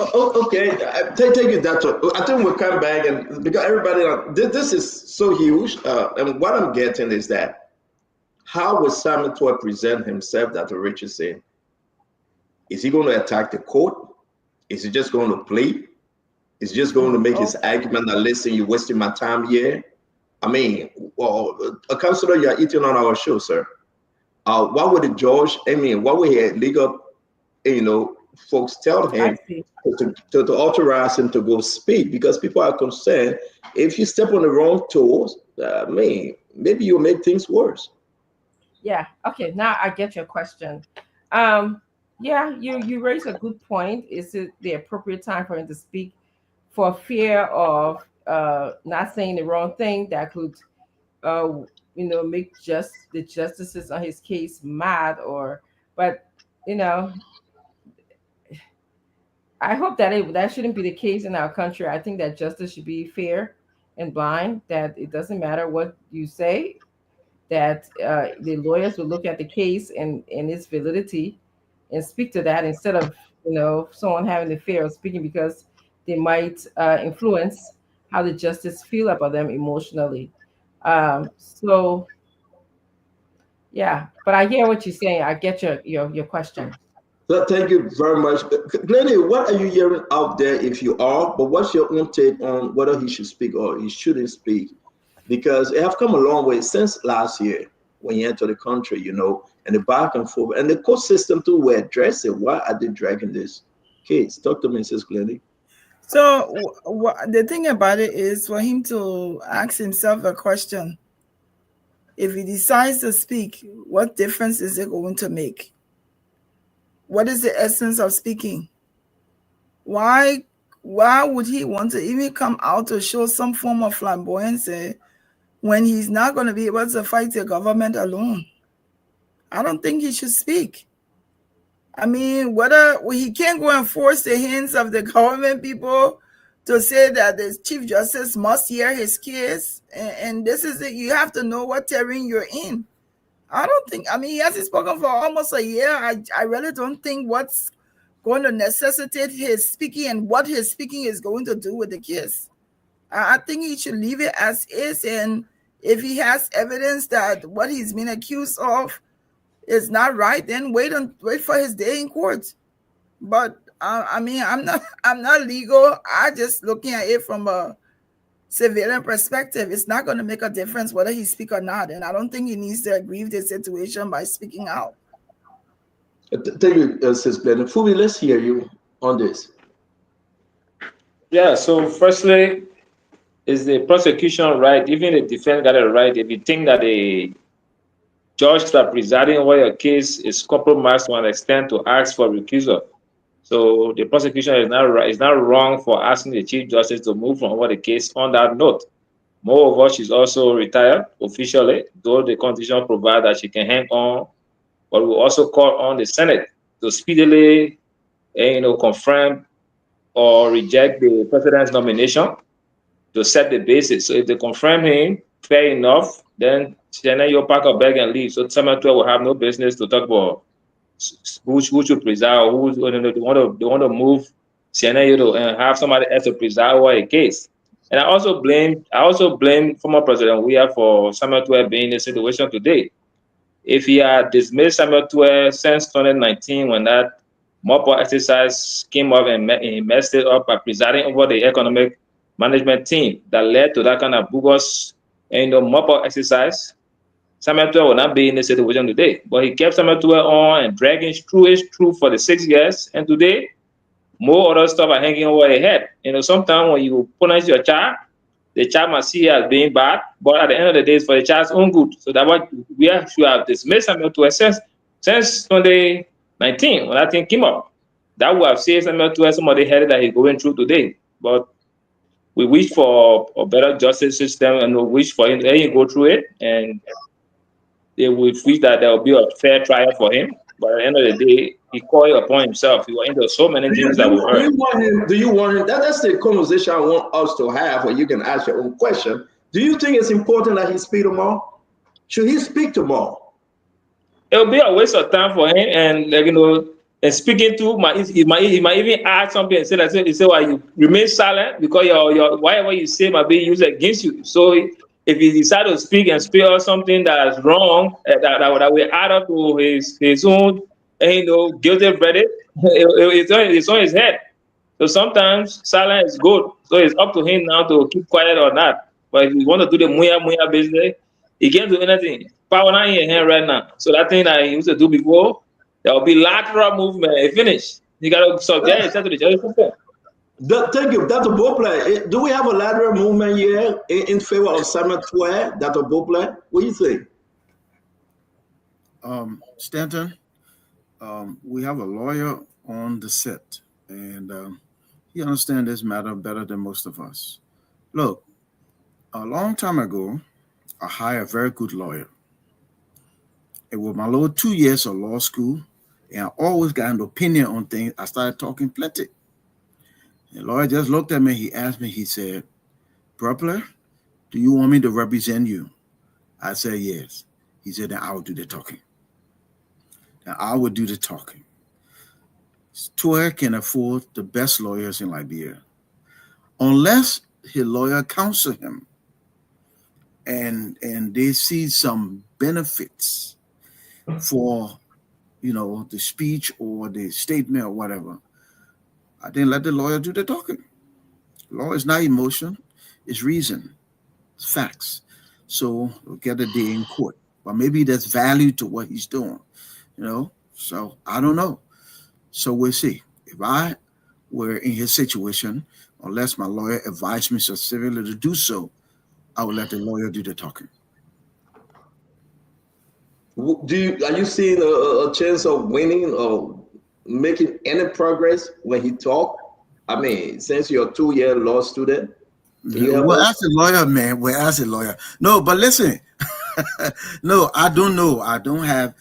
Okay, take it that way. I think we'll come back, and because everybody, this is so huge, and what I'm getting is that how will Samuel Tweah present himself, that Rich is saying? Is he going to attack the court? Is he just going to plead? Is he just going to make his argument that, listen, you're wasting my time here? I mean, well, a counselor, you're eating on our show, sir. What would the judge, what would he legal, folks tell him to authorize him to go speak? Because people are concerned, if you step on the wrong toes, maybe you'll make things worse. Yeah. Okay. Now I get your question. Yeah, you raise a good point. Is it the appropriate time for him to speak for fear of not saying the wrong thing that could, make the justices on his case mad? But I hope that that shouldn't be the case in our country. I think that justice should be fair and blind. That it doesn't matter what you say. That the lawyers will look at the case and its validity and speak to that, instead of someone having the fear of speaking because they might influence how the justice feel about them emotionally. So yeah, but I hear what you're saying. I get your question. So thank you very much. Glennie, what are you hearing out there, if you are? But what's your own take on whether he should speak or he shouldn't speak? Because it have come a long way since last year when he entered the country, and the back and forth. And the court system too were addressing, why are they dragging this case? Talk to me, Mrs. Glennie. So the thing about it is for him to ask himself a question. If he decides to speak, what difference is it going to make? What is the essence of speaking? Why would he want to even come out to show some form of flamboyancy when he's not going to be able to fight the government alone? I don't think he should speak. I mean, whether he can't go and force the hands of the government people to say that the Chief Justice must hear his case, and this is it. You have to know what terrain you're in. He hasn't spoken for almost a year. I really don't think what's going to necessitate his speaking and what his speaking is going to do with the case. I think he should leave it as is, and if he has evidence that what he's been accused of is not right, then wait for his day in court. But I'm not legal. I just looking at it from a civilian perspective. It's not going to make a difference whether he speak or not, and I don't think he needs to aggrieve the situation by speaking out. Thank you, Sis Glenn. Fubi, let's hear you on this. Yeah. So firstly, is the prosecution right? Even the defense got it right. If you think that the judge that presiding over your case is compromised to an extent to ask for recusal, so the prosecution is not right. It's not wrong for asking the Chief Justice to move from over the case on that note. Moreover, she's also retired officially, though the Constitution provides that she can hang on. But we also call on the Senate to speedily, confirm or reject the president's nomination to set the basis. So if they confirm him, fair enough, then you'll pack a bag and leave. So Samuel Tweah will have no business to talk about who should preside, or who's going to want to move CNA and have somebody else to preside over a case. And I also blame former President Tweah for Samuel Tweah being in the situation today. If he had dismissed Samuel Tweah since 2019, when that mop-up exercise came up and he messed it up by presiding over the economic management team that led to that kind of bogus mop-up exercise, Samuel Tweah will not be in this situation today. But he kept Samuel Tweah on and dragging through for the 6 years. And today, more other stuff are hanging over their head. You know, sometimes when you punish your child, the child must see it as being bad, but at the end of the day, it's for the child's own good. So that's what we have dismissed Samuel Tweah since 2019 when that thing came up. That would have saved Samuel Tweah some of the headache that he's going through today. But we wish for a better justice system and we wish for him to go through it, and they would wish that there will be a fair trial for him. But at the end of the day, he called it upon himself. He went into so many things that were hurt. Do you want him? That's the conversation I want us to have, where you can ask your own question. Do you think it's important that he speak tomorrow? Should he speak tomorrow? It will be a waste of time for him, and and speaking to he might even add something and say that well, you remain silent because your whatever you say might be used against you. So if he decide to speak and speak out something that is wrong, that will add up to his own guilty verdict, it's on his head. So sometimes silence is good. So it's up to him now to keep quiet or not. But if you want to do the muya business, he can't do anything. Power not in your hand right now. So that thing that he used to do before, there will be lateral movement. It finished. You got to subject yourself to the justice system. Thank you, Dr. Beauplan. Do we have a lateral movement here in favor of Samuel Tweah, Dr. Beauplan? What do you think? Stanton, we have a lawyer on the set, and he understands this matter better than most of us. Look, a long time ago, I hired a very good lawyer. It was my little 2 years of law school, and I always got an opinion on things. I started talking plenty. The lawyer just looked at me. He asked me, he said, "Brupler, do you want me to represent you?" I said, "Yes." He said, "Then I will do the talking." Now I would do the talking. Tweah can afford the best lawyers in Liberia. Unless his lawyer counsel him and they see some benefits for the speech or the statement or whatever, I didn't let the lawyer do the talking. Law is not emotion, it's reason, it's facts. So we'll get a day in court. But maybe there's value to what he's doing, So I don't know. So we'll see. If I were in his situation, unless my lawyer advised me specifically to do so, I would let the lawyer do the talking. Are you seeing a chance of winning or making any progress when he talk? I mean, since you're a 2-year law student, we'll ask the lawyer, man. We'll ask the lawyer. No, but listen, no, I don't know. I don't have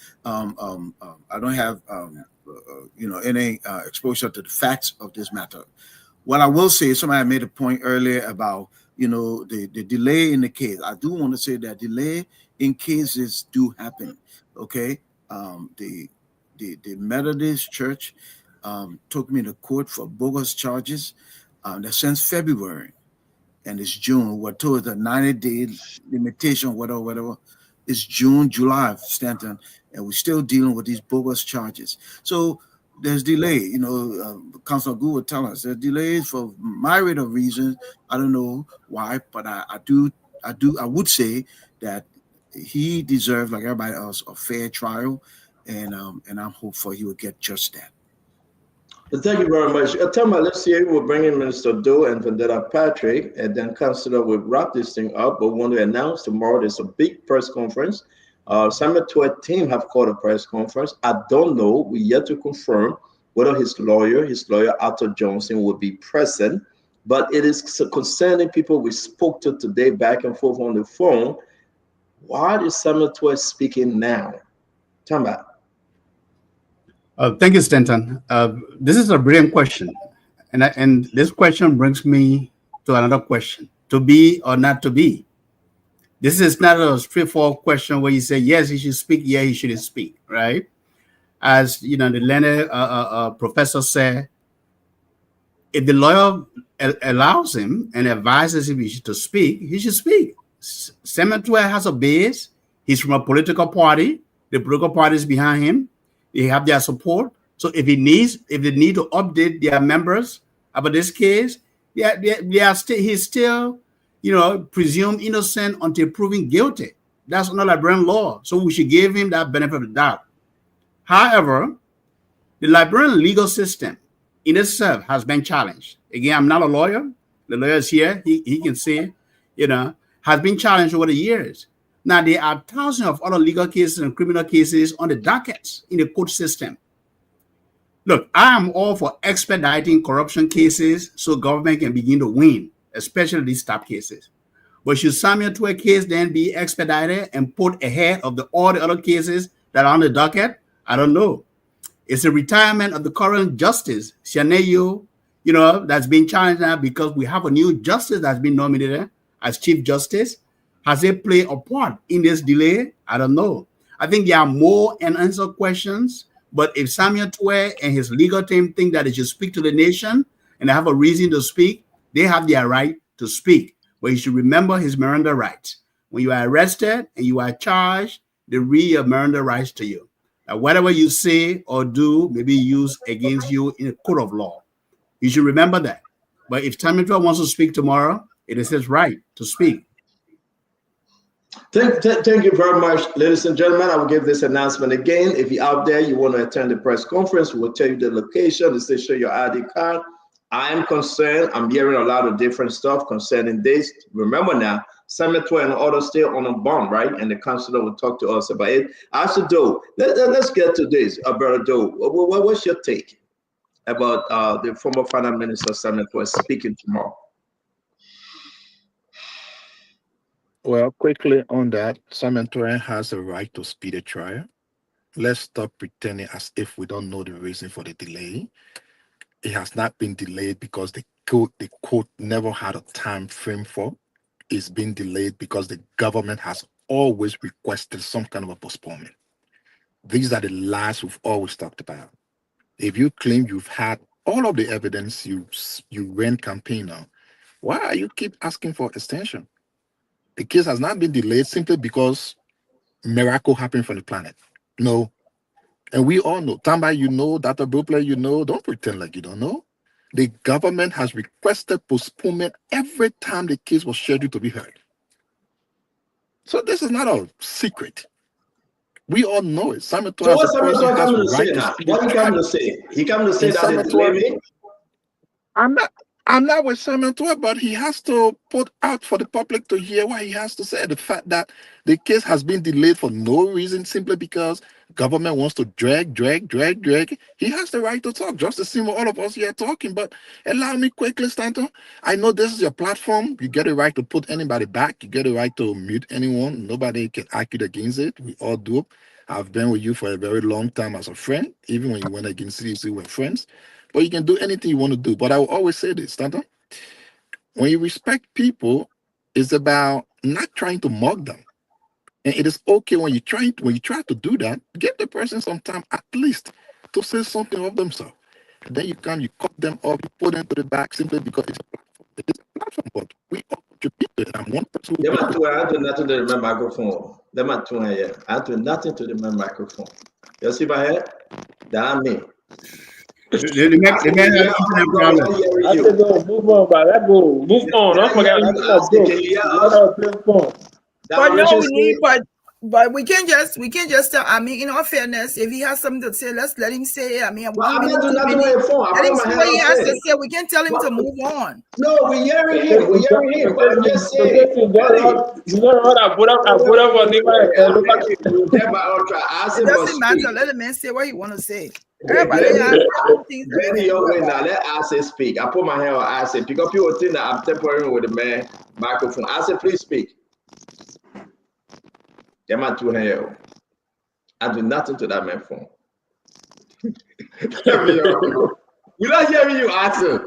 any exposure to the facts of this matter. What I will say, somebody made a point earlier about the delay in the case. I do want to say that delay in cases do happen. Okay, the Methodist Church took me to court for bogus charges that since February, and it's June. We're told a 90-day limitation, whatever. It's June, July, Stanton, and we're still dealing with these bogus charges. So there's delay. Councilor Gould would tell us there's delays for myriad of reasons. I don't know why, but I would say that he deserves, like everybody else, a fair trial, and I'm hopeful he will get just that. Thank you very much. Let's see, we'll bring in Minister Doe and Vendetta Patrick, and then Councilor will wrap this thing up. But we want to announce tomorrow there's a big press conference. Samuel Tweah team have called a press conference. I don't know. We yet to confirm whether his lawyer, Arthur Johnson, will be present. But it is concerning people we spoke to today back and forth on the phone. Why is Samuel Tweah speaking now? Tell me. Thank you, Stanton. This is a brilliant question. And this question brings me to another question. To be or not to be? This is not a straightforward question where you say, yes, he should speak, yeah, he shouldn't speak, right? As the learned professor said, if the lawyer allows him and advises him to speak, he should speak. Samuel Tweah has a base. He's from a political party. The political party is behind him. They have their support. So if they need to update their members about this case, he's still, presumed innocent until proven guilty. That's not Liberian law. So we should give him that benefit of the doubt. However, the Liberian legal system in itself has been challenged. Again, I'm not a lawyer. The lawyer is here. He can say, has been challenged over the years. Now, there are thousands of other legal cases and criminal cases on the dockets in the court system. Look, I am all for expediting corruption cases so government can begin to win, especially these top cases. But should Samuel Tweah case then be expedited and put ahead of all the other cases that are on the docket? I don't know. It's the retirement of the current justice, Shaneyo, that's being challenged now because we have a new justice that's been nominated as Chief Justice. Has it played a part in this delay? I don't know. I think there are more unanswered questions, but if Samuel Tweah and his legal team think that they should speak to the nation and they have a reason to speak, they have their right to speak. But you should remember his Miranda rights. When you are arrested and you are charged, they read your Miranda rights to you. Now, whatever you say or do may be used against you in a court of law. You should remember that. But if Samuel Tweah wants to speak tomorrow, it is his right to speak. Thank you very much, ladies and gentlemen. I will give this announcement again. If you're out there, you want to attend the press conference, we'll tell you the location. It says show your ID card. I am concerned. I'm hearing a lot of different stuff concerning this. Remember now, Samuel Tweah and others still on a bond, right? And the counselor will talk to us about it. After Doe, let's get to this. Brother Doe, what's your take about the former finance minister Samuel Tweah speaking tomorrow? Well, quickly on that, Samuel Tweah has a right to speed a trial. Let's stop pretending as if we don't know the reason for the delay. It has not been delayed because the court never had a time frame for. It's been delayed because the government has always requested some kind of a postponement. These are the lies we've always talked about. If you claim you've had all of the evidence you ran campaign on, why are you keep asking for extension? The case has not been delayed simply because miracle happened from the planet. No. And we all know. Tamba, you know. Dr. Buple, you know. Don't pretend like you don't know. The government has requested postponement every time the case was scheduled to be heard. So this is not a secret. We all know it. Samuel Tweah So what's Samuel Tweah coming to say now? What he coming to say? He coming to say that they delay me? I'm not with Samuel Tweah, but he has to put out for the public to hear what he has to say. The fact that the case has been delayed for no reason, simply because government wants to drag. He has the right to talk, just the same with all of us here talking. But allow me quickly, Stanton. I know this is your platform. You get a right to put anybody back. You get a right to mute anyone. Nobody can argue against it. We all do. I've been with you for a very long time as a friend. Even when you went against CDC, we're friends. But you can do anything you want to do. But I will always say this, Stanton. When you respect people, it's about not trying to mock them. And it is okay when you try to do that, give the person some time at least to say something of themselves. And then you cut them off, you put them to the back simply because it's a platform. It is a platform, but we all contribute to it. I'm one person. I do nothing to my microphone. I do nothing to my microphone. You see my head? That's me. The man has internet problem. I said, go, move on, but let's go. Move on. Don't forget But no, we need, but we can't just tell. I mean, in all fairness, if he has something to say, let's let him say. I mean, well, I'm not doing nothing with your phone. Let him see what he has to say. We can't tell him to move on. No, we're hearing him. We're hearing him. But I'm just saying. You know what? I put up on It doesn't matter. Let the man say what he want to say. Everybody has things. Let Ase speak. I put my hand on Ase because people think that I'm temporary with the man microphone. Ase, please speak. I do nothing to that man phone. We're not hearing you, Ase.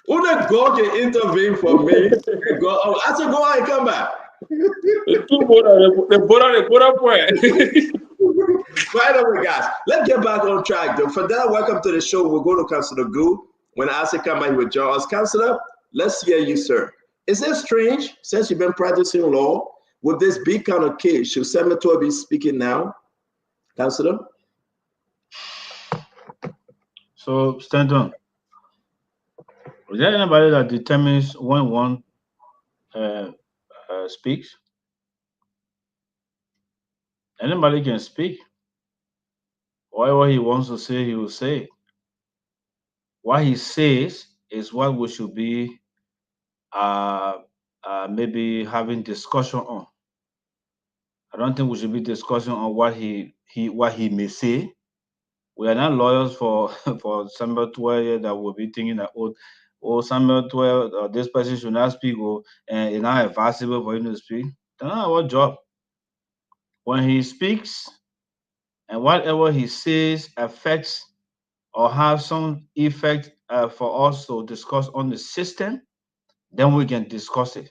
Who the God can intervene for me? Ase, go on and come back. By the way, guys, let's get back on track. Though. For that, welcome to the show. We'll go to Councilor Gould. When I say come out with John's Councilor, let's hear you, sir. Is it strange, since you've been practicing law, with this big kind of case, should Samuel Tweah be speaking now? Councilor? So, Stanton, is there anybody that determines when one speaks? Anybody can speak. Whatever he wants to say, he will say. what he says is what we should be maybe having discussion on. I don't think we should be discussing on what he may say. We are not lawyers for for Samuel Tweah that will be thinking that Samuel Tweah, this person should not speak, or and it's not advisable for him to speak. That's not our job. When he speaks and whatever he says affects or have some effect for us to discuss on the system, then we can discuss it.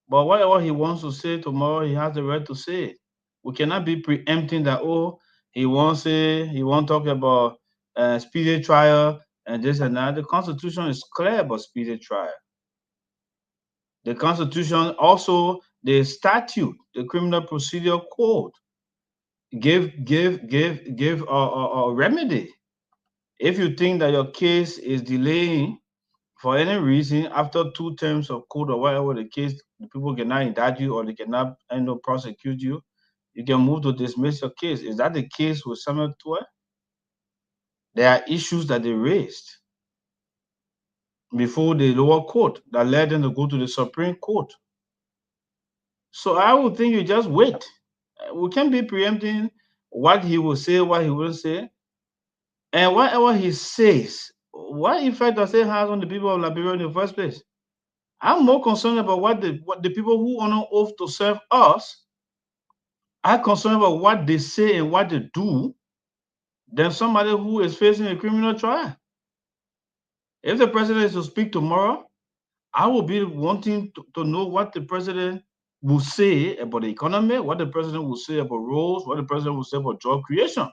But whatever he wants to say tomorrow, he has the right to say it. We cannot be preempting that, he won't talk about speedy trial and this and that. The Constitution is clear about speedy trial. The Constitution, also the statute, the Criminal Procedure Code, give a remedy. If you think that your case is delaying for any reason, after 2 terms of court or whatever the case, the people cannot indict you or they cannot prosecute you, you can move to dismiss your case. Is that the case with Samuel Tweah? There are issues that they raised before the lower court that led them to go to the Supreme Court. So I would think you just wait. We can't be preempting what he will say, what he will say. And whatever he says, what effect does it have on the people of Liberia in the first place? I'm more concerned about what the people who honor oath to serve us are concerned about what they say and what they do than somebody who is facing a criminal trial. If the president is to speak tomorrow, I will be wanting to know what the president will say about the economy, what the president will say about roads, what the president will say about job creation.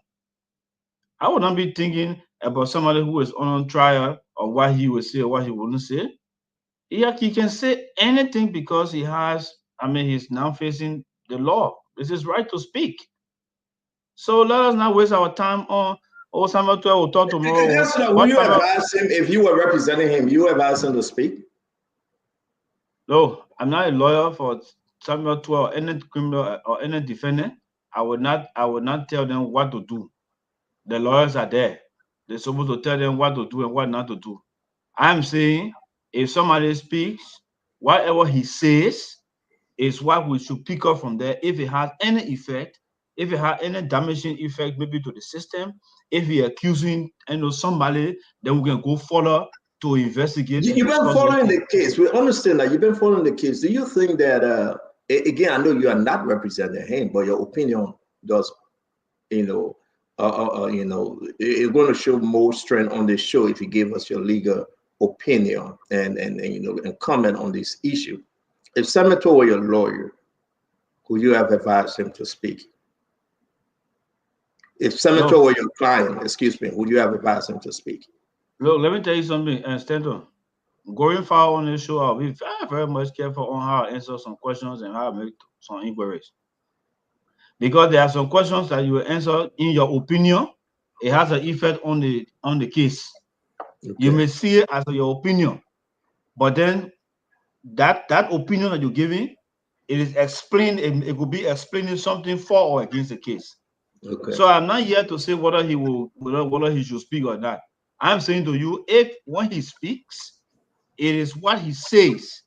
I would not be thinking about somebody who is on trial or what he will say or what he wouldn't say. He can say anything because he's now facing the law. It's his right to speak. So let us not waste our time on Samuel Tweah will talk tomorrow. Will you advise him, if you were representing him, you advise him to speak? No, I'm not a lawyer for Samuel Tweah or any criminal or any defendant. I would not tell them what to do. The lawyers are there. They're supposed to tell them what to do and what not to do. I'm saying if somebody speaks, whatever he says is what we should pick up from there. If it has any effect, if it has any damaging effect, maybe to the system, if he accusing somebody, then we can go further to investigate. You've been following the case. We understand that you've been following the case. Do you think that again, I know you are not representing him, but your opinion does, it's going to show more strength on this show if you give us your legal opinion and comment on this issue. If Samuel Tweah were your lawyer, would you have advised him to speak? If Samuel Tweah were your client, would you have advised him to speak? Look, let me tell you something, Stanton. Going forward on this show, I'll be very, very much careful on how I answer some questions and how I make some inquiries. Because there are some questions that you will answer in your opinion. It has an effect on the case. Okay. You may see it as your opinion, but then that opinion that you're giving, it is explained. It could be explaining something for or against the case. Okay. So I'm not here to say whether he should speak or not. I'm saying to you, if when he speaks, it is what he says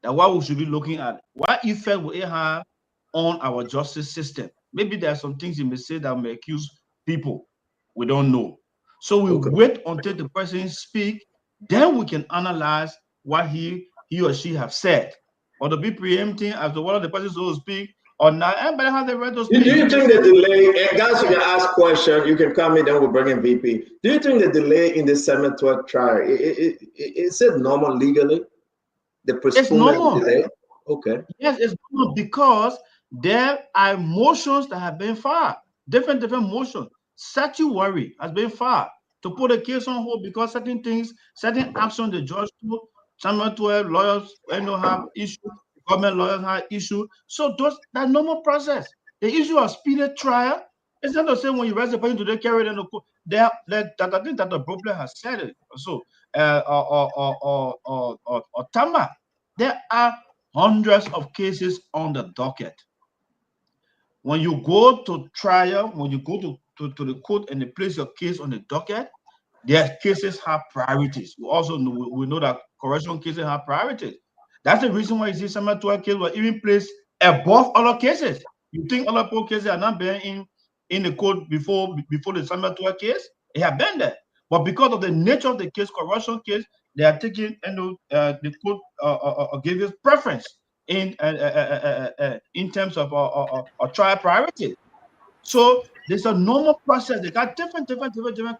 that what we should be looking at. What effect will it have on our justice system? Maybe there are some things he may say that may accuse people. We don't know. So we wait until the person speaks, then we can analyze what he or she have said. Or to be preempting as to whether the person is going to speak or not. Everybody has the right to speak. Do you think the delay, and guys, you can ask questions, you can come in, then we'll bring in VP. Do you think the delay in the Samuel Tweah trial, is it normal legally? It's normal. Delay? Okay. Yes, it's normal because there are motions that have been filed. Different motions. Statutory has been filed to put a case on hold because certain actions the judge took. Samuel Tweah lawyers have issues, government lawyers have issues. So that normal process. The issue of speedy trial is not the same when you raise the person to the carry it in the court. I think that the problem has said it. So or Tamba, there are hundreds of cases on the docket. When you go to trial, when you go to the court and they place your case on the docket, their cases have priorities. We also know, we know that corruption cases have priorities. That's the reason why you see some Tweah cases were even placed above other cases. You think other cases are not being in the court before the Samuel Tweah case? It had been there. But because of the nature of the case, corruption case, they are taking, the court gave us preference in terms of trial priority. So there's a normal process. They got different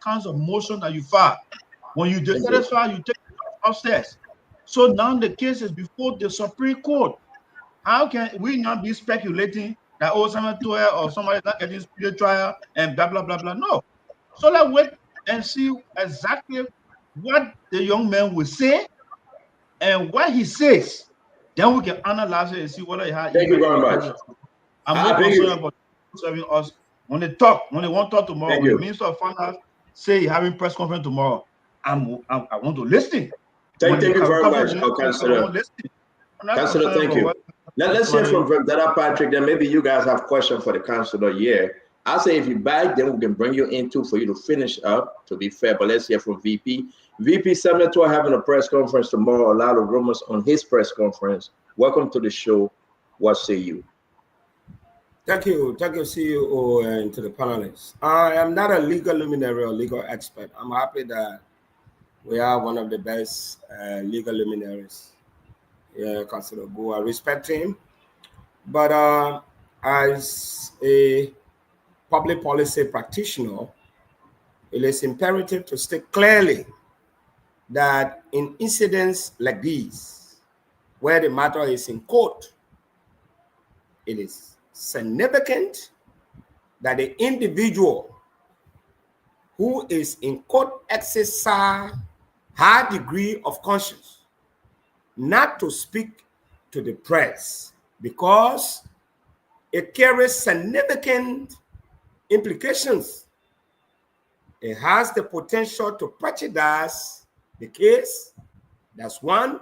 kinds of motion that you file. When you dissatisfy, you take it upstairs. So now the case is before the Supreme Court. How can we not be speculating that Samuel Tweah or somebody is not getting speedy trial and blah blah blah blah? No. So let's wait and see exactly what the young man will say and what he says. Then we can analyze it and see whether he has. Thank you very much. I'm more concerned about serving us when they want to talk tomorrow. When the Minister of Finance say he's having press conference tomorrow, I want to listen. Thank you very much, Councillor. Councillor, thank you. Let's hear from Dada Patrick. Then maybe you guys have questions for the councillor here. I'll say if you back, then we can bring you into for you to finish up, to be fair. But let's hear from VP. VP Samuel Tweah having a press conference tomorrow. A lot of rumors on his press conference. Welcome to the show. What say you? Thank you, CEO, and to the panelists. I am not a legal luminary or legal expert. I'm happy that we are one of the best legal luminaries. Yeah, Councillor Gould, I respect him. But as a public policy practitioner, it is imperative to state clearly that in incidents like these, where the matter is in court, it is significant that the individual who is in court exercise high degree of conscience not to speak to the press because it carries significant implications. It has the potential to prejudice the case. That's one.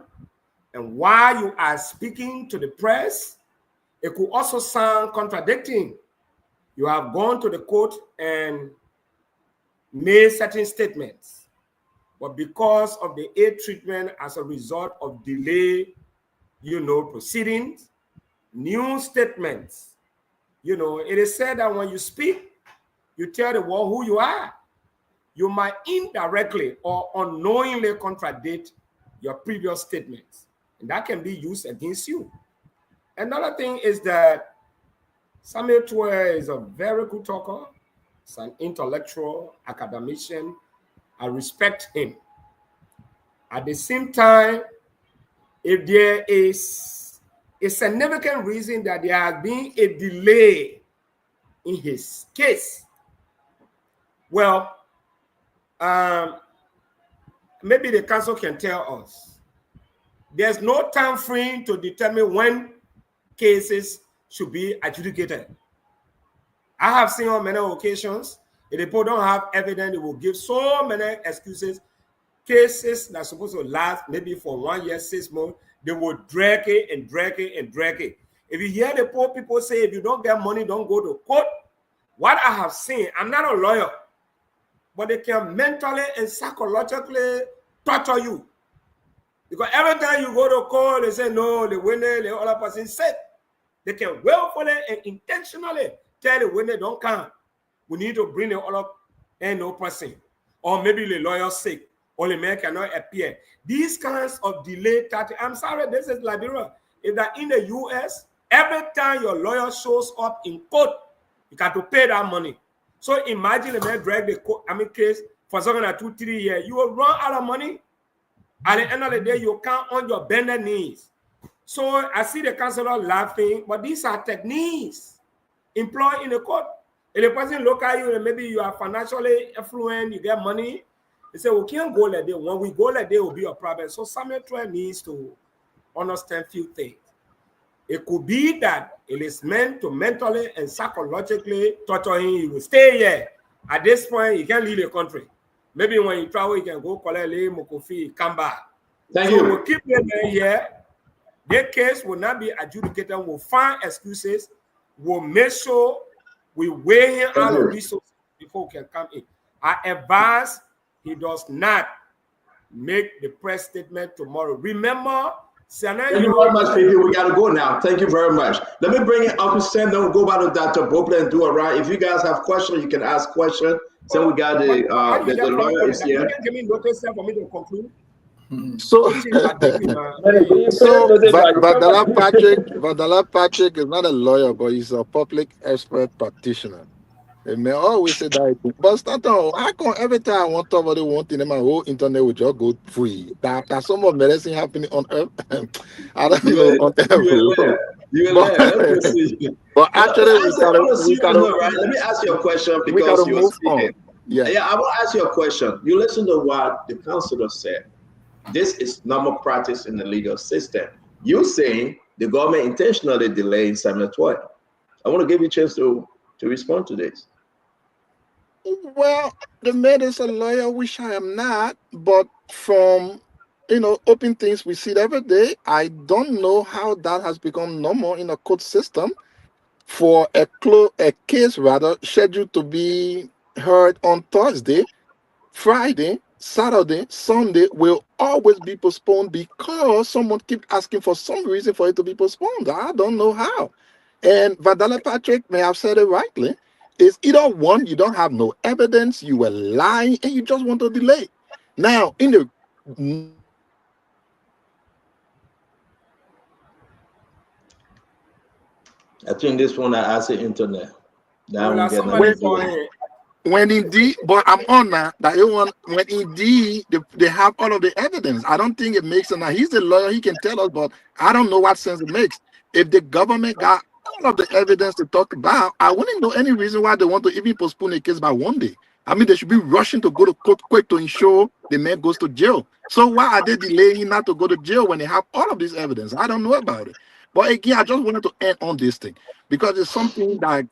And while you are speaking to the press, it could also sound contradicting. You have gone to the court and made certain statements, but because of the ill treatment as a result of delay, proceedings, new statements, it is said that when you speak, you tell the world who you are. You might indirectly or unknowingly contradict your previous statements, and that can be used against you. Another thing is that Samuel Tweah is a very good talker. He's an intellectual, academician. I respect him. At the same time, if there is a significant reason that there has been a delay in his case, well, maybe the council can tell us. There's no time frame to determine when cases should be adjudicated. I have seen on many occasions, if the people don't have evidence, they will give so many excuses. Cases that are supposed to last maybe for 1 year, 6 months, they will drag it and drag it and drag it. If you hear the poor people say, if you don't get money, don't go to court. What I have seen, I'm not a lawyer, but they can mentally and psychologically torture you. Because every time you go to court, they say, no, the winner, the other person said. They can willfully and intentionally tell the winner, don't come. We need to bring the other and no person. Or maybe the lawyer sick, or the man cannot appear. These kinds of delay tactics, I'm sorry, this is Liberia. If that in the US, every time your lawyer shows up in court, you got to pay that money. So imagine a man drag the court, case for something like 2-3 years. You will run out of money. At the end of the day, you count on your bended knees. So I see the councillor laughing, but these are techniques employed in the court. If the person look at you and maybe you are financially affluent, you get money, they say, we can't go like that. When we go like that, it will be a problem. So Samuel Tweah needs to understand a few things. It could be that it is meant to mentally and psychologically torture him. He will stay here. At this point, he can't leave the country. Maybe when you travel, you can go collect Mokofi, come back. Thank you. We'll keep them here. Their case will not be adjudicated. We'll find excuses. We'll make sure we weigh him out of resources before we can come in. I advise he does not make the press statement tomorrow. Remember, thank you very much, people. We got to go now. Thank you very much. Let me bring in Uncle Sam. Then we'll go back to Dr. Bopler and do it right. If you guys have questions, you can ask questions. So we got the lawyer is here. Give me notice for me to conclude. So, Vadala Patrick is not a lawyer, but he's a public expert practitioner. They may always say that, but start on. How come every time I want somebody wanting my whole internet will just go free? There's some more medicine happening on Earth. I don't know on Earth. But actually, let me ask you a question because you're speaking. Yeah, I will ask you a question. You listen to what the counselor said. This is normal practice in the legal system. You saying the government intentionally delayed Samuel Tweah. I want to give you a chance to respond to this. Well, the man is a lawyer, which I am not, but from open things we see every day, I don't know how that has become normal in a court system for a case scheduled to be heard on Thursday, Friday, Saturday, Sunday will always be postponed because someone keeps asking for some reason for it to be postponed. I don't know how. And Vadala Patrick may have said it rightly. It's either one, you don't have no evidence, you were lying, and you just want to delay. Now, in the I think this one I asked the internet. When indeed, but I'm on that one. When indeed they have all of the evidence, I don't think it makes sense. Now he's the lawyer; he can tell us, but I don't know what sense it makes. If the government got all of the evidence to talk about, I wouldn't know any reason why they want to even postpone a case by one day. I mean, they should be rushing to go to court quick to ensure the man goes to jail. So why are they delaying him not to go to jail when they have all of this evidence? I don't know about it. But again, I just wanted to end on this thing because it's something that,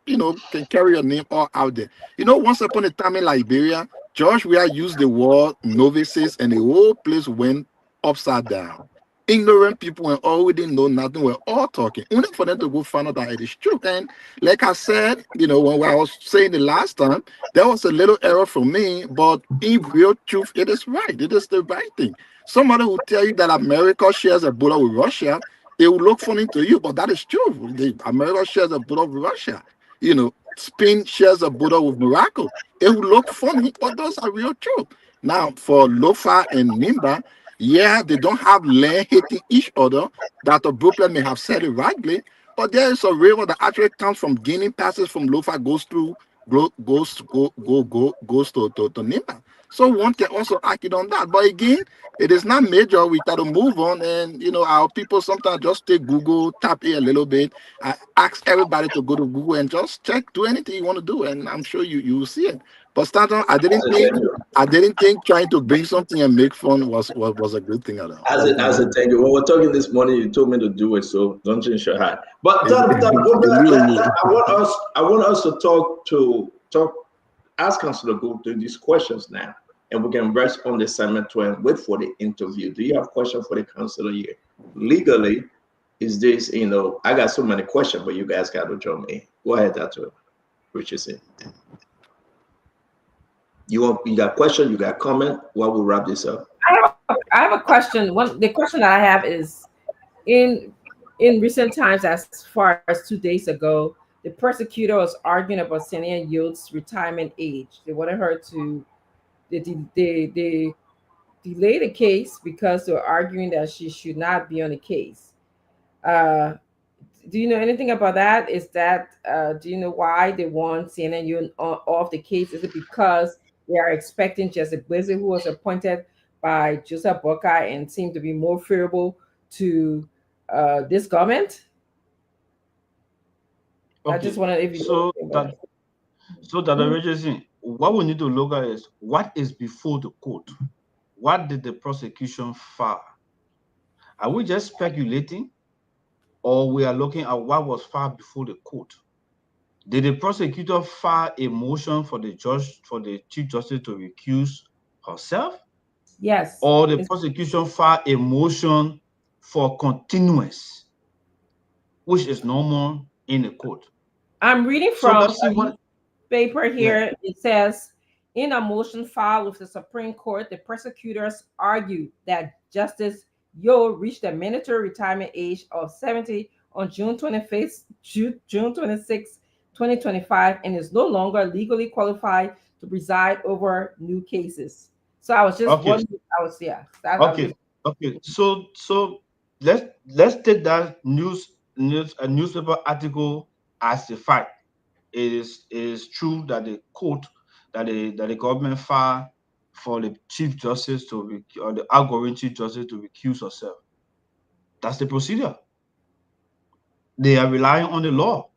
can carry your name all out there. Once upon a time in Liberia, George Weah used the word novices and the whole place went upside down. Ignorant people and all who didn't know nothing were all talking, only for them to go find out that it is true. And like I said, when I was saying the last time, there was a little error from me, but in real truth, it is right. It is the right thing. Somebody will tell you that America shares a border with Russia. It will look funny to you, but that is true. America shares a border with Russia. Spain shares a border with Morocco. It will look funny, but those are real true. Now, for Lofa and Nimba, yeah, they don't have land hitting each other. Dr. Brooklyn may have said it rightly, but there is a river that actually comes from Guinea, passes from Lofa, goes to Nimba. So one can also argue on that. But again, it is not major. We got to move on. And, our people sometimes just take Google, tap it a little bit. I ask everybody to go to Google and just check, do anything you want to do. And I'm sure you will see it. But Stanton, I didn't think trying to bring something and make fun was a good thing at all. As a thank you. When we're talking this morning, you told me to do it, so don't change your hat. But I want us to ask Councilor Gould these questions now, and we can rest on the assignment and wait for the interview. Do you have questions for the councilor here? Legally, is this, I got so many questions, but you guys got to join me. Go ahead, Dr. Richardson. You got question, you got comment? While we wrap this up. I have a question. The question that I have is, in recent times, as far as 2 days ago, the prosecutor was arguing about Senior Youth's retirement age. They wanted her to they delay the case because they were arguing that she should not be on the case. Do you know anything about that? Is that do you know why they want Senior Youth off the case? Is it because they are expecting Jesse Blizzard, who was appointed by Joseph Boakai and seemed to be more favorable to this government? Okay. I just wanted if you so that the Richardson, what we need to look at is what is before the court. What did the prosecution file? Are we just speculating, or we are looking at what was filed before the court? Did the prosecutor file a motion for the Chief Justice to recuse herself? Yes. Or the prosecution filed a motion for continuance, which is normal in the court? I'm reading from a paper here. Yeah. It says, In a motion filed with the Supreme Court, the prosecutors argued that Justice Yo reached the mandatory retirement age of 70 on June 26, 2025, and is no longer legally qualified to preside over new cases. So I was just wondering. Okay. So let's take that newspaper article as a fact. It is true that the court that the government filed for the Chief Justice or the outgoing Chief Justice to recuse herself. That's the procedure. They are relying on the law.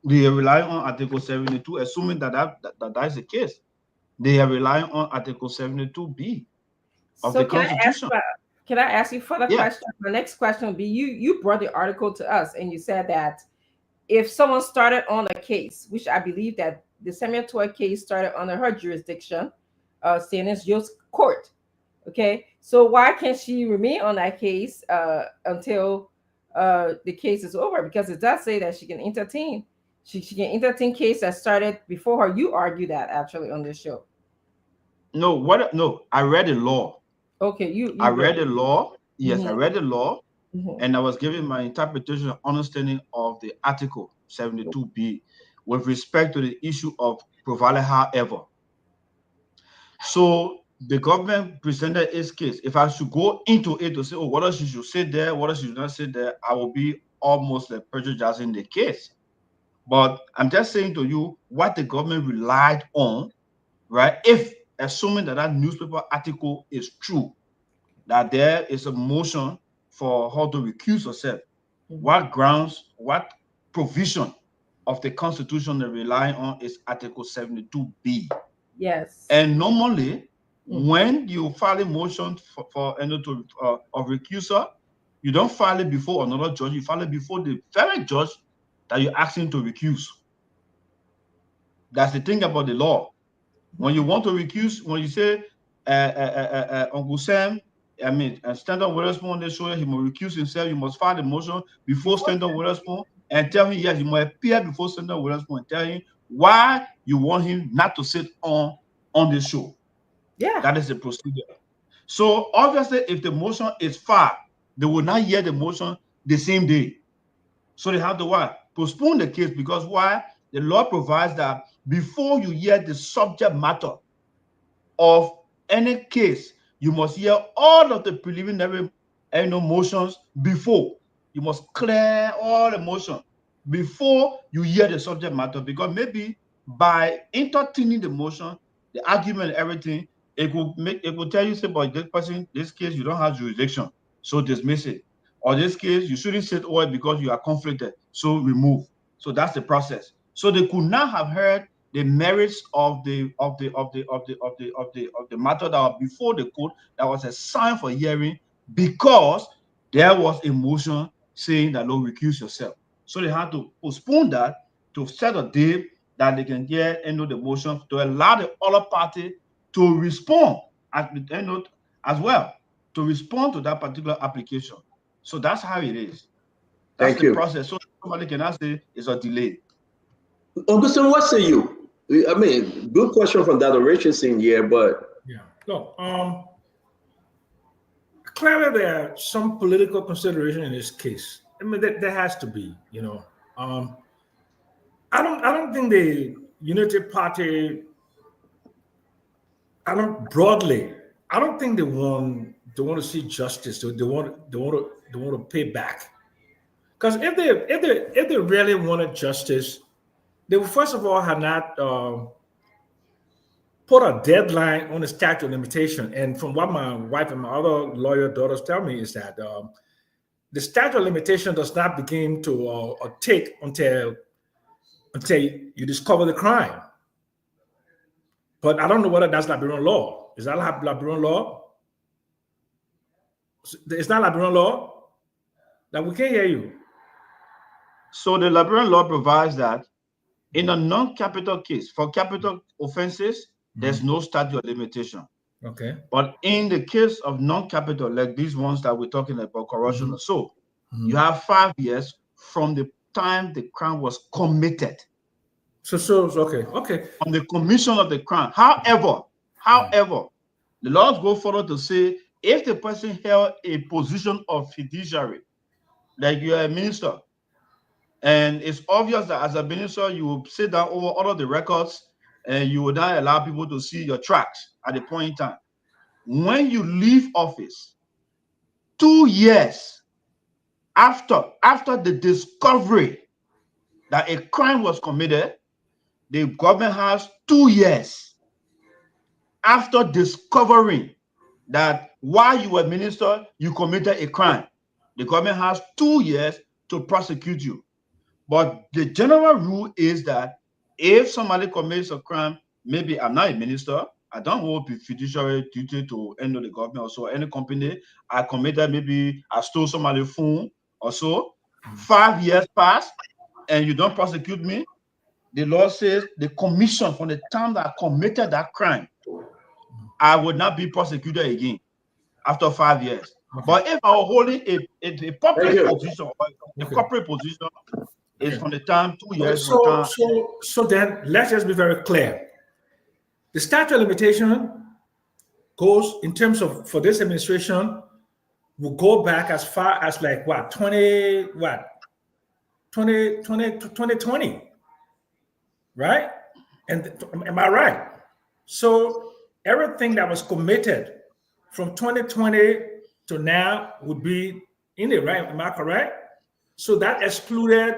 They are relying on Article 72, assuming that is the case. They are relying on Article 72B of the Constitution. Can I ask you further question? My next question would be: you brought the article to us, and you said that if someone started on a case, which I believe that the Samuel Tweah case started under her jurisdiction, St. Joe's court. Okay, so why can't she remain on that case until the case is over? Because it does say that she can entertain. She can entertain case that started before her. You argue that actually on this show. No, I read the law. Okay, I read the law. Yes, Mhm. I read the law, Mhm. and I was giving my interpretation and understanding of the Article 72B with respect to the issue of provided however. So the government presented its case. If I should go into it to say, oh, what else you should say there, what else you should not say there, I will be almost like prejudicing the case. But I'm just saying to you what the government relied on, right? If assuming that newspaper article is true, that there is a motion for her to recuse herself, what grounds, what provision of the Constitution they're relying on is Article 72B. Yes. And normally, when you file a motion for of recusal, you don't file it before another judge. You file it before the very judge that you're asking to recuse. That's the thing about the law. When you want to recuse, when you say Uncle Sam, Stanton Witherspoon, they show he must recuse himself, you must file the motion before Stanton Witherspoon and tell him, yes, you must appear before Stanton Witherspoon and tell him why you want him not to sit on the show. Yeah. That is the procedure. So obviously, if the motion is filed, they will not hear the motion the same day. So they have to what? Postpone the case, because why? The law provides that before you hear the subject matter of any case, you must hear all of the preliminary motions before. You must clear all the motion before you hear the subject matter, because maybe by entertaining the motion, the argument, everything, it will tell you, say, but this person, this case, you don't have jurisdiction, so dismiss it. Or this case, you shouldn't sit over because you are conflicted, so remove. So that's the process. So they could not have heard the merits of the matter that was before the court that was assigned for hearing, because there was a motion saying that, no, recuse yourself. So they had to postpone that to set a date that they can hear the motion, to allow the other party to respond as well, to respond to that particular application. So that's how it is. That's the process. So somebody cannot say it's a delay. Augustine, what say you? I mean, good question from Dr. Richardson here, but look, clearly there are some political consideration in this case. I mean, there has to be, I don't think the Unity Party, I don't think they want to see justice. They want to pay back. Because if they really wanted justice, they would first of all have not put a deadline on the statute of limitation. And from what my wife and my other lawyer daughters tell me is that the statute of limitation does not begin to take until you discover the crime. But I don't know whether that's Liberian law. Is that Liberian law? It's not Liberian law? That we can't hear you. So the Liberian law provides that in a non-capital case, for capital offenses, there's no statute of limitation. Okay. But in the case of non-capital, like these ones that we're talking about, corruption or so, you have 5 years from the time the crime was committed. So okay. On the commission of the crime. However, the laws go further to say if the person held a position of fiduciary, like you are a minister, and it's obvious that as a minister, you will sit down over all of the records and you will not allow people to see your tracks at the point in time. When you leave office, 2 years after the discovery that a crime was committed, the government has 2 years after discovering that while you were minister, you committed a crime. The government has 2 years to prosecute you. But the general rule is that if somebody commits a crime, maybe I'm not a minister, I don't hold fiduciary duty to any of the government or so, any company, I committed, maybe I stole somebody's phone or so, 5 years pass, and you don't prosecute me, the law says the commission from the time that I committed that crime, I would not be prosecuted again after 5 years. Okay. But if I was holding a public position or a corporate position, it's from the time 2 years. So then let's just be very clear. The statute of limitation goes in terms of for this administration will go back as far as like 2020, right? And am I right? So everything that was committed from 2020 to now would be in it, right? Am I correct? So that excluded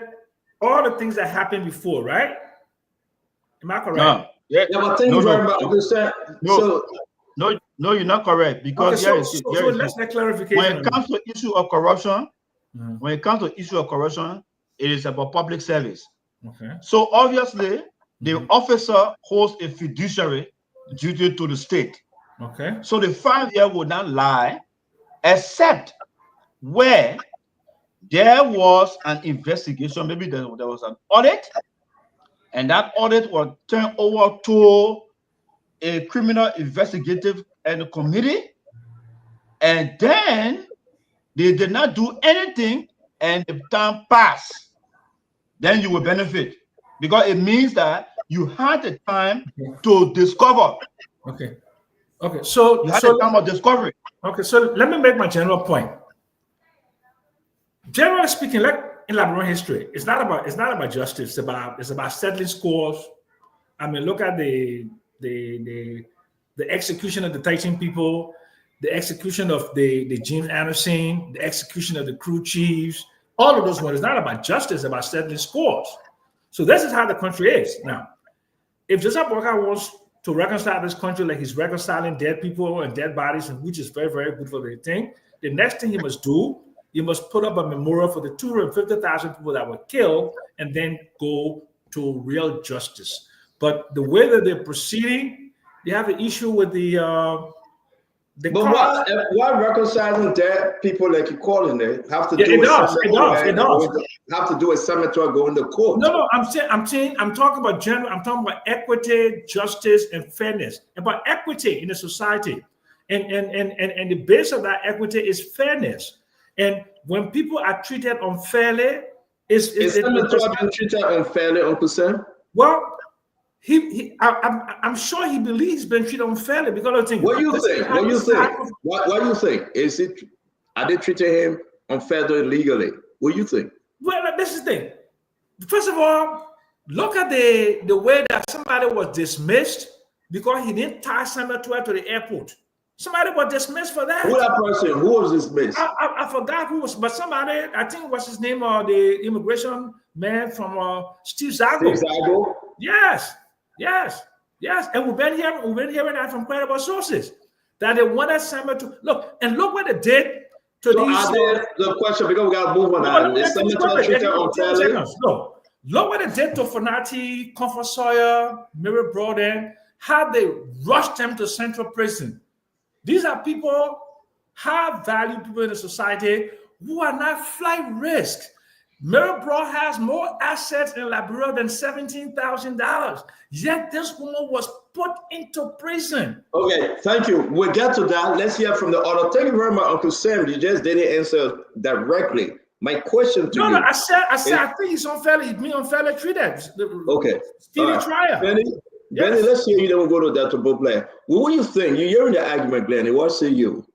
all the things that happened before, right? Am I correct? No. Yeah, but thank you very much. No, you're not correct, because let's make clarification. When it comes to issue of corruption, it is about public service. Okay. So obviously, the officer holds a fiduciary duty to the state. Okay. So the 5 year would not lie, except where there was an investigation, maybe there was an audit, and that audit was turned over to a criminal investigative committee, and then they did not do anything and the time passed. Then you will benefit, because it means that you had the time to discover. Okay. So you had the time of discovery. Okay. So let me make my general point. Generally speaking, like in Liberian history, it's not about justice. It's about settling scores. I mean, look at the execution of the 13 people, the execution of the James Anderson, the execution of the crew chiefs. All of those ones. It's not about justice. It's about settling scores. So this is how the country is now. If Joseph Boakai wants to reconcile this country like he's reconciling dead people and dead bodies, and which is very, very good for the thing, the next thing he must do, you must put up a memorial for the 250,000 people that were killed and then go to real justice. But the way that they're proceeding, they have an issue with the why reconciling dead people like you calling it have to do it does. Have to do a cemetery going to court. No, I'm talking about general, I'm talking about equity, justice, and fairness, about equity in the society. And the base of that equity is fairness. And when people are treated unfairly, is cemetery being treated unfairly, Uncle Sam? Well, I'm sure he believes he's been treated unfairly because of things. What do you think? What do you think? Is it? Are they treating him unfairly legally? What do you think? Well, this is the thing. First of all, look at the way that somebody was dismissed because he didn't tie cemetery to the airport. Somebody was dismissed for that. Who that person? Who was dismissed? I forgot who was, but somebody, I think what's his name, the immigration man from Steve Zago. Steve Zago? Yes. And we've been hearing that from credible sources that they wanted cemetery to look what they did to these. The question, because we gotta move on now. Is cemetery treated unfairly? Look what they did to Fonati, Comfort Sawyer, Mary Broden, how they rushed them to central prison. These are people, high-value people in the society who are not flight risk. Mary Broad has more assets in Liberia than $17,000. Yet this woman was put into prison. Okay, thank you. We'll get to that. Let's hear from the other. Thank you very much, Uncle Sam. You just didn't answer directly My question to No, you. I said, I think he's being unfairly treated. Okay. Speedy trial. Benny, let's hear you. Then we'll go to Dr. Beauclair. Well, what do you think? You're hearing the argument, Glennie. What say you?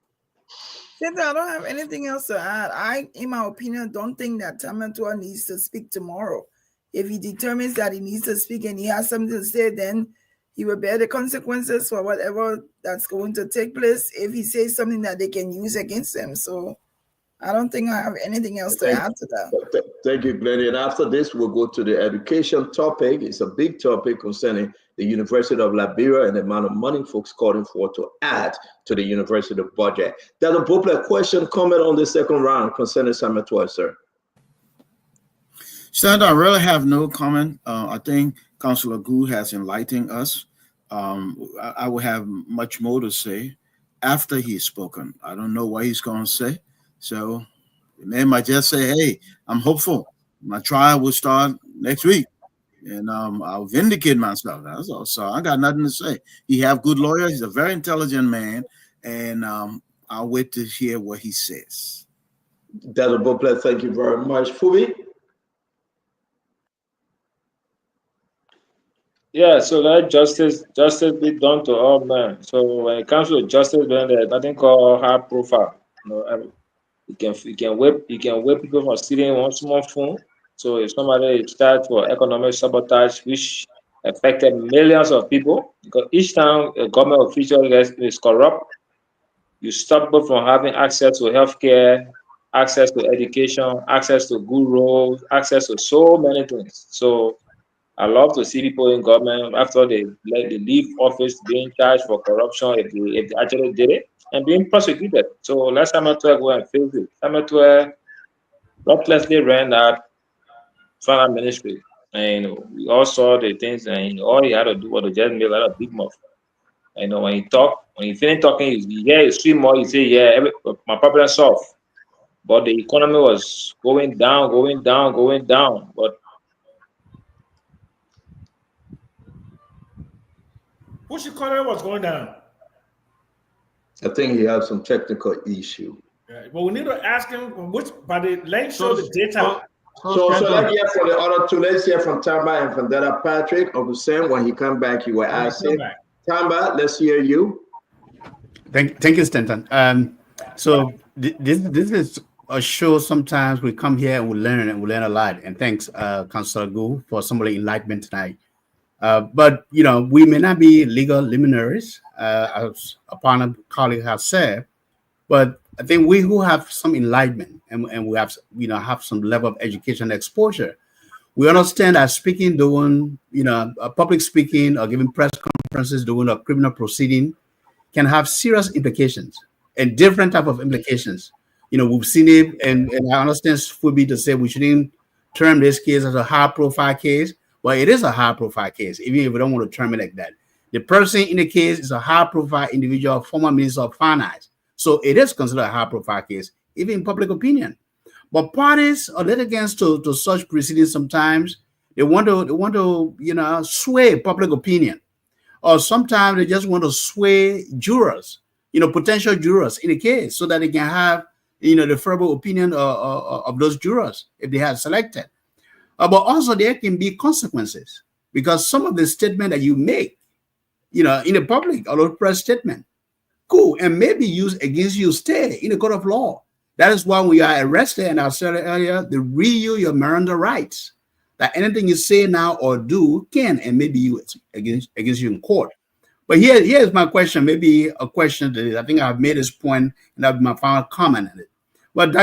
Cynthia, I don't have anything else to add. I, in my opinion, don't think that Tweah needs to speak tomorrow. If he determines that he needs to speak and he has something to say, then he will bear the consequences for whatever that's going to take place if he says something that they can use against him. So I don't think I have anything else to add to that. Thank you, Glennie. And after this, we'll go to the education topic. It's a big topic concerning the University of Liberia and the amount of money folks calling for to add to the university budget. Dr. Beauclair, question, comment on the second round concerning Samuel Tweah, sir. Senator, I really have no comment. I think Councillor Gould has enlightened us. I will have much more to say after he's spoken. I don't know what he's going to say. So the man might just say, hey, I'm hopeful. My trial will start next week. And I'll vindicate myself. That's all. So I got nothing to say. He have good lawyers. He's a very intelligent man. And I'll wait to hear what he says. Dr. Beauclair, thank you very much. Fubi? Yeah, so let justice be done to all men. So when it comes to justice, then there's nothing called high profile. You know, you can whip people from stealing one small phone. So if somebody is charged for economic sabotage, which affected millions of people, because each time a government official is corrupt, you stop them from having access to healthcare, access to education, access to good roads, access to so many things. So I love to see people in government after they leave office being charged for corruption if they actually did it and being prosecuted. So let Samuel Tweah go and face it. Samuel Tweah recklessly ran that final ministry, and we all saw the things, and all he had to do was to just make a lot of big mouth. And when he finished talking, he sweet more. He say, "Yeah, my problem solved," but the economy was going down. But Which economy was going down? I think he has some technical issue. Yeah, but we need to ask him by the length show the data. So let's hear from the other two. Let's hear from Tamba and from Dada Patrick or Hussein. When he come back, you will ask him. Tamba, let's hear you. Thank you, Stanton. So this is a show. Sometimes we come here and we learn a lot. And thanks, Councillor Gould, for some of the enlightenment tonight. But we may not be legal luminaries, as a partner colleague has said, but I think we who have some enlightenment and we have have some level of education exposure, we understand that speaking, doing public speaking or giving press conferences, doing a criminal proceeding can have serious implications and different type of implications. We've seen it, and I understand Fubi to say we shouldn't term this case as a high-profile case. Well, it is a high-profile case, even if we don't want to term it like that. The person in the case is a high-profile individual, former Minister of Finance. So it is considered a high-profile case, even in public opinion. But parties or litigants to such proceedings sometimes they want to sway public opinion, or sometimes they just want to sway jurors, potential jurors in the case, so that they can have the favorable opinion of those jurors if they have selected. But also there can be consequences because some of the statement that you make, in the public or press statement, and maybe used against you, stay in the court of law. That is why we are arrested, and I said it earlier, they read you your Miranda rights. That anything you say now or do can and maybe used against you in court. But here's my question, maybe a question that I think I've made this point, and that'll be my final comment on it. But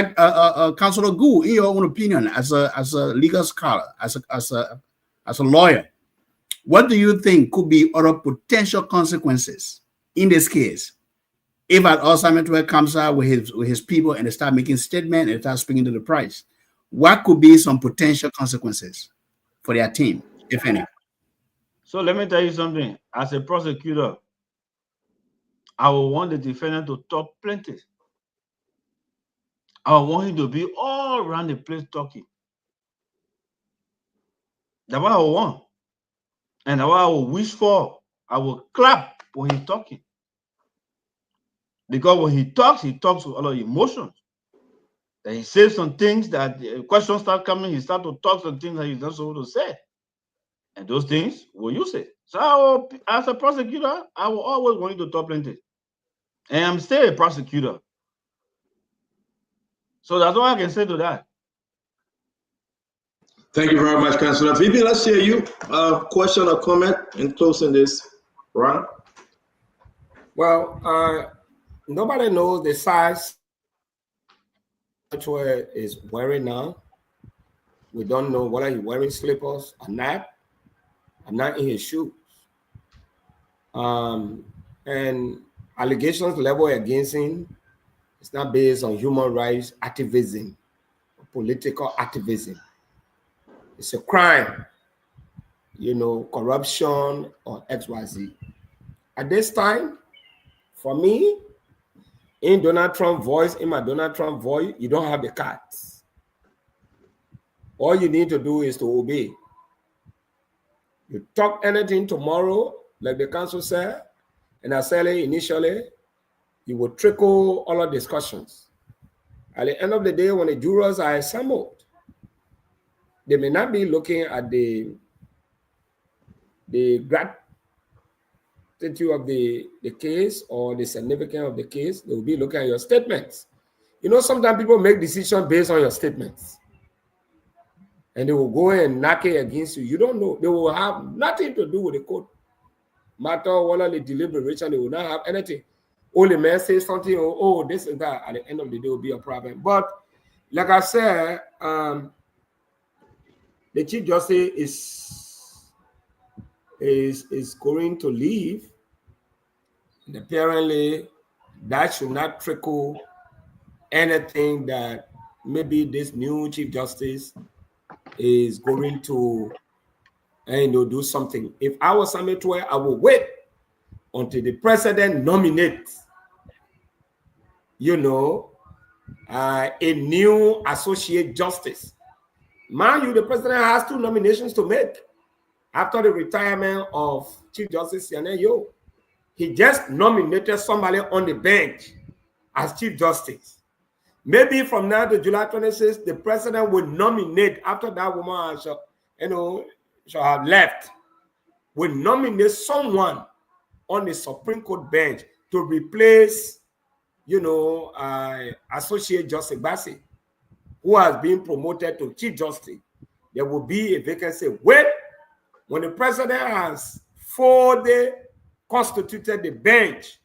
Councillor Gould, in your own opinion, as a legal scholar, as a lawyer, what do you think could be other potential consequences in this case? If at all Samuel Tweah comes out with his people and they start making statements and start speaking to the price, what could be some potential consequences for their team, if any? So let me tell you something. As a prosecutor, I will want the defendant to talk plenty. I want him to be all around the place talking. That's what I want. And that's what I will wish for. I will clap when he's talking. Because when he talks with a lot of emotions. That he says some things that questions start coming, he start to talk some things that he's not supposed to say. And those things will use it. So as a prosecutor, I will always want you to talk plenty. And I'm still a prosecutor. So that's all I can say to that. Thank you very much, Councilor. VP, let's hear you. Question or comment in closing this round? Well, nobody knows the size Tweah is wearing now. We don't know whether he's wearing slippers or not. I'm not in his shoes. And allegations leveled against him, it's not based on human rights activism, or political activism. It's a crime, you know, corruption or XYZ. At this time, for me, in Donald Trump voice, in my Donald Trump voice, you don't have the cards. All you need to do is to obey. You talk anything tomorrow, like the council said, and I said it initially, you will trickle all our discussions. At the end of the day, when the jurors are assembled, they may not be looking at the gravity of the case or the significance of the case. They will be looking at your statements. You know, sometimes people make decisions based on your statements. And they will go and knock it against you. You don't know. They will have nothing to do with the court matter, whether the deliberation, they will not have anything. Only man says something, oh, this and that. At the end of the day, will be a problem. But like I said, the Chief Justice is going to leave. And apparently, that should not trickle anything that maybe this new Chief Justice is going to do something. If I was Samuel Tweah, I will wait until the president nominates, a new associate justice. Mind you, the president has 2 nominations to make after the retirement of Chief Justice Sianeyo. He just nominated somebody on the bench as Chief Justice. Maybe from now to July 26th, the president will nominate, after that woman shall have left, will nominate someone on the Supreme Court bench to replace, Associate Justice Bassi, who has been promoted to Chief Justice. There will be a vacancy. When the president has fully constituted the bench,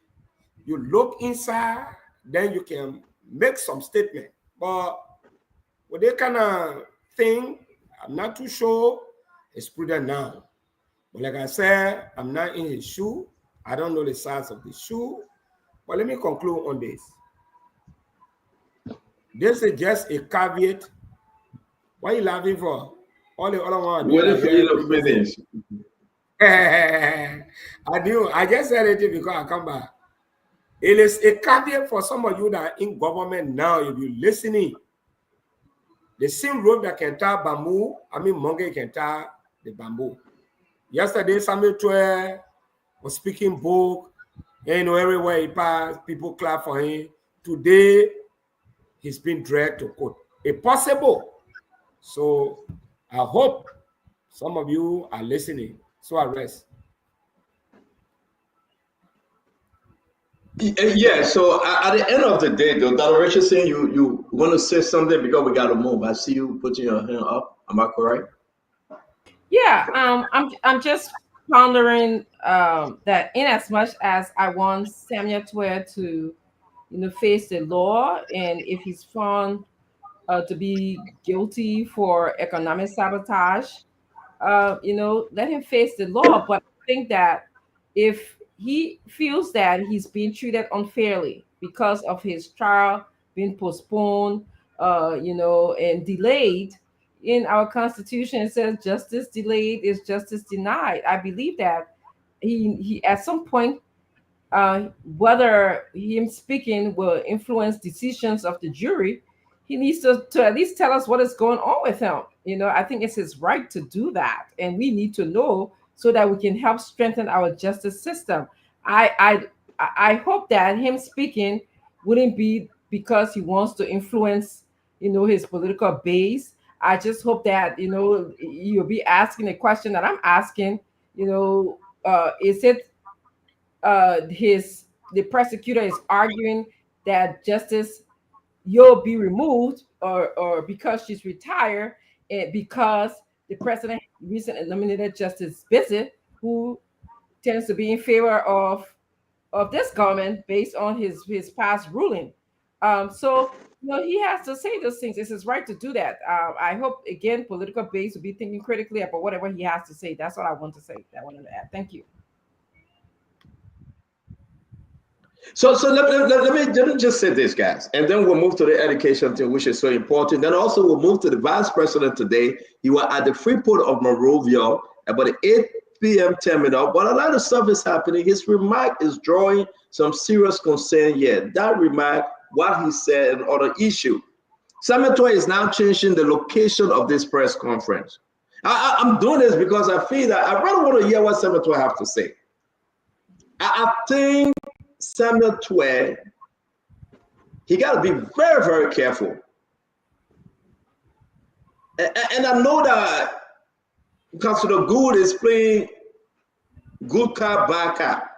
you look inside, then you can make some statement. But with that kind of thing, I'm not too sure it's prudent now. But like I said, I'm not in his shoe. I don't know the size of the shoe. But let me conclude on this. This is just a caveat. What are you laughing for? All the other one. Waiting for you to finish. I knew. I just said it because I come back. It is a caveat for some of you that are in government now. If you're listening, the same rope that can tie bamboo, monkey can tie the bamboo. Yesterday, Samuel Tweah was speaking book. Everywhere he passed, people clap for him. Today, he's been dragged to court. It's possible. So I hope some of you are listening. So I rest. Yeah, so at the end of the day, though, Dr. Richardson, you want to say something because we got to move. I see you putting your hand up. Am I correct? Yeah, I'm just pondering that in as much as I want Samuel Tweah to, face the law, and if he's found to be guilty for economic sabotage, let him face the law. But I think that if he feels that he's being treated unfairly because of his trial being postponed, and delayed, in our Constitution it says justice delayed is justice denied. I believe that he at some point, whether him speaking will influence decisions of the jury, he needs to at least tell us what is going on with him. I think it's his right to do that, and we need to know so that we can help strengthen our justice system. I hope that him speaking wouldn't be because he wants to influence, his political base. I just hope that, you'll be asking a question that I'm asking, is it the prosecutor is arguing that Justice Yo be removed or because she's retired, and because the president recently nominated Justice Bissett, who tends to be in favor of this government based on his past ruling. So he has to say those things. It's his right to do that. I hope, again, political base will be thinking critically about whatever he has to say. That's what I want to say. I wanted to add. Thank you. So let me just say this, guys, and then we'll move to the education thing, which is so important. Then also we'll move to the vice president today. He was at the Freeport of Monrovia about the 8 p.m. terminal, but a lot of stuff is happening. His remark is drawing some serious concern here. That remark, what he said, and other issue. Samuel Tweah is now changing the location of this press conference. I'm doing this because I feel that I really want to hear what Samuel Tweah have to say. I think Samuel Tweah, he got to be very, very careful. And I know that Councilor Gould is playing good cop, bad cop.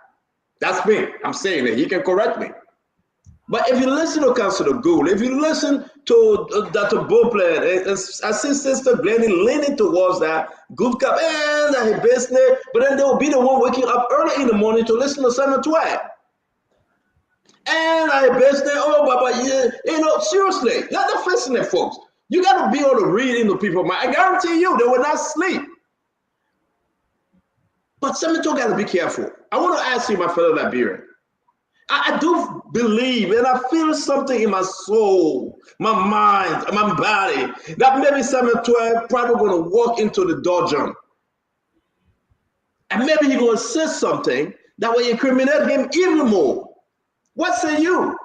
That's me. I'm saying it. He can correct me. But if you listen to Councilor Gould, if you listen to Dr. Beauplan, I see Sister Glennie leaning towards that good cop and that his business, but then they will be the one waking up early in the morning to listen to Samuel Tweah. And I business, seriously, you're not facing it, folks. You got to be able to read into people's mind. I guarantee you, they will not sleep. But Samuel Tweah got to be careful. I want to ask you, my fellow Liberian. I do believe, and I feel something in my soul, my mind, my body, that maybe Samuel Tweah probably going to walk into the dojo. And maybe he's going to say something that will incriminate him even more. What say you?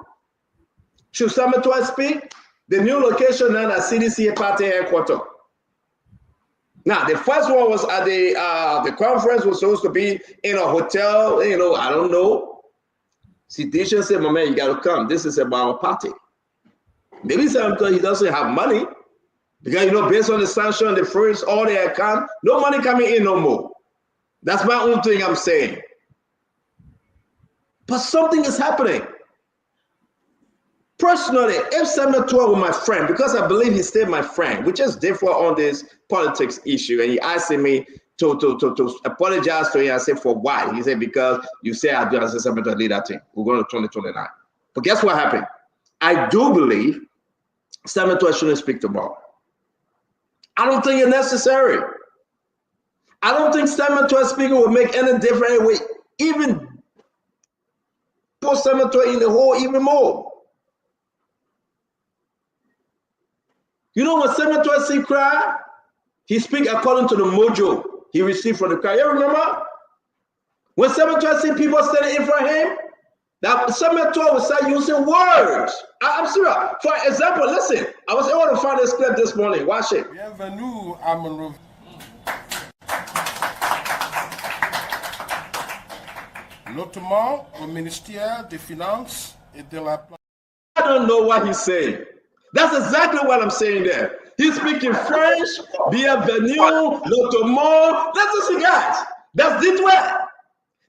Should Samuel Tweah speak? The new location now at CDC party headquarters. Now, the first one was at the conference was supposed to be in a hotel, I don't know. Citizen said, my man, you got to come. This is about a party. Maybe Samuel he doesn't have money because, based on the sanction, the first, all the account, no money coming in no more. That's my own thing I'm saying. But something is happening. Personally, if Samuel Tweah were my friend, because I believe he stayed my friend, we just differ on this politics issue, and he asked me to apologize to him. I said, for why? He said, because you say I do. I said, Samuel Tweah, lead that thing. We're going to 2029. But guess what happened? I do believe Samuel Tweah shouldn't speak tomorrow. I don't think it's necessary. I don't think Samuel Tweah speaking will make any difference anyway, even put Samuel Tweah in the hole even more. When Samuel Tweah see cry, he speak according to the mojo he received from the crowd. You remember? When Samuel Tweah see people standing in front of him, that Samuel Tweah will start using words. I'm serious. For example, listen, I was able to find this clip this morning. Watch it. Bienvenue à Monrovia. Notamment au ministère des Finances et de la... I don't know what he's saying. That's exactly what I'm saying there. He's speaking French, bienvenue, notamment. Listen, guys, that's the way.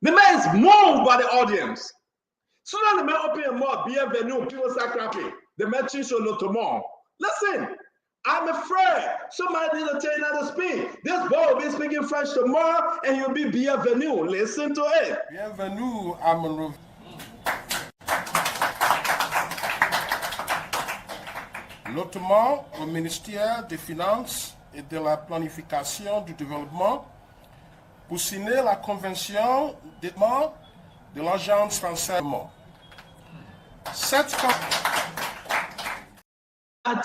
The man is moved by the audience. So now the man open his mouth, bienvenue, people start clapping. The man changes notamment. Listen, I'm afraid somebody need to tell you how to speak. This boy will be speaking French tomorrow and he'll be bienvenue. Listen to it. Bienvenue à Monrovia. Notamment au ministère des Finances et de la Planification du Développement pour signer la convention de l'Agence française. Cette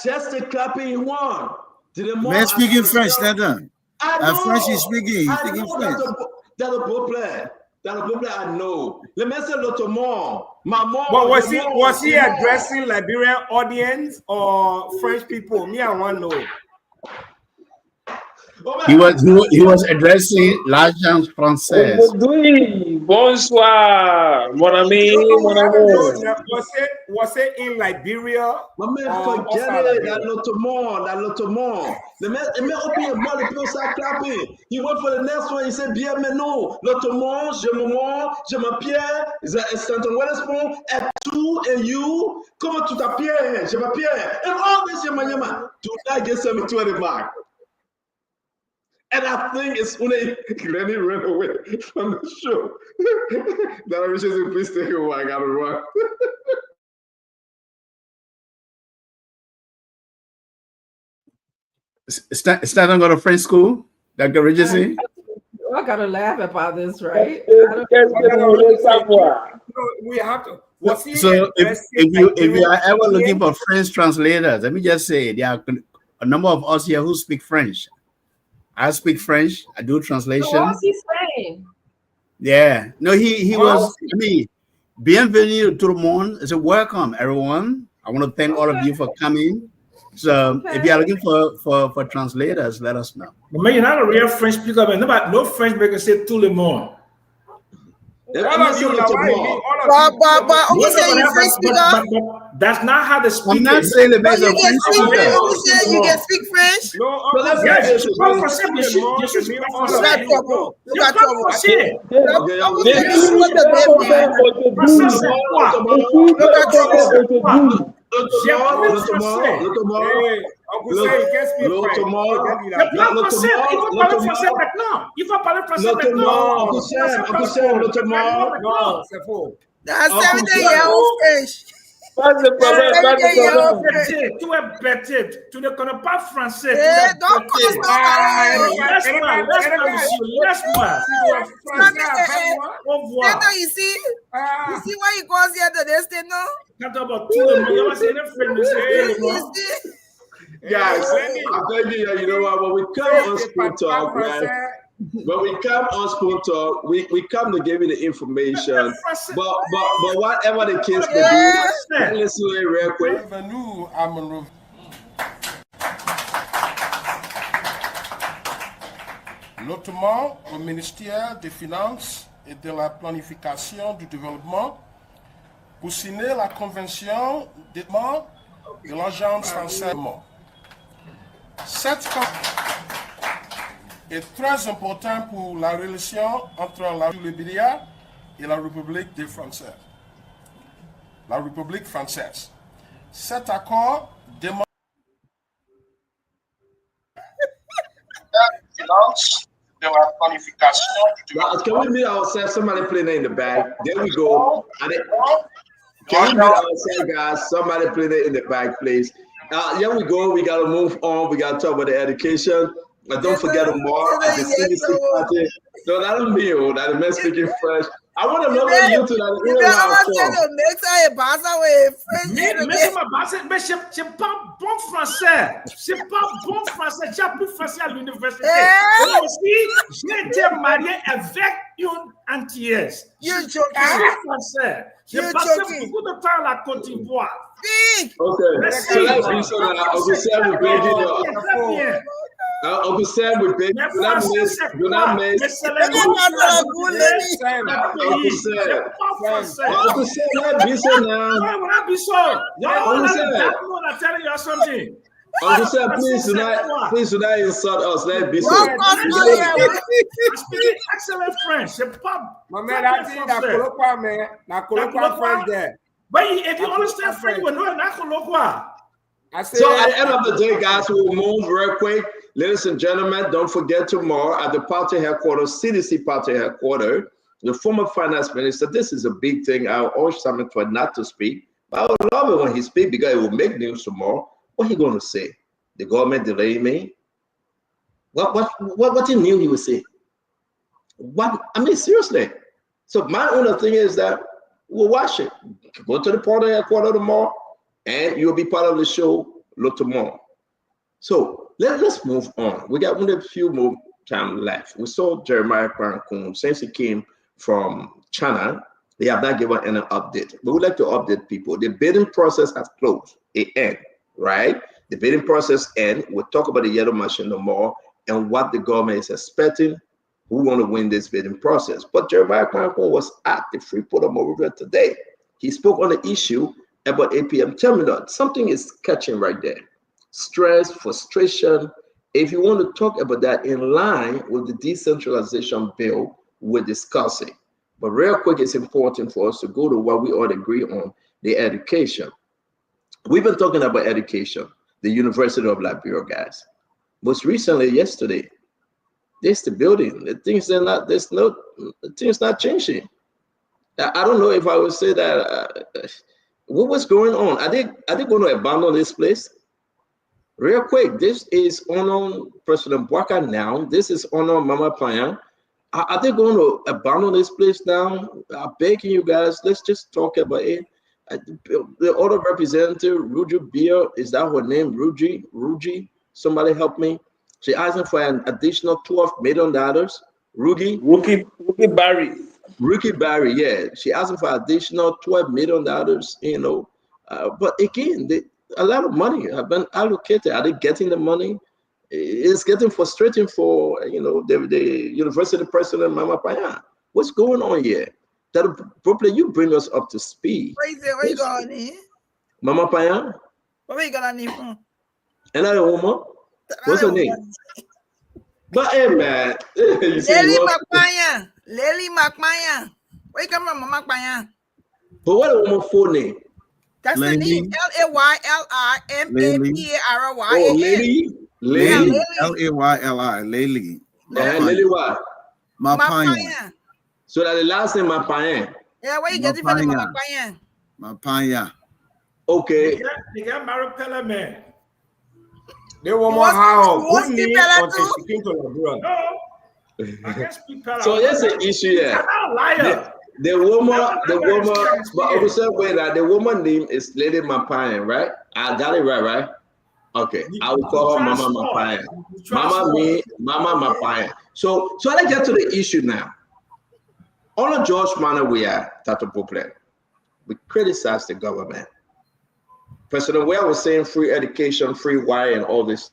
just clapping one. Man speaking French, that done. French is speaking. He's speaking French. That's a problem. I know. Let me say a little more. But was he addressing Liberian audience or French people? Me, I want to know. He was addressing l'agence française. Aujourd'hui, bonsoir, mon ami, mon amour. Was it in Liberia? My man, forget it. That little more. The man open your mouth, the people start clapping. He went for the next one. He said, bien, mais non. L'autre more, je m'appelle, c'est un Wetherspoon, et tout, et you. Comment tu t'appelles? Je m'appelle. And all this, yama. Do not get 725. And I think it's when Lenny ran away from the show. That I was just a please take a while. I gotta run. Stanton go to French school? Dr. Regency? I gotta laugh about this, right? We have to. So if you are ever looking for French translators, let me just say there are a number of us here who speak French. I speak French. I do translation. So what's he saying? Yeah. No, he was. I mean, bienvenue tout le monde. It's a welcome, everyone. I want to thank all of you for coming. So if you are looking for translators, let us know. But man, you're not a real French speaker, man. No French maker say tout le monde. All of you now, But Uncle say you French speaker. That's not how they speak. I'm not saying the best You of can French speak French. speakers. Uncle say you can speak French. That's 7-year-old French. Tu es bête, tu ne connais pas français. Don't cause Laisse-moi. You see why he calls here to this thing now? Guys, I'm telling you, you know what? When we come on Spoon Talk, right? When we come on Spoon Talk, we come to give you the information. But whatever the case may be, let's do it real quick. Notamment au ministère des Finances et de la Planification du Développement pour signer la convention de l'agence française. Cette est très important pour la relation entre la Liberia et la République française. Cet accord demande de la planification. Can we meet ourselves? Somebody playing it in the back. There we go. Can we meet ourselves, guys? Somebody playing it in the back, please. Here we go. We got to move on. We got to talk about the education. Don't forget tomorrow at the CDC party. No, that don't mean that the man speaking French. I want to know what you two that c'est pas bon français. C'est pas bon français. J'ai appris français à l'université. Et aussi, j'ai été marié avec une antillaise. You're joking. Français. J'ai passé beaucoup de temps à la Côte d'Ivoire. Okay. So let's be so that Uncle Sam will beg you. Uncle Sam will beg you. Do not miss. Uncle Sam, let be so now. I'm telling you something. Uncle Sam, please do not insult us. Let be so. Speaking excellent French. My man, I think that colloquial man, that colloquial French there. But if you understand French, you will know not colloquial. So at the end of the day, guys, we will move real quick. Ladies and gentlemen, don't forget tomorrow at the party headquarters, CDC party headquarters, the former finance minister. This is a big thing. I urge Simon Tweah not to speak, but I would love it when he speaks because it will make news tomorrow. What he going to say? The government delayed me? What he knew he would say? What? I mean, seriously. So my only thing is that we'll watch it. Go to the party headquarters tomorrow, and you'll be part of the show tomorrow. So let's move on. We got only a few more time left. We saw Jeremiah Kwankun since he came from China. They have not given any update, but we'd like to update people. The bidding process has closed. It ends, right? The bidding process ends. We'll talk about the yellow machine no more. and what the government is expecting, who want to win this bidding process. But Jeremiah Crankle was at the Freeport of Monrovia today. He spoke on the issue about APM terminal. Something is catching right there. Stress, frustration. If you want to talk about that in line with the decentralization bill we're discussing. But real quick, it's important for us to go to what we all agree on, the education. We've been talking about education, the University of Liberia, guys. Most recently, yesterday, there's the building. The things are not, the things not changing. I don't know if I would say that, what was going on? Are they going to abandon this place? Real quick, this is on President Bwaka now. This is on Mama Payan. Are they going to abandon this place now? I'm begging you guys, let's just talk about it. The other representative, Ruji Beer, is that her name? Ruji? Somebody help me. She asking for an additional $12 million. Ruki Barry, yeah. She asking for additional $12 million, you know. But again, a lot of money have been allocated. Are they getting the money? It's getting frustrating for, you know, the university president, Mama Payan. What's going on here? That probably you bring us up to speed. Where you going? Mama Payan? Where you going from? Another woman? What's her name? But hey, man. Lily McPayan. Where you come from, Mama Payan? But what a woman full name? That's the name. LAYLIMAPARY. Oh, Lily. Layli. LAYLI. Layli. Lily what? Mapayan. So that the last name Mapayan. Yeah, where you getting from the Mapayan? Mapayan. Okay. They got married Pella man. They want more how good name until she came to Liberia. No, I can't speak Pella. So that's an issue here. I'm a liar. The woman, but I would say that the woman name is Lady Mapayan, right? I got it right? Okay, I will call her Mama Mapayan. Mama Mapayan. So let's get to the issue now. On a George manner we are, Tato Pople. We criticize the government. President Weah was saying free education, free wire, and all this.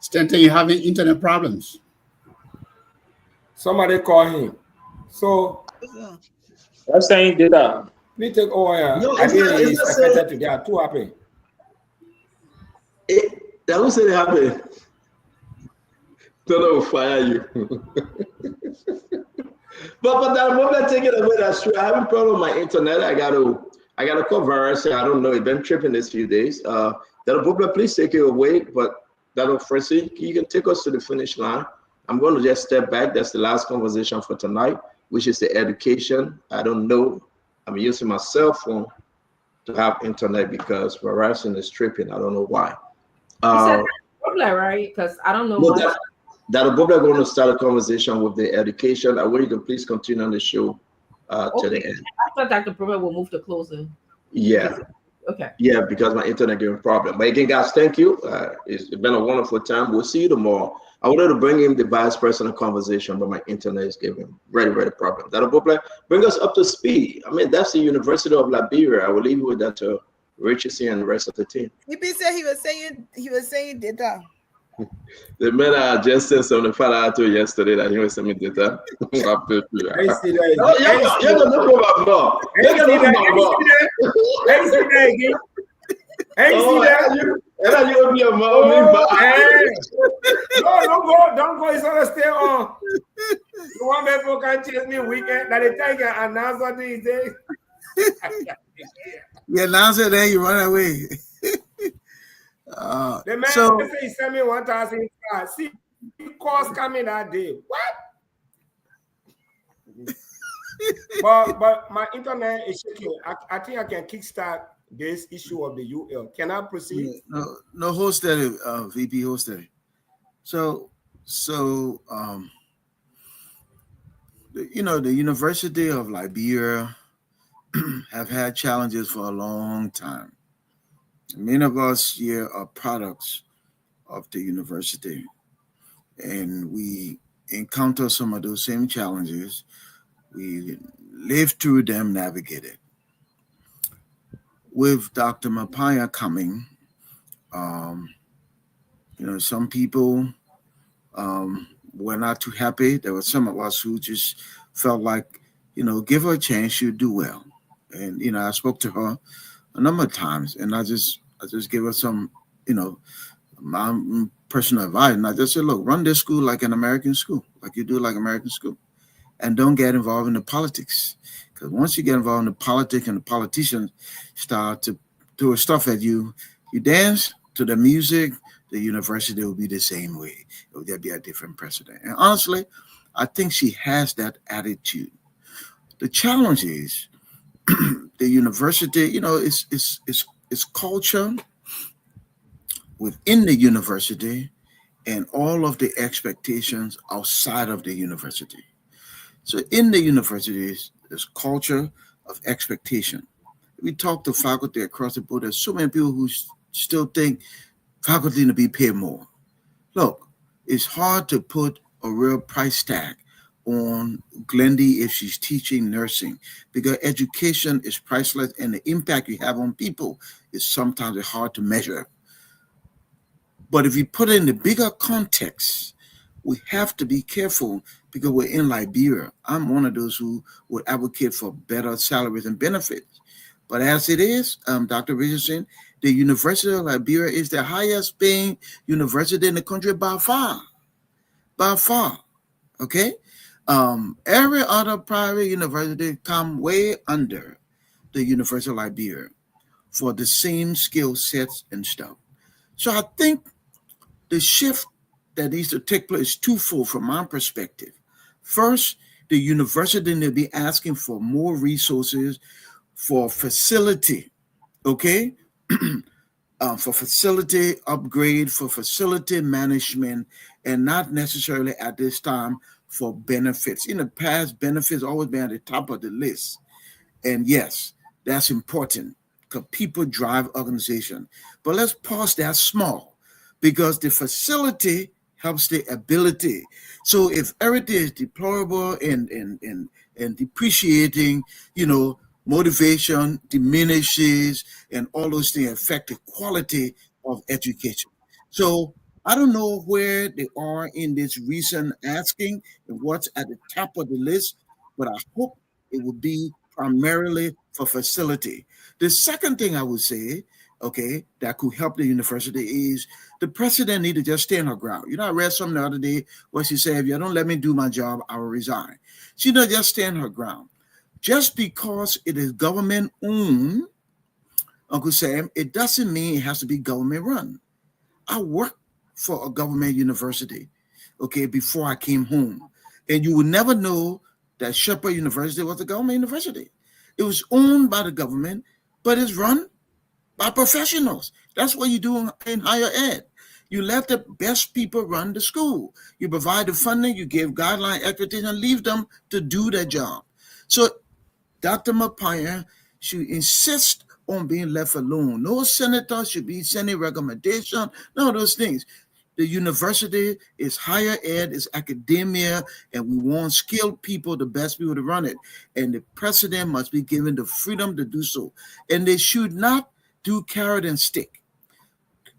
Stanton, you're having internet problems. Somebody call him. So I'm saying data. Please take over. No, I think it's he's not affected today. I'm too happy. That who said it happened? Don't know, fire you. but that moment take it away. That's true. I have a problem with my internet. I gotta call virus. I don't know. It's been tripping this few days. That'll probably please take it away. But that'll first you can take us to the finish line. I'm going to just step back. That's the last conversation for tonight, which is the education. I don't know. I'm using my cell phone to have internet because Verizon is tripping. I don't know why. Problem, right? Because I don't know much. That'll probably going to start a conversation with the education. I want you to please continue on the show to the end. I thought Dr. Problem will move to closing. Yeah. Okay. Yeah, because my internet giving problem. But again, guys, thank you. It's been a wonderful time. We'll see you tomorrow. I wanted to bring in the vice president conversation, but my internet is giving very problem. That'll probably bring us up to speed. I mean, that's the University of Liberia. I will leave you with that to Richardson and the rest of the team. He said he was saying data. The man just sent something out to yesterday that he was sending data. Don't go. It's gonna stay on. You want people can chase me weekend that they take an announcer these days. You announce it, then you run away. The man so he sent me 1,000. See, calls coming that day. What? but my internet is shaking. I think I can kickstart this issue of the UL. Can I proceed? No, hold steady, VP, hold steady. So the University of Liberia have had challenges for a long time. Many of us here are products of the university, and we encounter some of those same challenges. We lived through them, navigated. With Dr. Mapaya coming, some people were not too happy. There were some of us who just felt like, give her a chance, she'll do well. And, I spoke to her a number of times, and I just gave her some, my personal advice. And I just said, look, run this school like an American school, like you do like American school. And don't get involved in the politics. Because once you get involved in the politics and the politicians start to throw stuff at you, you dance to the music, the university will be the same way. There'll be a different precedent. And honestly, I think she has that attitude. The challenge is the university, it's culture within the university and all of the expectations outside of the university. So in the universities, there's culture of expectation. We talk to faculty across the board. There's so many people who still think faculty need to be paid more. Look, it's hard to put a real price tag on Glendy if she's teaching nursing, because education is priceless and the impact you have on people is sometimes hard to measure. But if you put it in the bigger context, we have to be careful because we're in Liberia. I'm one of those who would advocate for better salaries and benefits. But as it is, Dr. Richardson, the University of Liberia is the highest paying university in the country by far. By far, okay? Every other private university come way under the University of Liberia for the same skill sets and stuff. So I think the shift that needs to take place is twofold from my perspective. First, the university need to be asking for more resources for facility, okay? For facility upgrade, for facility management, and not necessarily at this time for benefits. In the past, benefits always been at the top of the list. And yes, that's important because people drive organization. But let's pause that small because the facility helps the ability. So if everything is deplorable and depreciating, motivation diminishes and all those things affect the quality of education. So I don't know where they are in this recent asking and what's at the top of the list, but I hope it will be primarily for facility. The second thing I would say, okay, that could help the university is the president need to just stand her ground. I read something the other day where she said, if you don't let me do my job, I will resign. She doesn't just stand her ground. Just because it is government owned, Uncle Sam, it doesn't mean it has to be government run. I worked for a government university, okay, before I came home. And you would never know that Shepherd University was a government university. It was owned by the government, but it's run by professionals. That's what you do in higher ed. You let the best people run the school. You provide the funding, you give guideline expertise, and leave them to do their job. So Dr. Mapaya should insist on being left alone. No senator should be sending recommendation, none of those things. The university is higher ed, is academia, and we want skilled people, the best people to run it. And the president must be given the freedom to do so. And they should not do carrot and stick.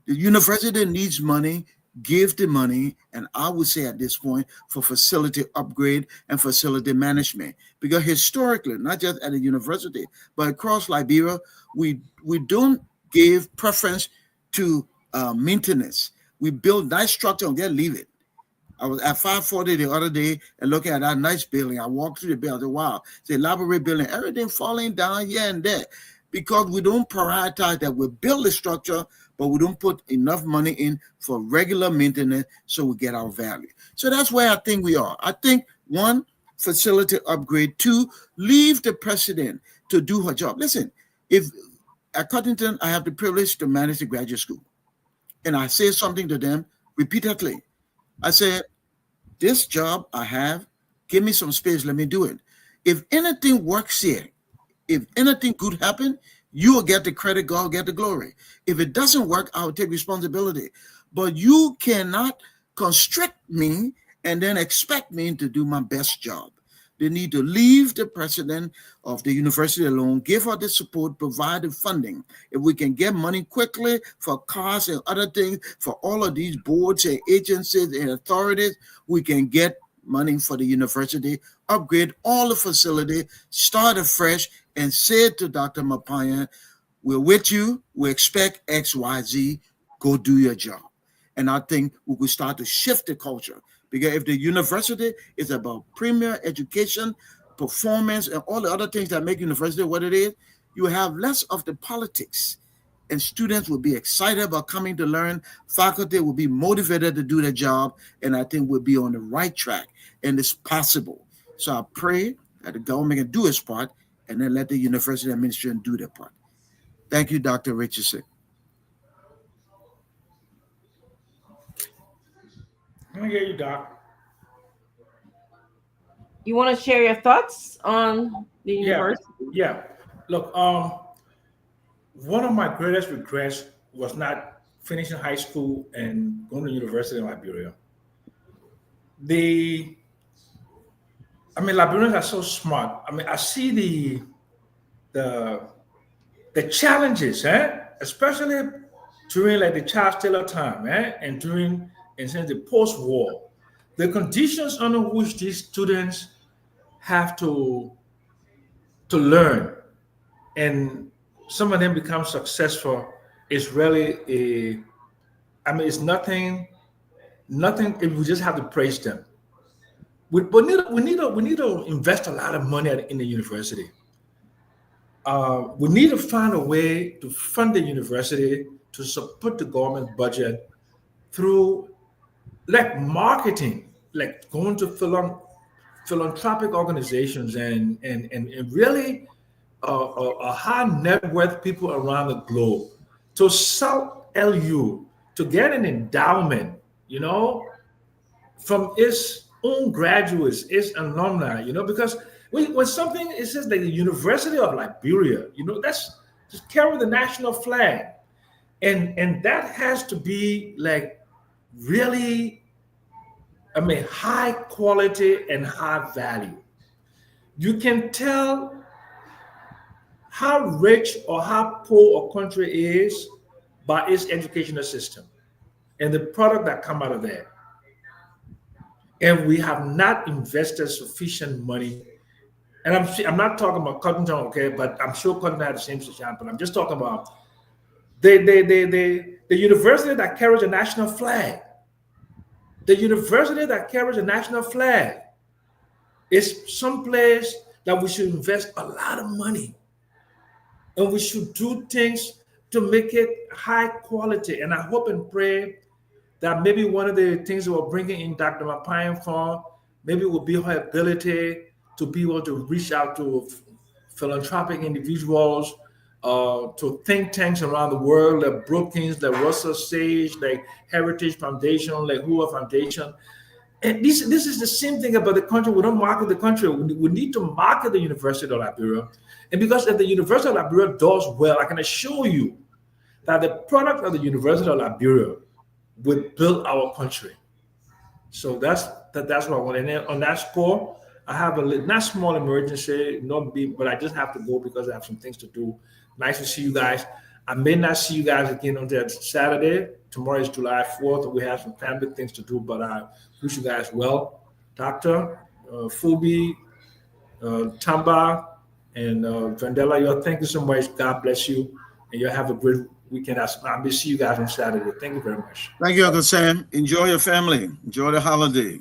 The university needs money, give the money, and I would say at this point for facility upgrade and facility management. Because historically, not just at the university, but across Liberia, we don't give preference to maintenance. We build nice structure and then leave it. I was at 540 the other day and looking at that nice building. I walked through the building. I said, wow, it's a library building, everything falling down here and there. Because we don't prioritize that. We build the structure, but we don't put enough money in for regular maintenance so we get our value. So that's where I think we are. I think, one, facility upgrade. Two, leave the president to do her job. Listen, if at Cottington, I have the privilege to manage the graduate school. And I say something to them repeatedly. I said, this job I have, give me some space, let me do it. If anything works here, if anything good happen, you will get the credit, God will get the glory. If it doesn't work, I'll take responsibility. But you cannot constrict me and then expect me to do my best job. They need to leave the president of the university alone, give her the support, provide the funding. If we can get money quickly for cars and other things, for all of these boards and agencies and authorities, we can get money for the university, upgrade all the facility, start afresh, and say to Dr. Mapayan, we're with you, we expect X, Y, Z, go do your job. And I think we could start to shift the culture. Because if the university is about premier education, performance, and all the other things that make university what it is, you have less of the politics. And students will be excited about coming to learn. Faculty will be motivated to do their job. And I think we'll be on the right track. And it's possible. So I pray that the government can do its part and then let the university administration do their part. Thank you, Dr. Richardson. I hear you, Doc. You want to share your thoughts on the university? Yeah. Look, one of my greatest regrets was not finishing high school and going to university in Liberia. Liberians are so smart. I see the challenges, especially during like the Charles Taylor time, and during and since the post-war, the conditions under which these students have to learn, and some of them become successful, is really it's nothing. We just have to praise them. We need to invest a lot of money in the university. We need to find a way to fund the university to support the government budget through like marketing, like going to philanthropic organizations and really high net worth people around the globe to sell LU, to get an endowment, from its own graduates, its alumni, because when something, it says like the University of Liberia, that's just carry the national flag. And that has to be like really, high quality and high value. You can tell how rich or how poor a country is by its educational system and the product that come out of there. And we have not invested sufficient money. And I'm not talking about Cottontown, okay, but I'm sure Cottontown had the same situation, but I'm just talking about the university that carries a national flag. The university that carries a national flag is someplace that we should invest a lot of money. And we should do things to make it high quality. And I hope and pray that maybe one of the things that we're bringing in Dr. Mapayan for, maybe will be her ability to be able to reach out to philanthropic individuals, to think tanks around the world, like Brookings, like Russell Sage, like Heritage Foundation, like Hoover Foundation. And this is the same thing about the country. We don't market the country. We need to market the University of Liberia. And because if the University of Liberia does well, I can assure you that the product of the University of Liberia will build our country. So that's what I want. And then on that score, I have a not small emergency, not big, but I just have to go because I have some things to do. Nice to see you guys. I may not see you guys again on that Saturday. Tomorrow is July 4th. We have some family things to do, but I wish you guys well. Dr. Fubi, Tamba, and Vandela, thank you so much. God bless you. And you have a great weekend. I may see you guys on Saturday. Thank you very much. Thank you, Uncle Sam. Enjoy your family. Enjoy the holiday.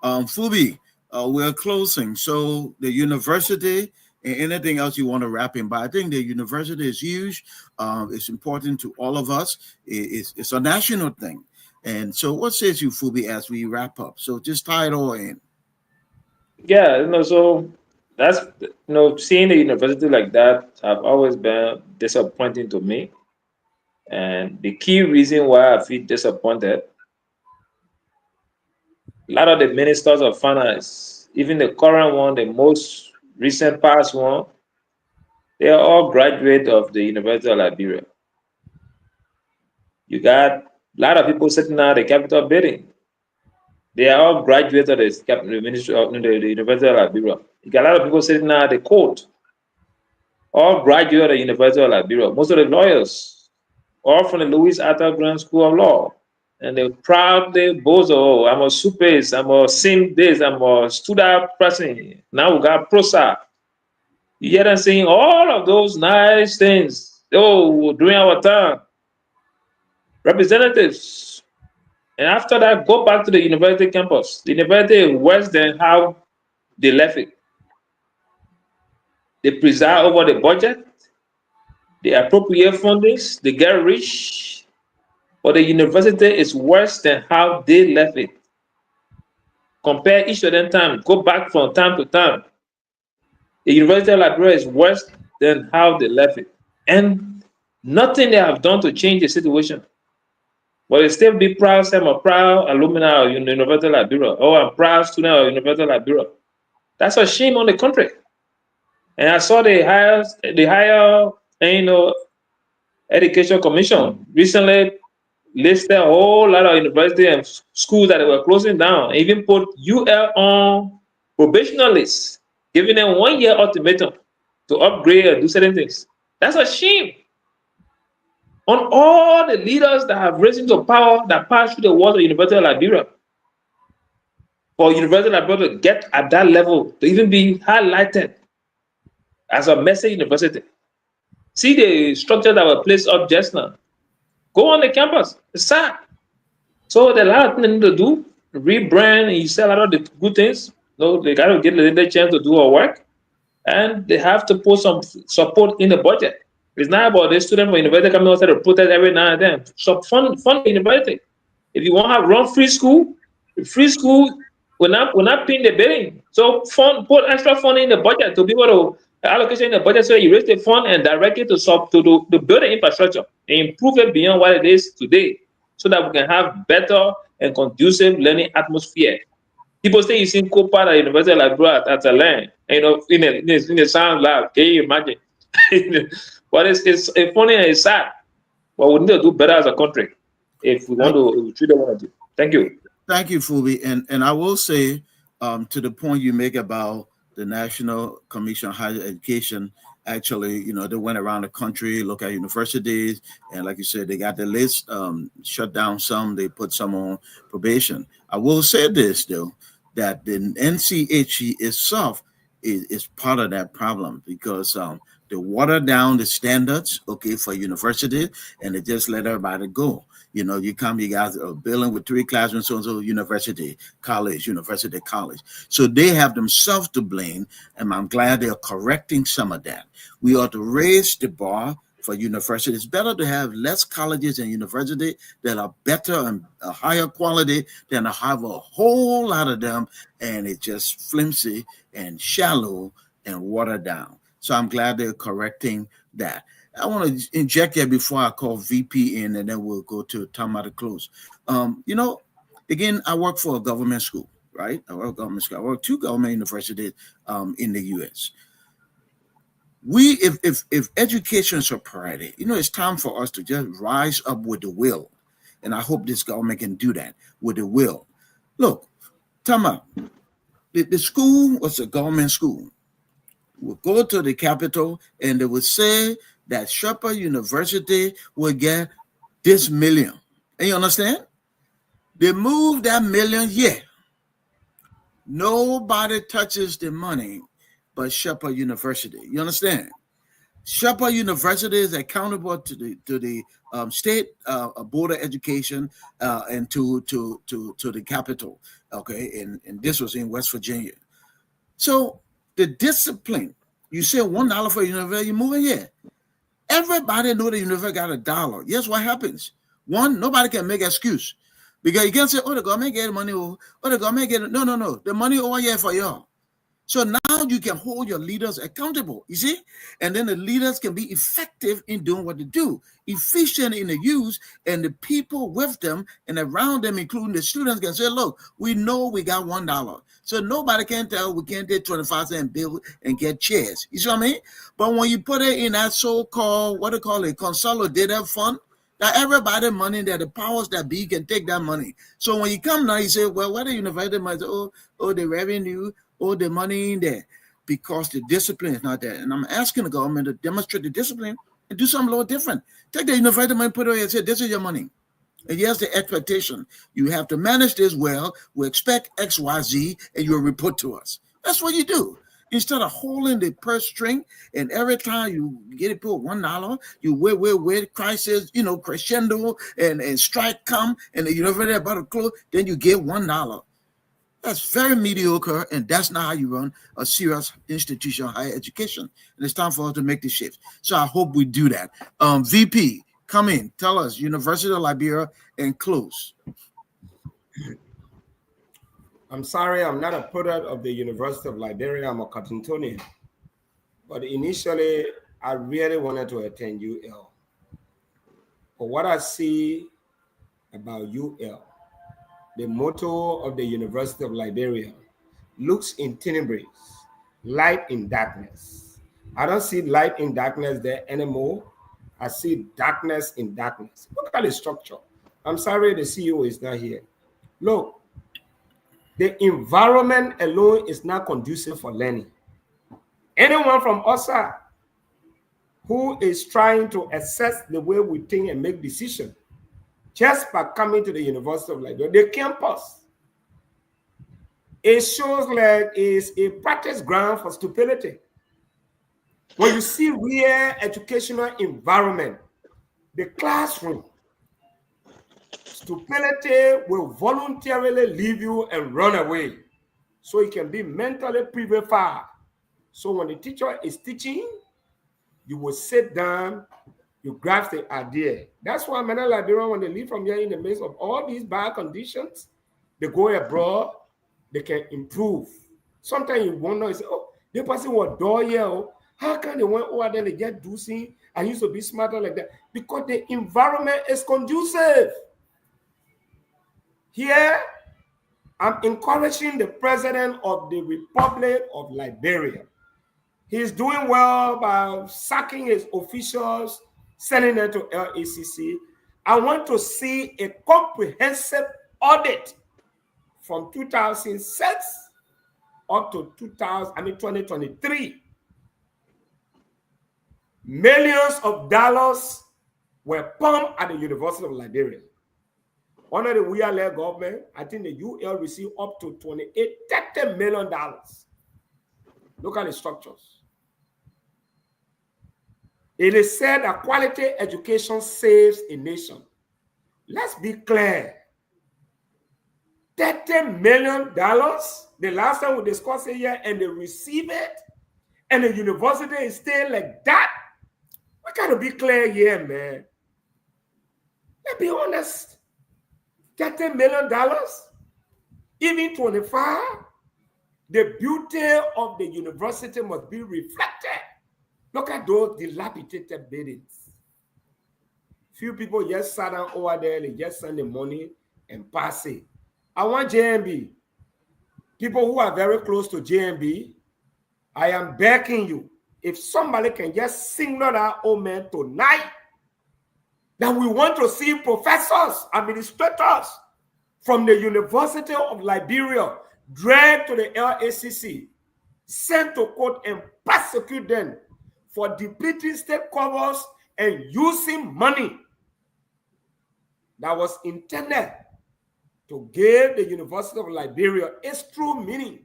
Fubi, we're closing. So the university and anything else you want to wrap in, but I think the university is huge. It's important to all of us. It's a national thing. And so what says you, Fubi, as we wrap up? So just tie it all in. Yeah, so that's, seeing the university like that have always been disappointing to me. And the key reason why I feel disappointed, a lot of the ministers of finance, even the current one, the most recent past one, they are all graduates of the University of Liberia. You got a lot of people sitting at the Capitol building. They are all graduates of the Ministry of the University of Liberia. You got a lot of people sitting now at the court, all graduates of the University of Liberia. Most of the lawyers, all from the Louis Arthur Grant School of Law. And they proudly boast, oh, I'm a supers, I'm a sim this, I'm a stood up person. Now we got PROSA. You hear them saying all of those nice things. Oh, during our time, representatives. And after that, go back to the university campus. The university is worse than how they left it. They preside over the budget, they appropriate fundings, they get rich. But the university is worse than how they left it. Compare each of them time, go back from time to time. The University of Liberia is worse than how they left it. And nothing they have done to change the situation. But they still be proud, say I'm a proud alumni of University of Liberia. Oh, I'm proud student of University of Liberia. That's a shame on the country. And I saw the higher education commission recently listed a whole lot of universities and schools that they were closing down, even put UL on probational list, giving them 1 year ultimatum to upgrade and do certain things. That's a shame on all the leaders that have risen to power that passed through the walls of University of Liberia. For University of Liberia to get at that level, to even be highlighted as a message university. See the structure that were placed up just now. Go on the campus. It's sad. So there's a lot of things they need to do. Rebrand, and you sell a lot of the good things. No, they got to get the chance to do our work. And they have to put some support in the budget. It's not about the student from university coming outside to protest every now and then. So fund the university. If you want to run free school will not pay the billing. So put extra funding in the budget to be able to allocation in the budget so you raise the fund and direct it to build the infrastructure and improve it beyond what it is today so that we can have better and conducive learning atmosphere. People say you see COPA at the University of Liberia at a land, in the science lab. Can you imagine? But it's funny and it's sad. But we need to do better as a country if we want to treat them well. Thank you. Thank you, Fubi. And I will say to the point you make about the National Commission on Higher Education, actually, they went around the country, look at universities, and like you said, they got the list, shut down some, they put some on probation. I will say this, though, that the NCHE itself is part of that problem because they water down the standards, for university, and they just let everybody go. You guys are building with 3 classrooms, so university, college. So they have themselves to blame, and I'm glad they're correcting some of that. We ought to raise the bar for university. It's better to have less colleges and university that are better and a higher quality than to have a whole lot of them, and it's just flimsy and shallow and watered down. So I'm glad they're correcting that. I want to inject that before I call VP in, and then we'll go to time out of close. Again, I work for a government school, right? I work 2 government universities in the U.S. If education is a priority, it's time for us to just rise up with the will, and I hope this government can do that with the will. Look, time out. The school was a government school. We'll go to the Capitol, and they would say that Shepherd University will get this million. And you understand? They moved that million here. Nobody touches the money but Shepherd University. You understand? Shepherd University is accountable to the state board of education and to the Capitol. Okay, and this was in West Virginia. So the discipline, you say $1 for a university, you move in here. Everybody know the university got $1. Yes, what happens? One, nobody can make excuse. Because you can't say, the government get money, the government get it. No. The money over here for y'all. So now you can hold your leaders accountable, you see? And then the leaders can be effective in doing what they do, efficient in the use, and the people with them and around them, including the students, can say, look, we know we got $1. So nobody can tell we can't take 25-cent bill and get chairs. You see what I mean? But when you put it in that so-called, what they call it, consolidated fund, That everybody money that the powers that be can take that money. So when you come now, you say, well, why do you invite them? I say, oh, the revenue, the money in there, because the discipline is not there. And I'm asking the government to demonstrate the discipline and do something a little different. Take the unified money, put it away and say, this is your money. And here's the expectation. You have to manage this well. We expect X, Y, Z, and you'll report to us. That's what you do. Instead of holding the purse string, and every time you get it put $1, you wait, crisis, crescendo, and strike come, and you know very about to close, then you get $1. That's very mediocre, and that's not how you run a serious institution of higher education. And it's time for us to make the shift. So I hope we do that. VP, come in. Tell us, University of Liberia, and close. I'm sorry, I'm not a product of the University of Liberia. I'm a Cottongtonian. But initially, I really wanted to attend UL. But what I see about UL, the motto of the University of Liberia, looks in tenebris, light in darkness. I don't see light in darkness there anymore. I see darkness in darkness. Look at the structure. I'm sorry the CEO is not here. Look. The environment alone is not conducive for learning. Anyone from outside who is trying to assess the way we think and make decisions just by coming to the University of Liberia, the campus, it shows like it's a practice ground for stupidity. When you see real educational environment, the classroom, stupidity will voluntarily leave you and run away, so it can be mentally prepared. So when the teacher is teaching, you will sit down, you grasp the idea. That's why many Liberians, when they leave from here in the midst of all these bad conditions, they go abroad, they can improve. Sometimes you wonder, you say, oh, the person was dull here. How can they went over there, they get doing? I used to be smarter like that. Because the environment is conducive. Here, I'm encouraging the president of the Republic of Liberia. He's doing well by sacking his officials, sending them to LACC. I want to see a comprehensive audit from 2006 up to 2023. Millions of dollars were pumped at the University of Liberia. Under the Tweah government, I think the UL received up to $30 million. Look at the structures. It is said that quality education saves a nation. Let's be clear. $30 million, the last time we discussed it here, and they receive it, and the university is still like that. We got to be clear here, man. Let's be honest. $30 million, even 25, the beauty of the university must be reflected. Look at those dilapidated buildings. Few people just sat down over there, they just send the money and pass it. I want JMB. People who are very close to JMB, I am begging you, if somebody can just signal that old man tonight, that we want to see professors, administrators from the University of Liberia dragged to the LACC, sent to court and prosecute them for depleting state covers and using money that was intended to give the University of Liberia its true meaning,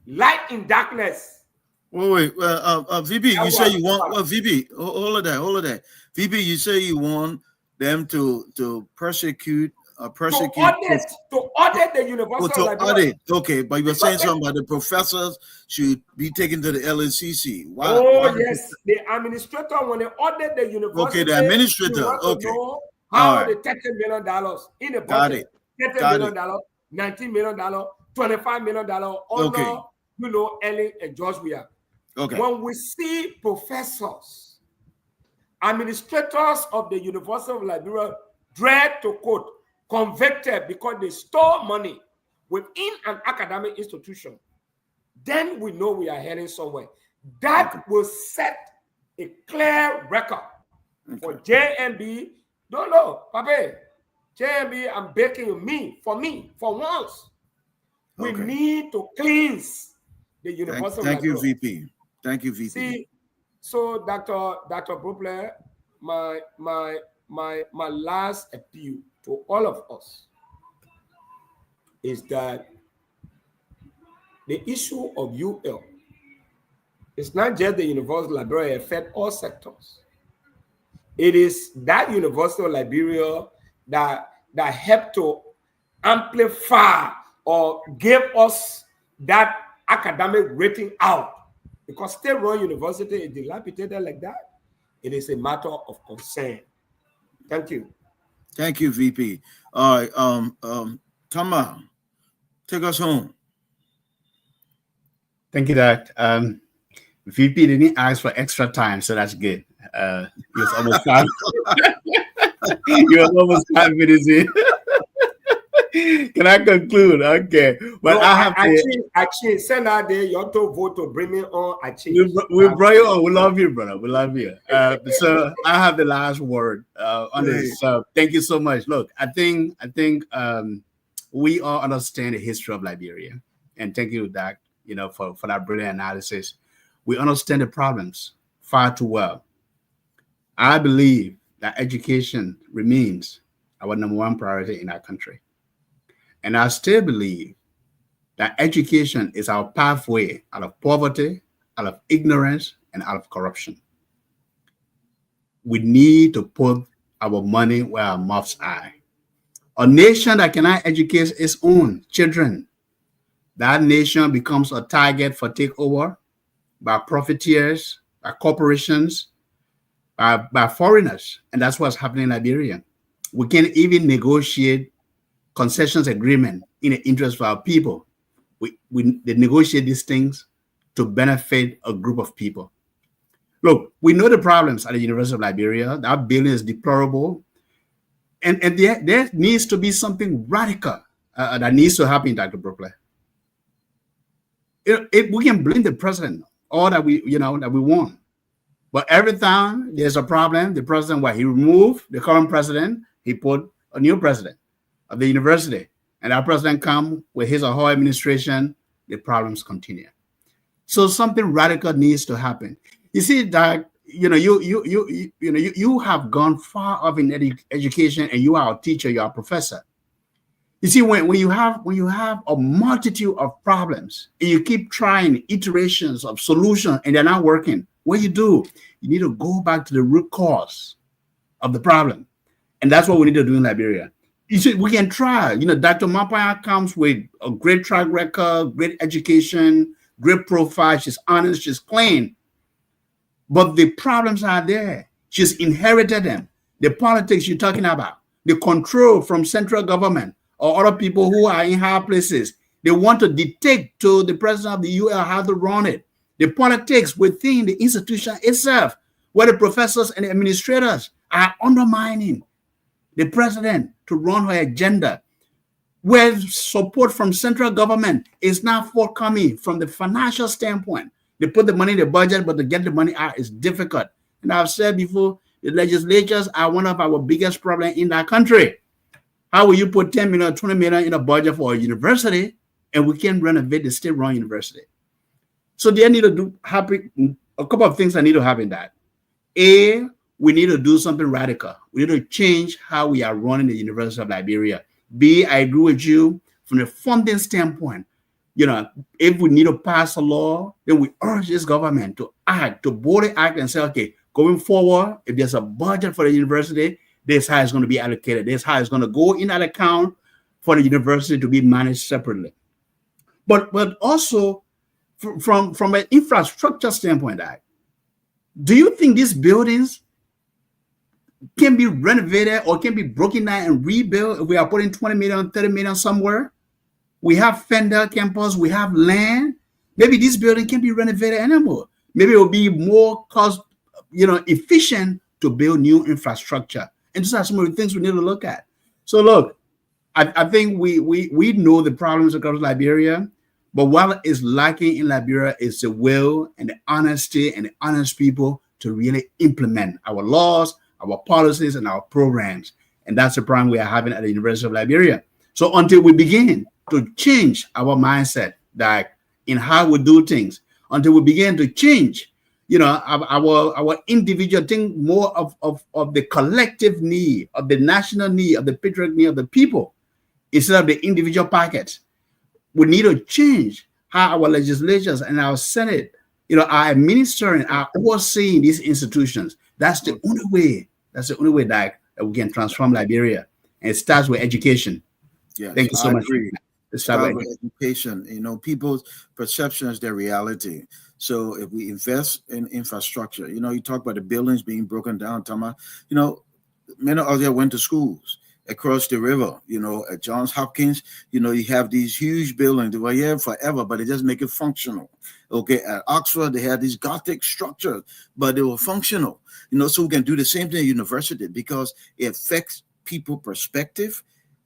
light in darkness. Wait, VP, you say you want, VP, hold of that. VP, you say you want them to persecute to audit the University of Liberia. Okay, but you were saying something about the professors should be taken to the LACC. Why yes, the administrator, when they audit the university, okay, the administrator, okay, how the $30 million in the budget, $30 million, $19 million, $25 million, all Ellen and Georgia. Okay. When we see professors, administrators of the University of Liberia dragged to court, convicted because they stole money within an academic institution, then we know we are heading somewhere. That will set a clear record for JMB, No, Papa. JMB, I'm begging you, for once. We need to cleanse the University Thank of you, Liberia. VP. Thank you, VP. See, so Dr. Brupler, my last appeal to all of us is that the issue of UL is not just the University of Liberia, it affects all sectors. It is that University of Liberia that helped to amplify or give us that academic rating out. Because state-run university is dilapidated like that, it is a matter of concern. Thank you. Thank you, VP. All right, Tama, take us home. Thank you, Doc. VP didn't ask for extra time, so that's good. He was almost 5. He was almost 5 minutes in. Can I conclude? Okay. But No, I have actually, send out there your vote to bring me on. we brought you on. We love you, brother. We love you. So I have the last word on this. So thank you so much. Look, I think we all understand the history of Liberia, and thank you, Doc, for that brilliant analysis. We understand the problems far too well. I believe that education remains our number one priority in our country. And I still believe that education is our pathway out of poverty, out of ignorance, and out of corruption. We need to put our money where our mouths are. A nation that cannot educate its own children, that nation becomes a target for takeover by profiteers, by corporations, by foreigners. And that's what's happening in Liberia. We can't even negotiate concessions agreement in the interest of our people. They negotiate these things to benefit a group of people. Look, we know the problems at the University of Liberia. That building is deplorable. And there needs to be something radical that needs to happen, Dr. Brooklyn. We can blame the president, all that we want. But every time there's a problem, the president, he removed the current president, he put a new president of the university, and our president come with his or her administration, the problems continue. So something radical needs to happen. You see that you have gone far up in education, and you are a teacher, you are a professor. You see, when you have a multitude of problems and you keep trying iterations of solutions and they're not working, what you need to go back to the root cause of the problem, and that's what we need to do in Liberia. You see, we can try. Dr. Mapaya comes with a great track record, great education, great profile. She's honest, she's clean. But the problems are there. She's inherited them. The politics you're talking about, the control from central government or other people who are in higher places. They want to dictate to the president of the UL how to run it. The politics within the institution itself, where the professors and the administrators are undermining the president to run her agenda, where support from central government is not forthcoming from the financial standpoint. They put the money in the budget, but to get the money out is difficult. And I've said before, the legislatures are one of our biggest problems in that country. How will you put 10 million, 20 million in a budget for a university and we can renovate the state-run university? So they need to happen. A couple of things that need to happen. That we need to do something radical. We need to change how we are running the University of Liberia. I agree with you from the funding standpoint. If we need to pass a law, then we urge this government to boldly act and say, okay, going forward, if there's a budget for the university, this is how it's going to be allocated. This is how it's going to go in that account for the university to be managed separately. But also from an infrastructure standpoint, do you think these buildings can be renovated or can be broken down and rebuilt if we are putting 20 million, 30 million somewhere? We have Fender campus, we have land. Maybe this building can be renovated anymore. Maybe it will be more cost, efficient to build new infrastructure. And these are some of the things we need to look at. So look, I think we know the problems across Liberia, but what is lacking in Liberia is the will and the honesty and the honest people to really implement our laws, our policies, and our programs. And that's the problem we are having at the University of Liberia. So until we begin to change our mindset, that in how we do things, until we begin to change, our individual think more of the collective need, of the national need, of the patriotic need of the people, instead of the individual packets. We need to change how our legislatures and our Senate, are administering, are overseeing these institutions. That's the only way. That's the only way that we can transform Liberia. And it starts with education. Yes, Thank you so I much. agree. It Start with education. People's perception is their reality. So if we invest in infrastructure, you talk about the buildings being broken down, many of them went to schools across the river, at Johns Hopkins, you have these huge buildings. They were here forever, but they just make it functional. Okay, at Oxford, they had these Gothic structures, but they were functional. So we can do the same thing at university because it affects people's perspective,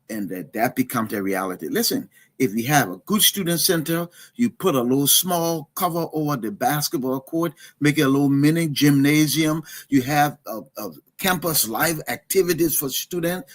and that becomes their reality. Listen, if you have a good student center, you put a little small cover over the basketball court, make it a little mini gymnasium. You have a campus live activities for students.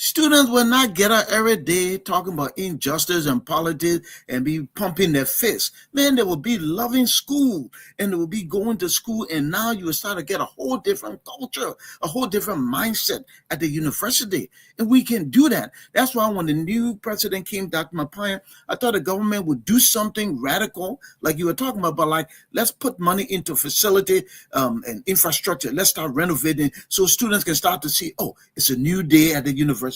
Students will not get up every day talking about injustice and politics and be pumping their fists. Man, they will be loving school and they will be going to school, and now you will start to get a whole different culture, a whole different mindset at the university. And we can do that. That's why when the new president came, Dr. Mapaya, I thought the government would do something radical, like you were talking about, but like, let's put money into facility and infrastructure. Let's start renovating so students can start to see, oh, it's a new day at the university.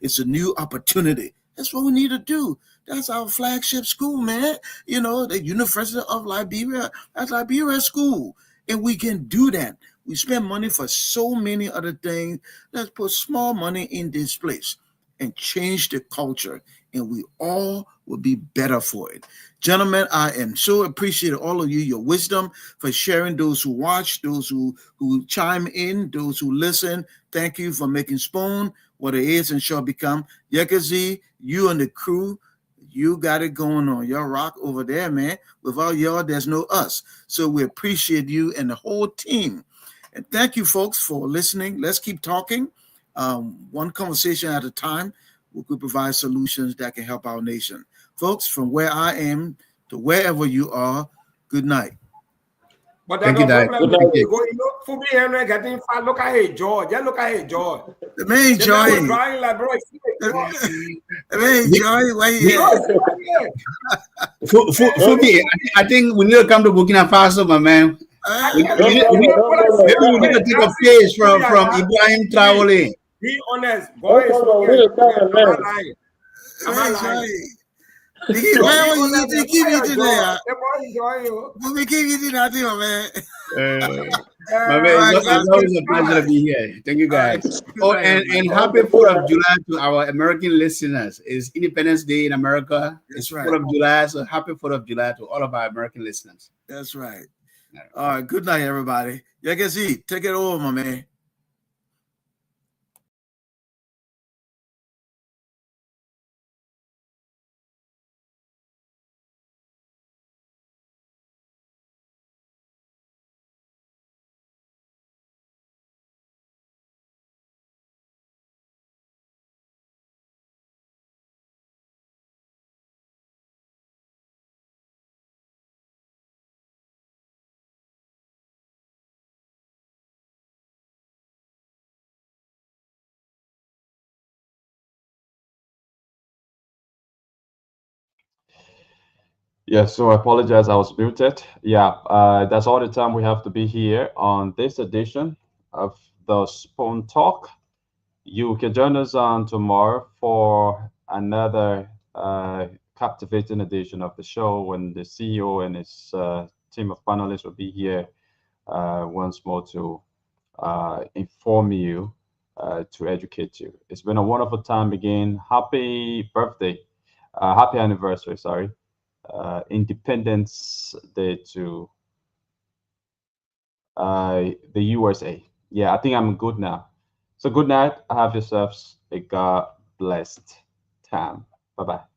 It's a new opportunity. That's what we need to do. That's our flagship school, man. The University of Liberia. That's Liberia school. And we can do that. We spend money for so many other things. Let's put small money in this place and change the culture, and we all will be better for it. Gentlemen, I am so appreciate all of you, your wisdom, for sharing, those who watch, those who chime in, those who listen. Thank you for making Spoon what it is and shall become. Yekazi, you and the crew, you got it going on. Y'all rock over there, man. Without y'all, there's no us. So we appreciate you and the whole team. And thank you, folks, for listening. Let's keep talking. One conversation at a time. We could provide solutions that can help our nation. Folks, from where I am to wherever you are, good night. But thank you, Dad. Look at his jaw. Just look at his jaw. The main joy. Drawing like bro. The main joy. Why Fubi, I think we need to come to Burkina Faso, my man. Maybe we need to take a page from Ibrahim Traoré. Be honest, boys. We keep eating that, man. My man, it's always a pleasure to be here. Thank you, guys. Oh, and happy 4th of July to our American listeners. It's Independence Day in America. It's 4th of July, so happy 4th of July to all of our American listeners. That's right. All right, good night, everybody. Yakazi, take it over, my man. Yeah, so I apologize, I was muted. Yeah, that's all the time we have to be here on this edition of the Spoon Talk. You can join us on tomorrow for another captivating edition of the show when the CEO and his team of panelists will be here once more to inform you, to educate you. It's been a wonderful time again. Happy birthday, happy anniversary, sorry. Independence Day to the USA. Yeah, I think I'm good now. So good night. Have yourselves a God blessed time. Bye-bye.